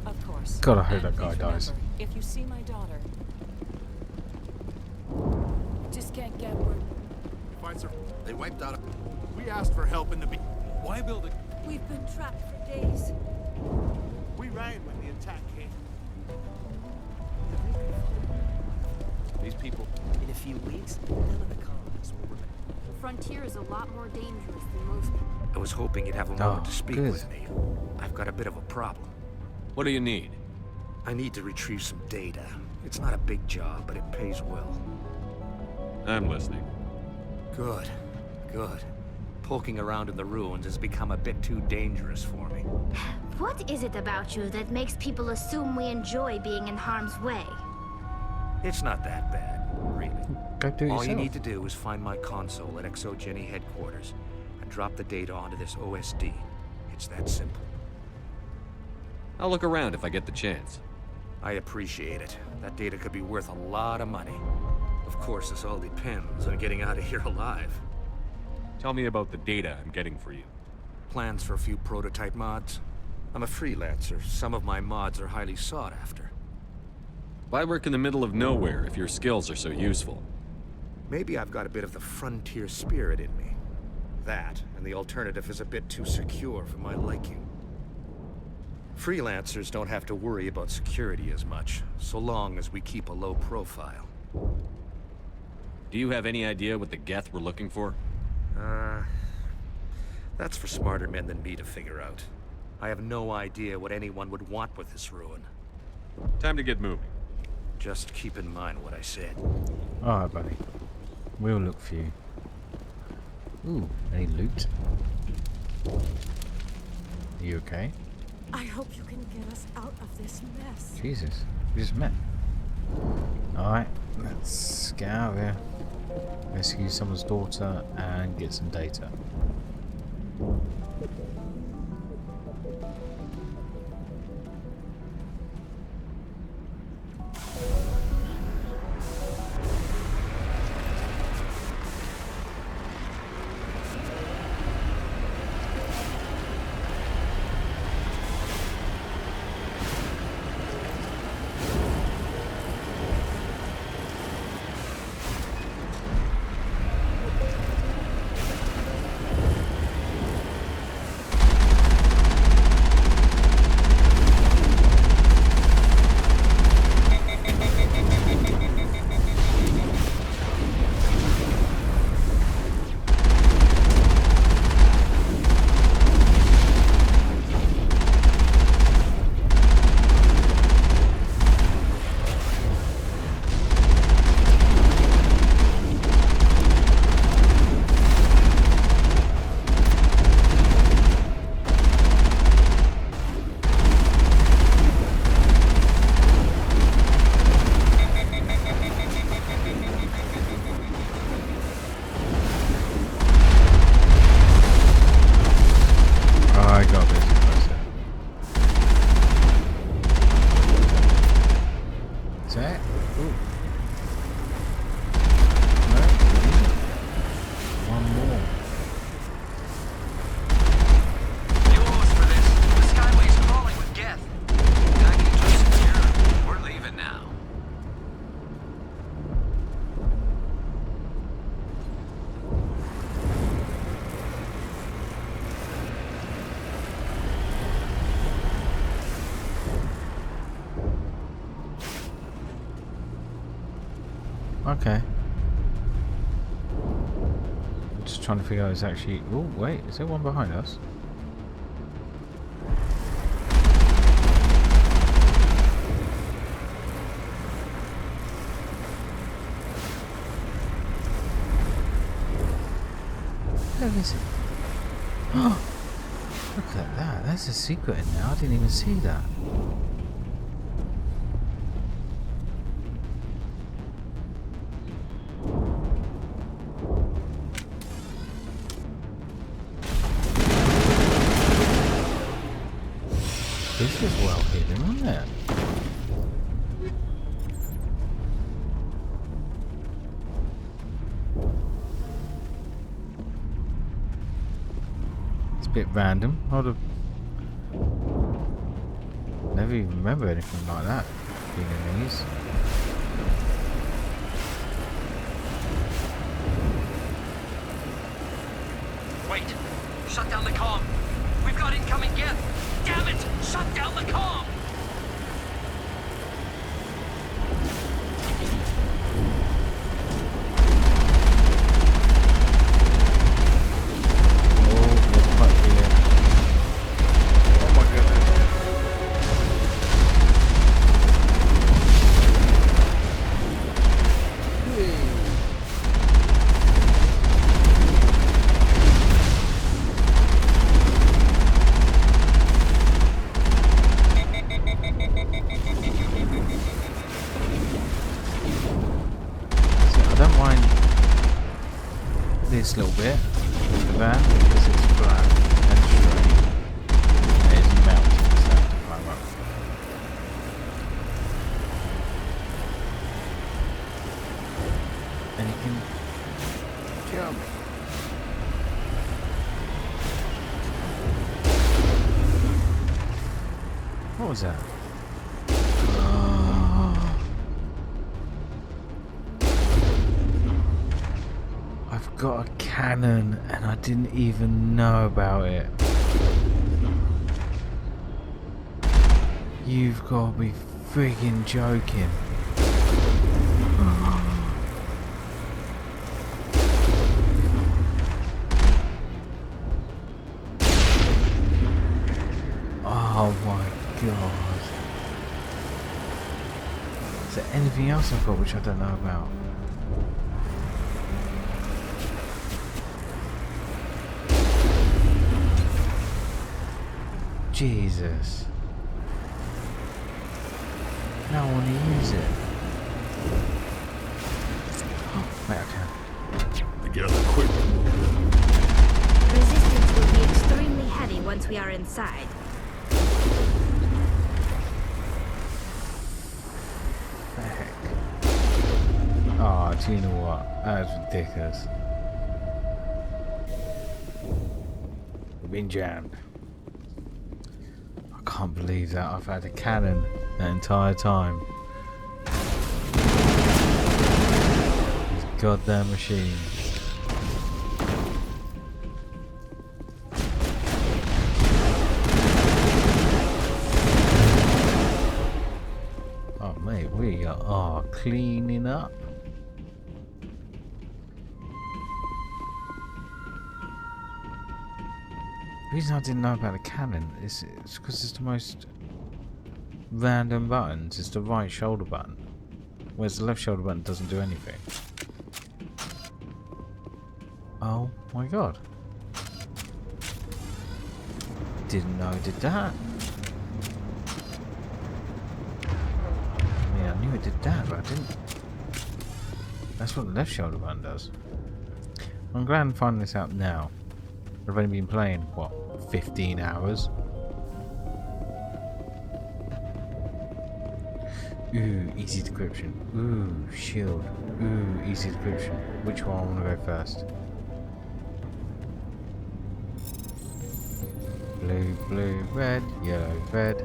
Of course. God, I hope And that guy please dies. remember, if you see my daughter... Just can't get word. They wiped out. We asked for help in the. Why build it? We've been trapped for days. We ran when the attack came. These people. In a few weeks, none of the colonists will remain. The frontier is a lot more dangerous than most. I was hoping you'd have a moment to speak with me. I've got a bit of a problem. What do you need? I need to retrieve some data. It's not a big job, but it pays well. I'm listening. Good. Good. Poking around in the ruins has become a bit too dangerous for me. What is it about you that makes people assume we enjoy being in harm's way? It's not that bad, really. Go do it All yourself. you need to do is find my console at Exogeny headquarters and drop the data onto this OSD. It's that simple. I'll look around if I get the chance. I appreciate it. That data could be worth a lot of money. Of course, this all depends on getting out of here alive. Tell me about the data I'm getting for you. Plans for a few prototype mods? I'm a freelancer. Some of my mods are highly sought after. Why work in the middle of nowhere if your skills are so useful? Maybe I've got a bit of the frontier spirit in me. That, and the alternative is a bit too secure for my liking. Freelancers don't have to worry about security as much, so long as we keep a low profile. Do you have any idea what the Geth were looking for? That's for smarter men than me to figure out. I have no idea what anyone would want with this ruin. Time to get moving. Just keep in mind what I said. Alright, buddy. We'll look for you. Ooh, any loot? Are you okay? I hope you can get us out of this mess. Jesus, we just met. Alright, let's get out of here. Rescue someone's daughter and get some data. I got this. Is that? Ooh. No. One more. Yours for this. The Skyway's crawling with Geth. Back into secure. We're leaving now. Okay. I'm just trying to figure out it's actually. Oh wait, is there one behind us? Where is it? Look at that. There's a secret in there. I didn't even see that. This is well hidden, isn't it? It's a bit random. I'd have never even remember anything like that being in these. Wait! Shut down the comm! We've got incoming Geth! Damn it! Shut down the comm! This little bit with the van because it's flat and straight. There's mountains that to climb up. And you can jump. What was that? Got a cannon and I didn't even know about it. You've got to be friggin' joking. Oh my god. Is there anything else I've got which I don't know about? Jesus. Now I want to use it. Oh, wait, I can. Together quick. Resistance will be extremely heavy once we are inside. The heck? Oh, do you know what? That's ridiculous. We've been jammed. I can't believe that I've had a cannon that entire time. These goddamn machines. Oh mate, we are cleaning up. The reason I didn't know about the cannon is because it's the most random buttons. It's the right shoulder button, whereas the left shoulder button doesn't do anything. Oh my god. Didn't know it did that. I mean, I knew it did that, but I didn't. That's what the left shoulder button does. I'm glad I'm finding this out now. I've only been playing, what, 15 hours? Ooh, easy decryption. Ooh, shield. Ooh, easy decryption. Which one I want to go first? Blue, blue, red, yellow, red.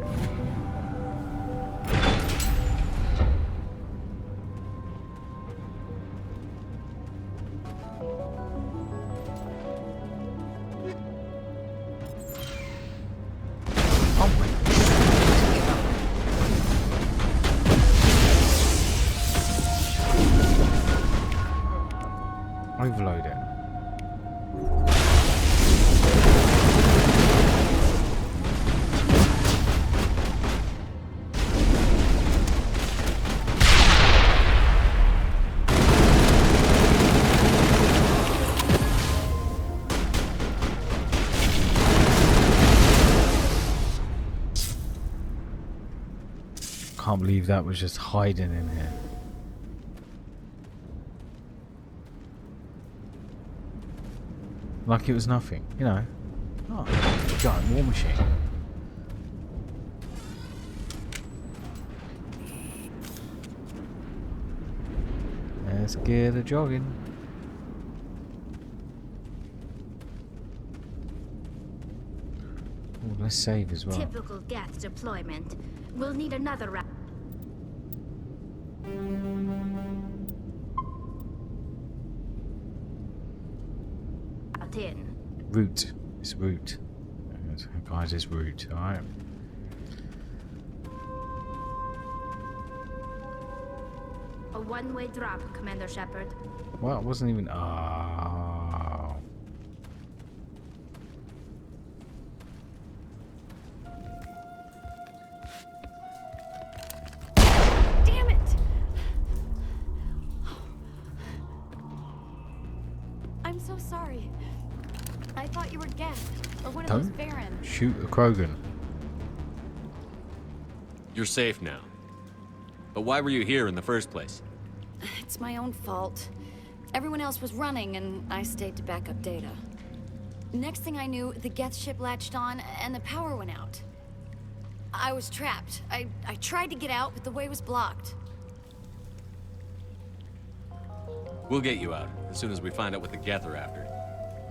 Overload it. can't believe that was just hiding in here. Like it was nothing, you know. Oh, giant war machine. Let's get a jogging. Oh, let's save as well. Typical Geth deployment. We'll need another round. In. Route. It's route. Guys, it's route, alright. A one-way drop, Commander Shepard. Well, it wasn't even. Oh. Damn it! I'm so sorry. I thought you were Geth, or one of those Don't Barons. shoot a Krogan. You're safe now. But why were you here in the first place? It's my own fault. Everyone else was running, and I stayed to back up data. Next thing I knew, the Geth ship latched on, and the power went out. I was trapped. I tried to get out, but the way was blocked. We'll get you out, as soon as we find out what the Geth are after.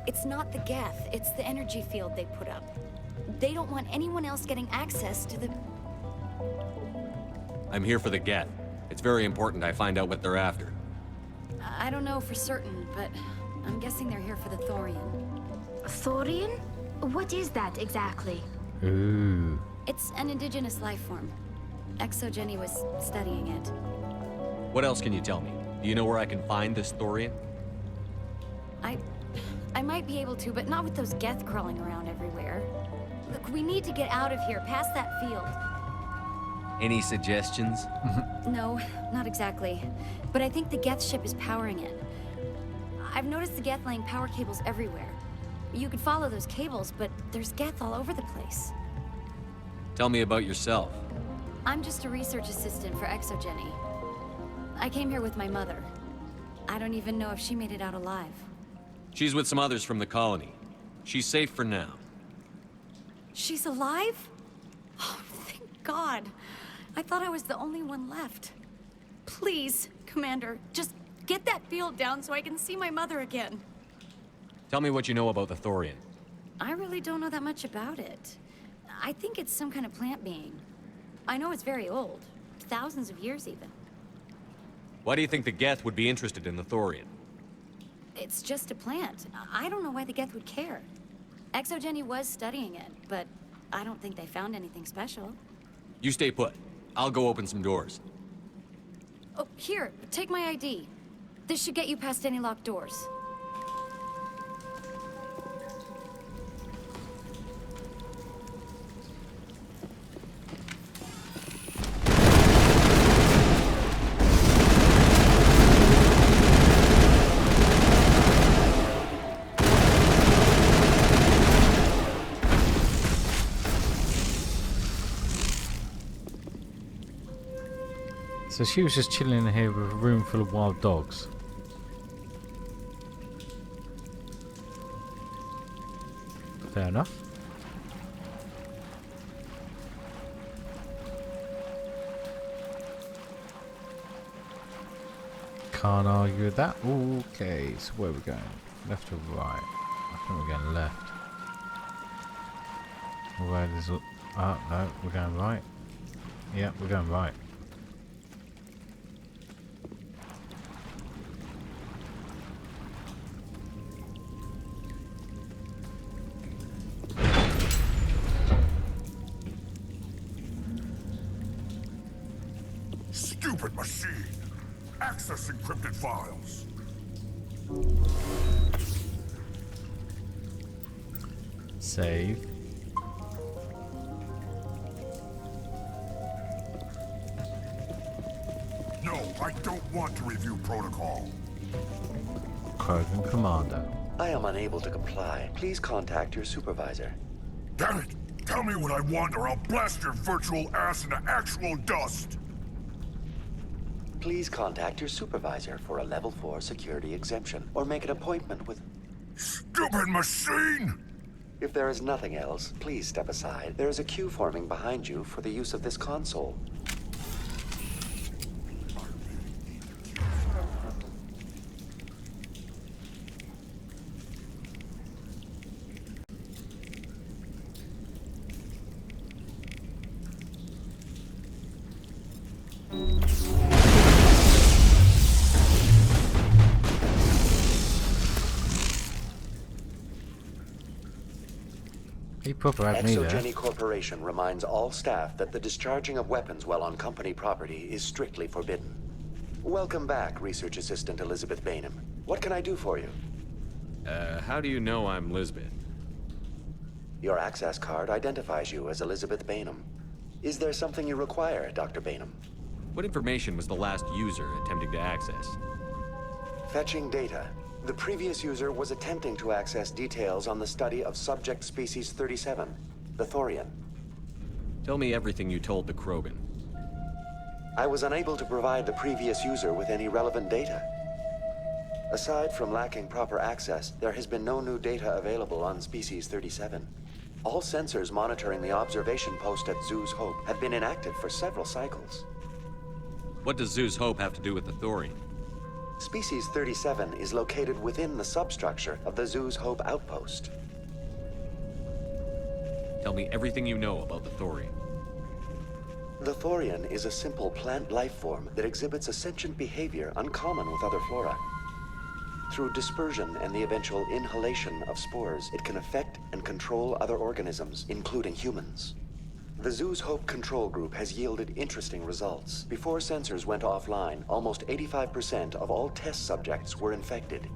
It's not the Geth, it's the energy field they put up. They don't want anyone else getting access to the... I'm here for the Geth. It's very important I find out what they're after. I don't know for certain, but I'm guessing they're here for the Thorian. Thorian? What is that exactly? Ooh. It's an indigenous life form. Exogeny was studying it. What else can you tell me? Do you know where I can find this Thorian? I might be able to, but not with those Geth crawling around everywhere. Look, we need to get out of here, past that field. Any suggestions? No, not exactly. But I think the Geth ship is powering it. I've noticed the Geth laying power cables everywhere. You could follow those cables, but there's Geth all over the place. Tell me about yourself. I'm just a research assistant for Exogeny. I came here with my mother. I don't even know if she made it out alive. She's with some others from the colony. She's safe for now. She's alive? Oh, thank God. I thought I was the only one left. Please, Commander, just get that field down so I can see my mother again. Tell me what you know about the Thorian. I really don't know that much about it. I think it's some kind of plant being. I know it's very old. Thousands of years, even. Why do you think the Geth would be interested in the Thorian? It's just a plant. I don't know why the Geth would care. Exogeny was studying it, but I don't think they found anything special. You stay put. I'll go open some doors. Oh, here, take my ID. This should get you past any locked doors. So she was just chilling in here with a room full of wild dogs. Fair enough. Can't argue with that. Okay, so where are we going? Left or right? I think we're going left. Where there's... Oh, no, we're going right. Yeah, we're going right. Stupid machine! Access encrypted files. Save. No, I don't want to review protocol. Krogan Commander. I am unable to comply. Please contact your supervisor. Damn it! Tell me what I want or I'll blast your virtual ass into actual dust! Please contact your supervisor for a level 4 security exemption, or make an appointment with... Stupid machine! If there is nothing else, please step aside. There is a queue forming behind you for the use of this console. He proper had me there. Exogeny Corporation reminds all staff that the discharging of weapons while on company property is strictly forbidden. Welcome back, Research Assistant Elizabeth Bainham. What can I do for you? How do you know I'm Lisbeth? Your access card identifies you as Elizabeth Bainham. Is there something you require, Dr. Bainham? What information was the last user attempting to access? Fetching data. The previous user was attempting to access details on the study of subject species 37, the Thorian. Tell me everything you told the Krogan. I was unable to provide the previous user with any relevant data. Aside from lacking proper access, there has been no new data available on species 37. All sensors monitoring the observation post at Zoo's Hope have been inactive for several cycles. What does Zoo's Hope have to do with the Thorian? Species 37 is located within the substructure of the Zoo's Hope outpost. Tell me everything you know about the Thorian. The Thorian is a simple plant life form that exhibits a sentient behavior uncommon with other flora. Through dispersion and the eventual inhalation of spores, it can affect and control other organisms, including humans. The Zoo's Hope control group has yielded interesting results. Before sensors went offline, almost 85% of all test subjects were infected.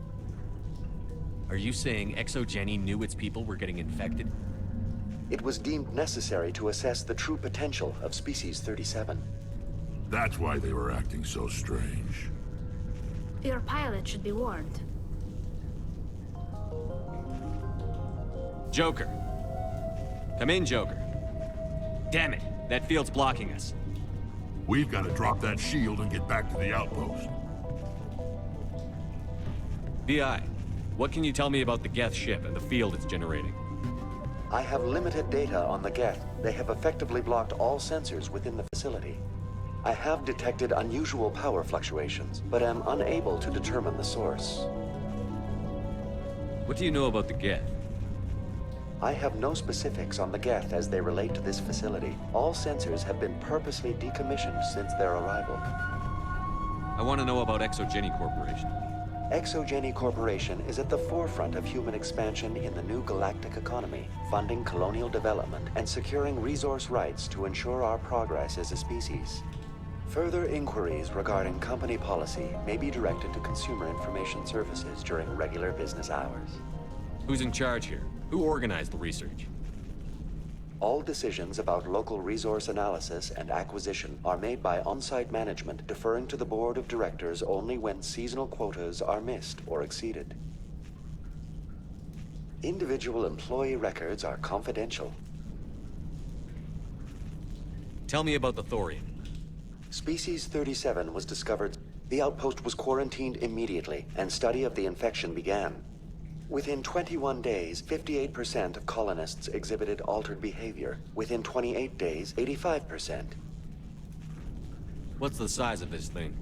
Are you saying Exogeny knew its people were getting infected? It was deemed necessary to assess the true potential of species 37. That's why they were acting so strange. Your pilot should be warned. Joker. Come in, Joker. Damn it, that field's blocking us. We've got to drop that shield and get back to the outpost. BI, what can you tell me about the Geth ship and the field it's generating? I have limited data on the Geth. They have effectively blocked all sensors within the facility. I have detected unusual power fluctuations, but am unable to determine the source. What do you know about the Geth? I have no specifics on the Geth as they relate to this facility. All sensors have been purposely decommissioned since their arrival. I want to know about Exogeny Corporation. Exogeny Corporation is at the forefront of human expansion in the new galactic economy, funding colonial development and securing resource rights to ensure our progress as a species. Further inquiries regarding company policy may be directed to Consumer Information Services during regular business hours. Who's in charge here? Who organized the research? All decisions about local resource analysis and acquisition are made by on-site management, deferring to the board of directors only when seasonal quotas are missed or exceeded. Individual employee records are confidential. Tell me about the Thorian. Species 37 was discovered. The outpost was quarantined immediately, and study of the infection began. Within 21 days, 58% of colonists exhibited altered behavior. Within 28 days, 85%. What's the size of this thing?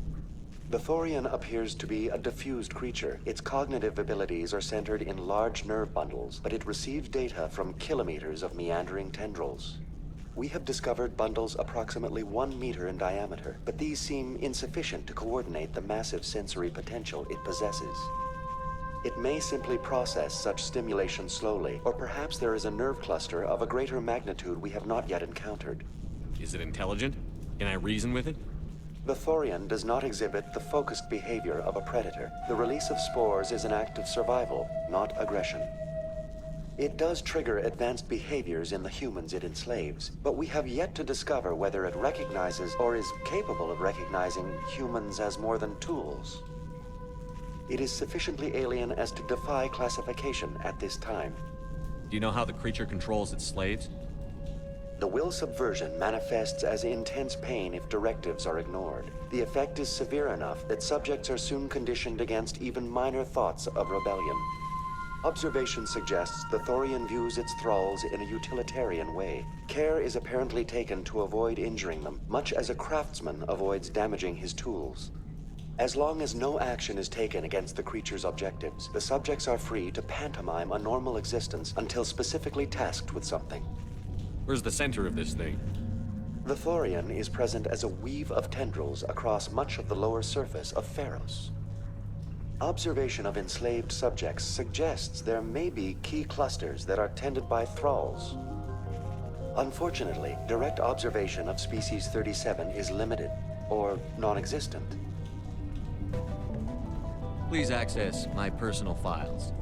The Thorian appears to be a diffused creature. Its cognitive abilities are centered in large nerve bundles, but it receives data from kilometers of meandering tendrils. We have discovered bundles approximately 1 meter in diameter, but these seem insufficient to coordinate the massive sensory potential it possesses. It may simply process such stimulation slowly, or perhaps there is a nerve cluster of a greater magnitude we have not yet encountered. Is it intelligent? Can I reason with it? The Thorian does not exhibit the focused behavior of a predator. The release of spores is an act of survival, not aggression. It does trigger advanced behaviors in the humans it enslaves, but we have yet to discover whether it recognizes or is capable of recognizing humans as more than tools. It is sufficiently alien as to defy classification at this time. Do you know how the creature controls its slaves? The will subversion manifests as intense pain if directives are ignored. The effect is severe enough that subjects are soon conditioned against even minor thoughts of rebellion. Observation suggests the Thorian views its thralls in a utilitarian way. Care is apparently taken to avoid injuring them, much as a craftsman avoids damaging his tools. As long as no action is taken against the creature's objectives, the subjects are free to pantomime a normal existence until specifically tasked with something. Where's the center of this thing? The Thorian is present as a weave of tendrils across much of the lower surface of Pharos. Observation of enslaved subjects suggests there may be key clusters that are tended by thralls. Unfortunately, direct observation of species 37 is limited, or non-existent. Please access my personal files.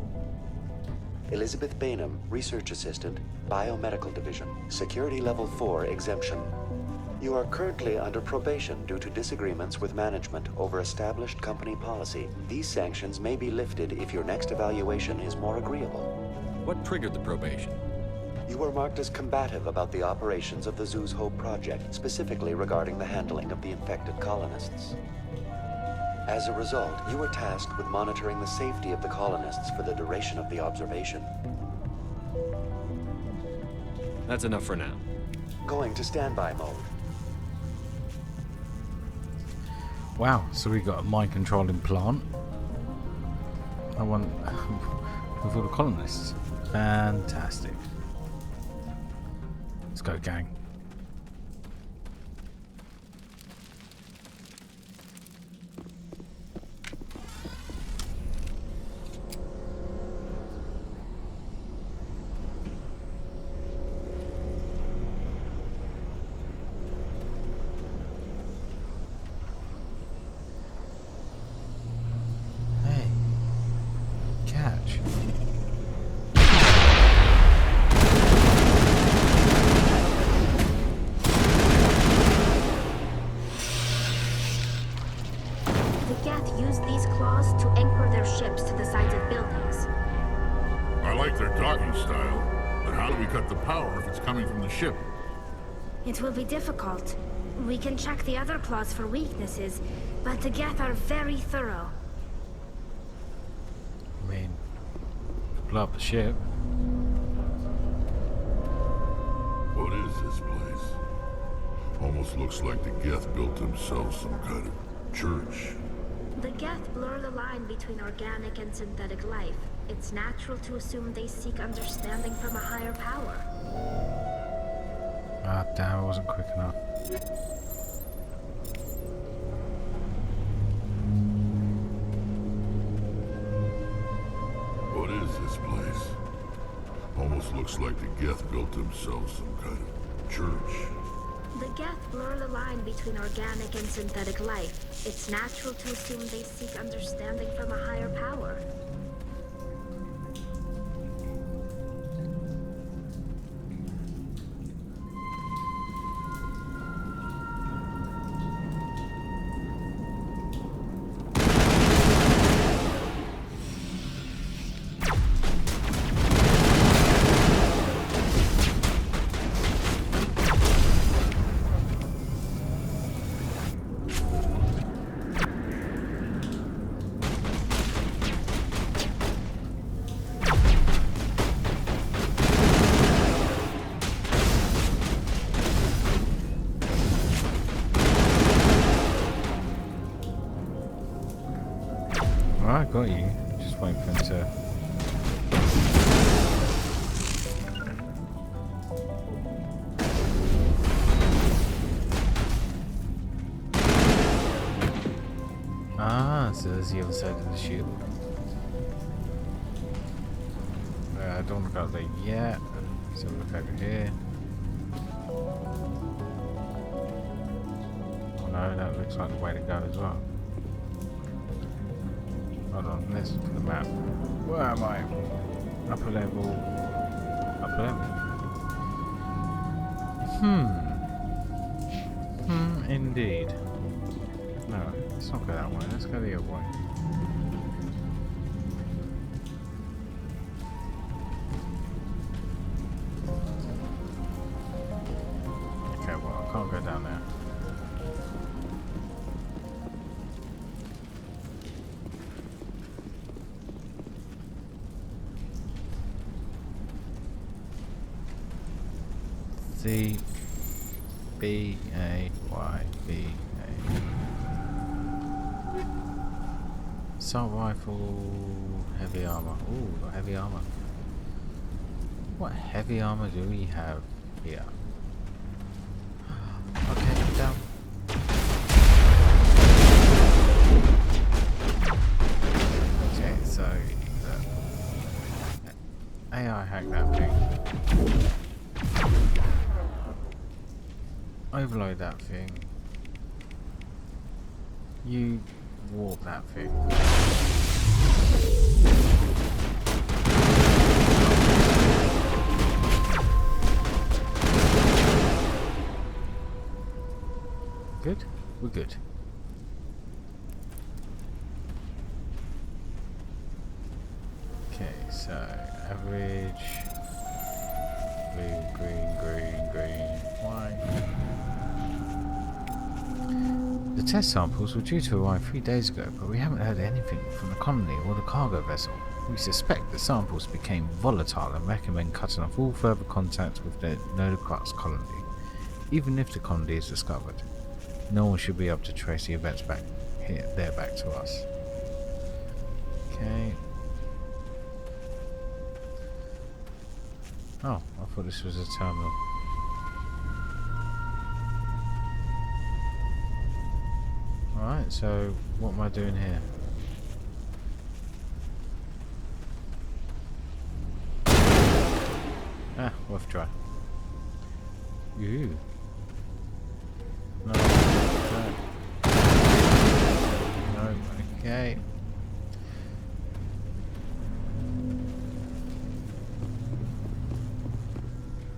Elizabeth Bainham, Research Assistant, Biomedical Division, Security Level 4 exemption. You are currently under probation due to disagreements with management over established company policy. These sanctions may be lifted if your next evaluation is more agreeable. What triggered the probation? You were marked as combative about the operations of the Zoo's Hope project, specifically regarding the handling of the infected colonists. As a result, you were tasked with monitoring the safety of the colonists for the duration of the observation. That's enough for now. Going to standby mode. Wow, so we got a mind controlling plant. I want with all the colonists. Fantastic. Let's go, gang. Ship. It will be difficult. We can check the other claws for weaknesses, but the Geth are very thorough. I mean, blow up the ship. What is this place? Almost looks like the Geth built themselves some kind of church. The Geth blur the line between organic and synthetic life. It's natural to assume they seek understanding from a higher power. Ah, damn, I wasn't quick enough. What is this place? Almost looks like the Geth built themselves some kind of church. The Geth blur the line between organic and synthetic life. It's natural to assume they seek understanding from a higher power. I got you. Just wait for him to. Ah, so there's the other side of the shield. I don't want to go there yet. So look over here. Oh no, that looks like the way to go as well. Hold on, let's look at the map. Where am I? Upper level. Upper level. Indeed. No, let's not go that way. Let's go the other way. C B A Y B A. Assault rifle, heavy armor. Ooh, got heavy armor. What heavy armor do we have here? Okay, down. Okay, so AI hack that thing. Overload that thing. You warp that thing. Good? We're good. Okay, so average blue, green, white. The test samples were due to arrive 3 days ago, but we haven't heard anything from the colony or the cargo vessel. We suspect the samples became volatile and recommend cutting off all further contact with the Nodocrux colony. Even if the colony is discovered, no one should be able to trace the events back to us. Okay. Oh, I thought this was a terminal. Alright, so what am I doing here? Ah, worth a try. Ooh. No, no. No, okay.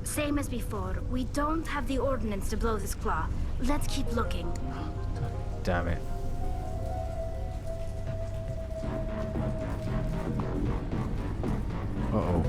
Same as before. We don't have the ordnance to blow this claw. Let's keep looking. Damn it. Uh-oh.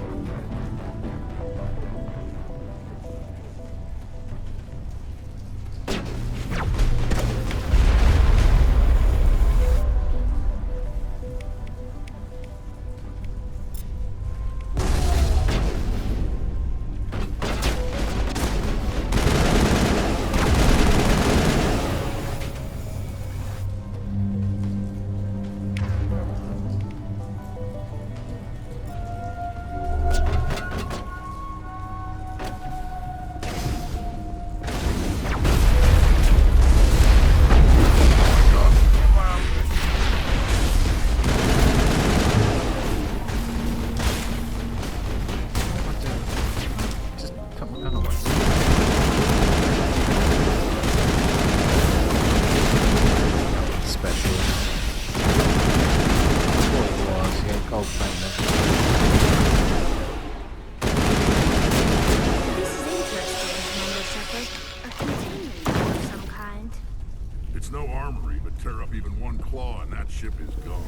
It's no armory, but tear up even one claw and that ship is gone.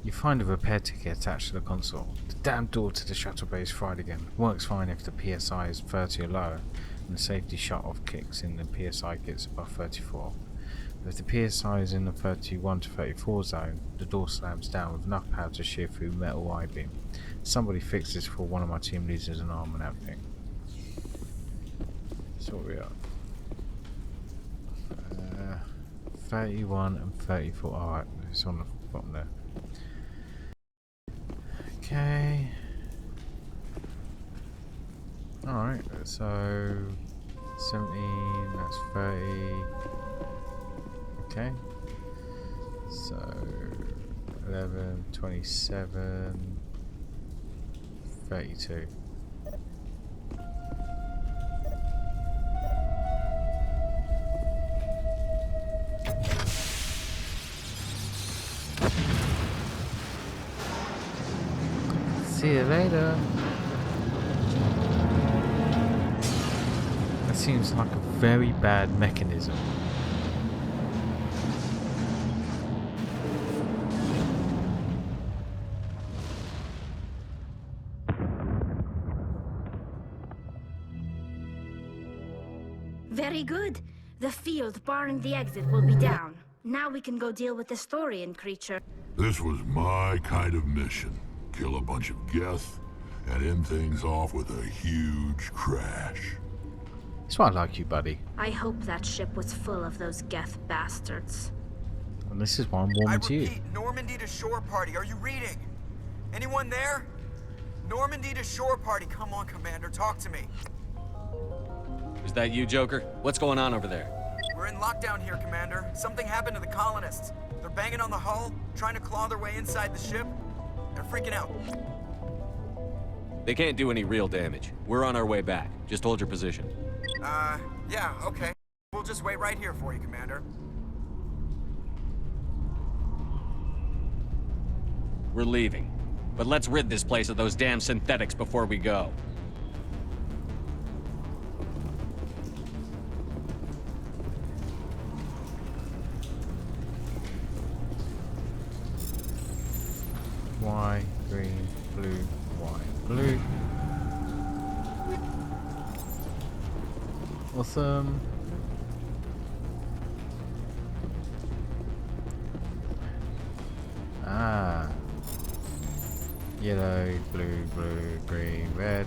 You find a repair ticket attached to the console. The damn door to the shuttle bay is fried again. Works fine if the PSI is 30 or lower, and the safety shut-off kicks in the PSI gets above 34. But if the PSI is in the 31 to 34 zone, the door slams down with enough power to shear through metal I-beam. Somebody fix this for one of my team leaders and arm and everything. So we are. 31 and 34. Alright, it's on the bottom there. Okay. Alright, so 17, that's 30. Okay. So 11, 27, 32. See you later. That seems like a very bad mechanism. Very good. The field barring the exit will be down. Now we can go deal with the Storian creature. This was my kind of mission. Kill a bunch of Geth, and end things off with a huge crash. That's why I like you, buddy. I hope that ship was full of those Geth bastards. And this is why I'm warming to you. Normandy to shore party. Are you reading? Anyone there? Normandy to shore party. Come on, Commander. Talk to me. Is that you, Joker? What's going on over there? We're in lockdown here, Commander. Something happened to the colonists. They're banging on the hull, trying to claw their way inside the ship. They're freaking out. They can't do any real damage. We're on our way back. Just hold your position. Yeah, okay. We'll just wait right here for you, Commander. We're leaving. But let's rid this place of those damn synthetics before we go. White, green, blue, white, blue. Awesome. Ah. Yellow, blue, blue, green, red.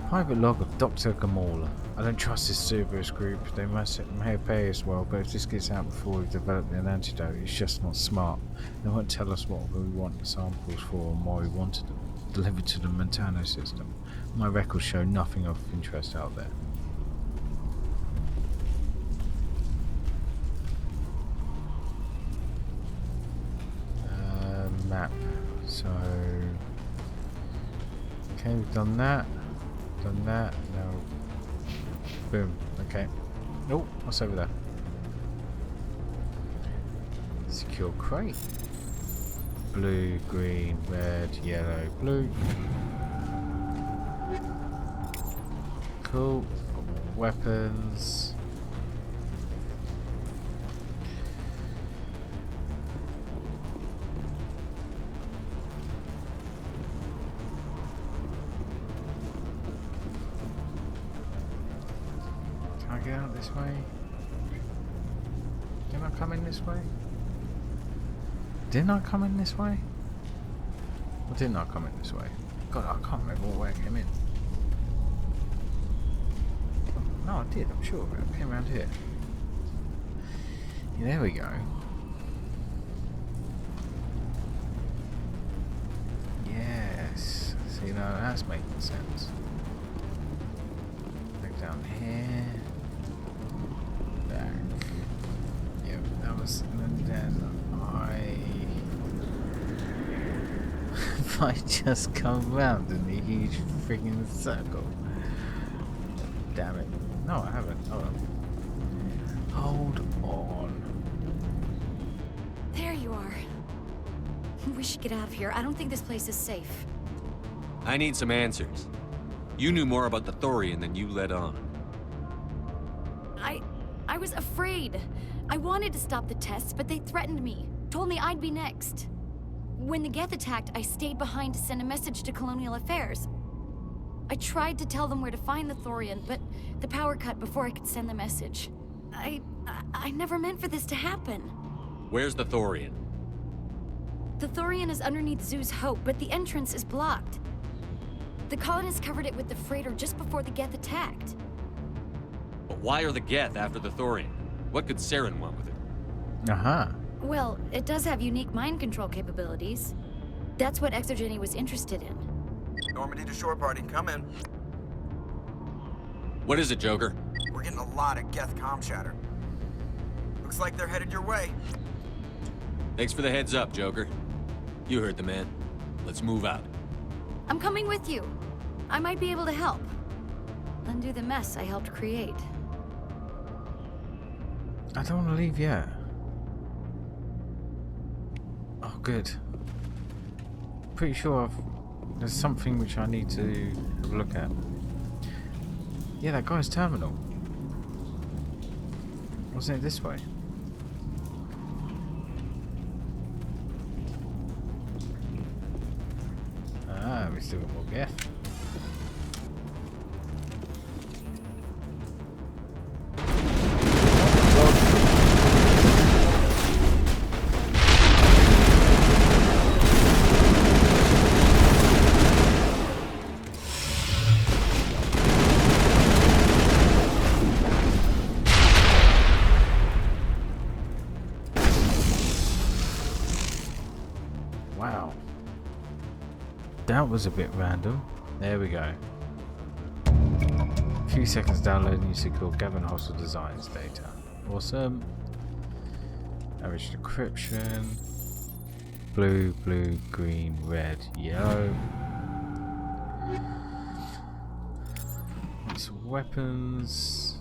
Private log of Dr. Gamala. I don't trust this Cerberus group. They may pay us well, but if this gets out before we've developed an antidote, it's just not smart. They won't tell us what we want the samples for and why we wanted them delivered to the Montano system. My records show nothing of interest out there. Map. So, okay, we've done that. Done that. Now, boom. Okay. Oh, what's over there? Secure crate. Blue, green, red, yellow, blue. Cool. Weapons. Can I get out this way? Didn't I come in this way? Didn't I come in this way? Or didn't I come in this way? God, I can't remember what way I came in. No, I did, I'm sure. I came around here. Yeah, there we go. Yes. See, now that's making sense. Back down here. Back. Yep, that was... And then if I just come round in a huge freaking circle. Damn it. No, I haven't. Hold on. There you are. We should get out of here. I don't think this place is safe. I need some answers. You knew more about the Thorian than you let on. I was afraid. I wanted to stop the tests, but they threatened me. Told me I'd be next. When the Geth attacked, I stayed behind to send a message to Colonial Affairs. I tried to tell them where to find the Thorian, but the power cut before I could send the message. I never meant for this to happen. Where's the Thorian? The Thorian is underneath Zoo's Hope, but the entrance is blocked. The colonists covered it with the freighter just before the Geth attacked. But why are the Geth after the Thorian? What could Saren want with it? Uh-huh. Well, it does have unique mind control capabilities. That's what Exogeny was interested in. Normandy to shore party, come in. What is it, Joker? We're getting a lot of Geth comm chatter. Looks like they're headed your way. Thanks for the heads up, Joker. You heard the man. Let's move out. I'm coming with you. I might be able to help. Undo the mess I helped create. I don't want to leave yet. Oh, good. Pretty sure there's something which I need to have a look at. Yeah, that guy's terminal. Wasn't it this way? Ah, we still got more Geth. was a bit random. There we go. A few seconds downloading, you see called Gavin Hostel Designs data. Awesome. Average decryption. Blue, blue, green, red, yellow. Some weapons.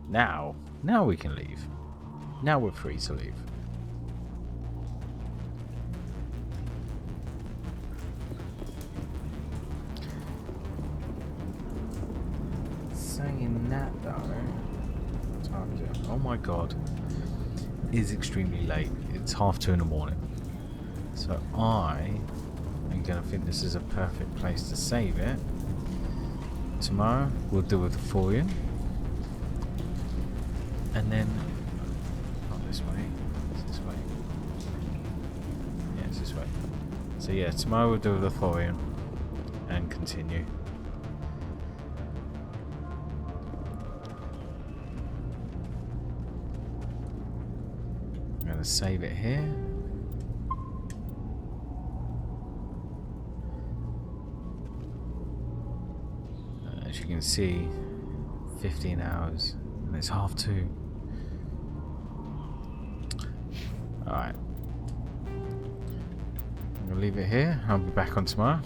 Now we can leave. Now we're free to leave. Saying that though, oh my god, it is extremely late. It's 2:30 in the morning, so I am gonna think this is a perfect place to save it. Tomorrow we'll deal with the Thorian, and then not this way. It's this way. Yeah, it's this way. So yeah, tomorrow we'll deal with the Thorian and continue. I'm gonna save it here. As you can see, 15 hours, and it's 2:30. Alright. I'm gonna leave it here. I'll be back on tomorrow.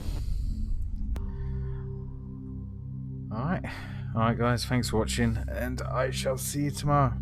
Alright. Alright guys, thanks for watching, and I shall see you tomorrow.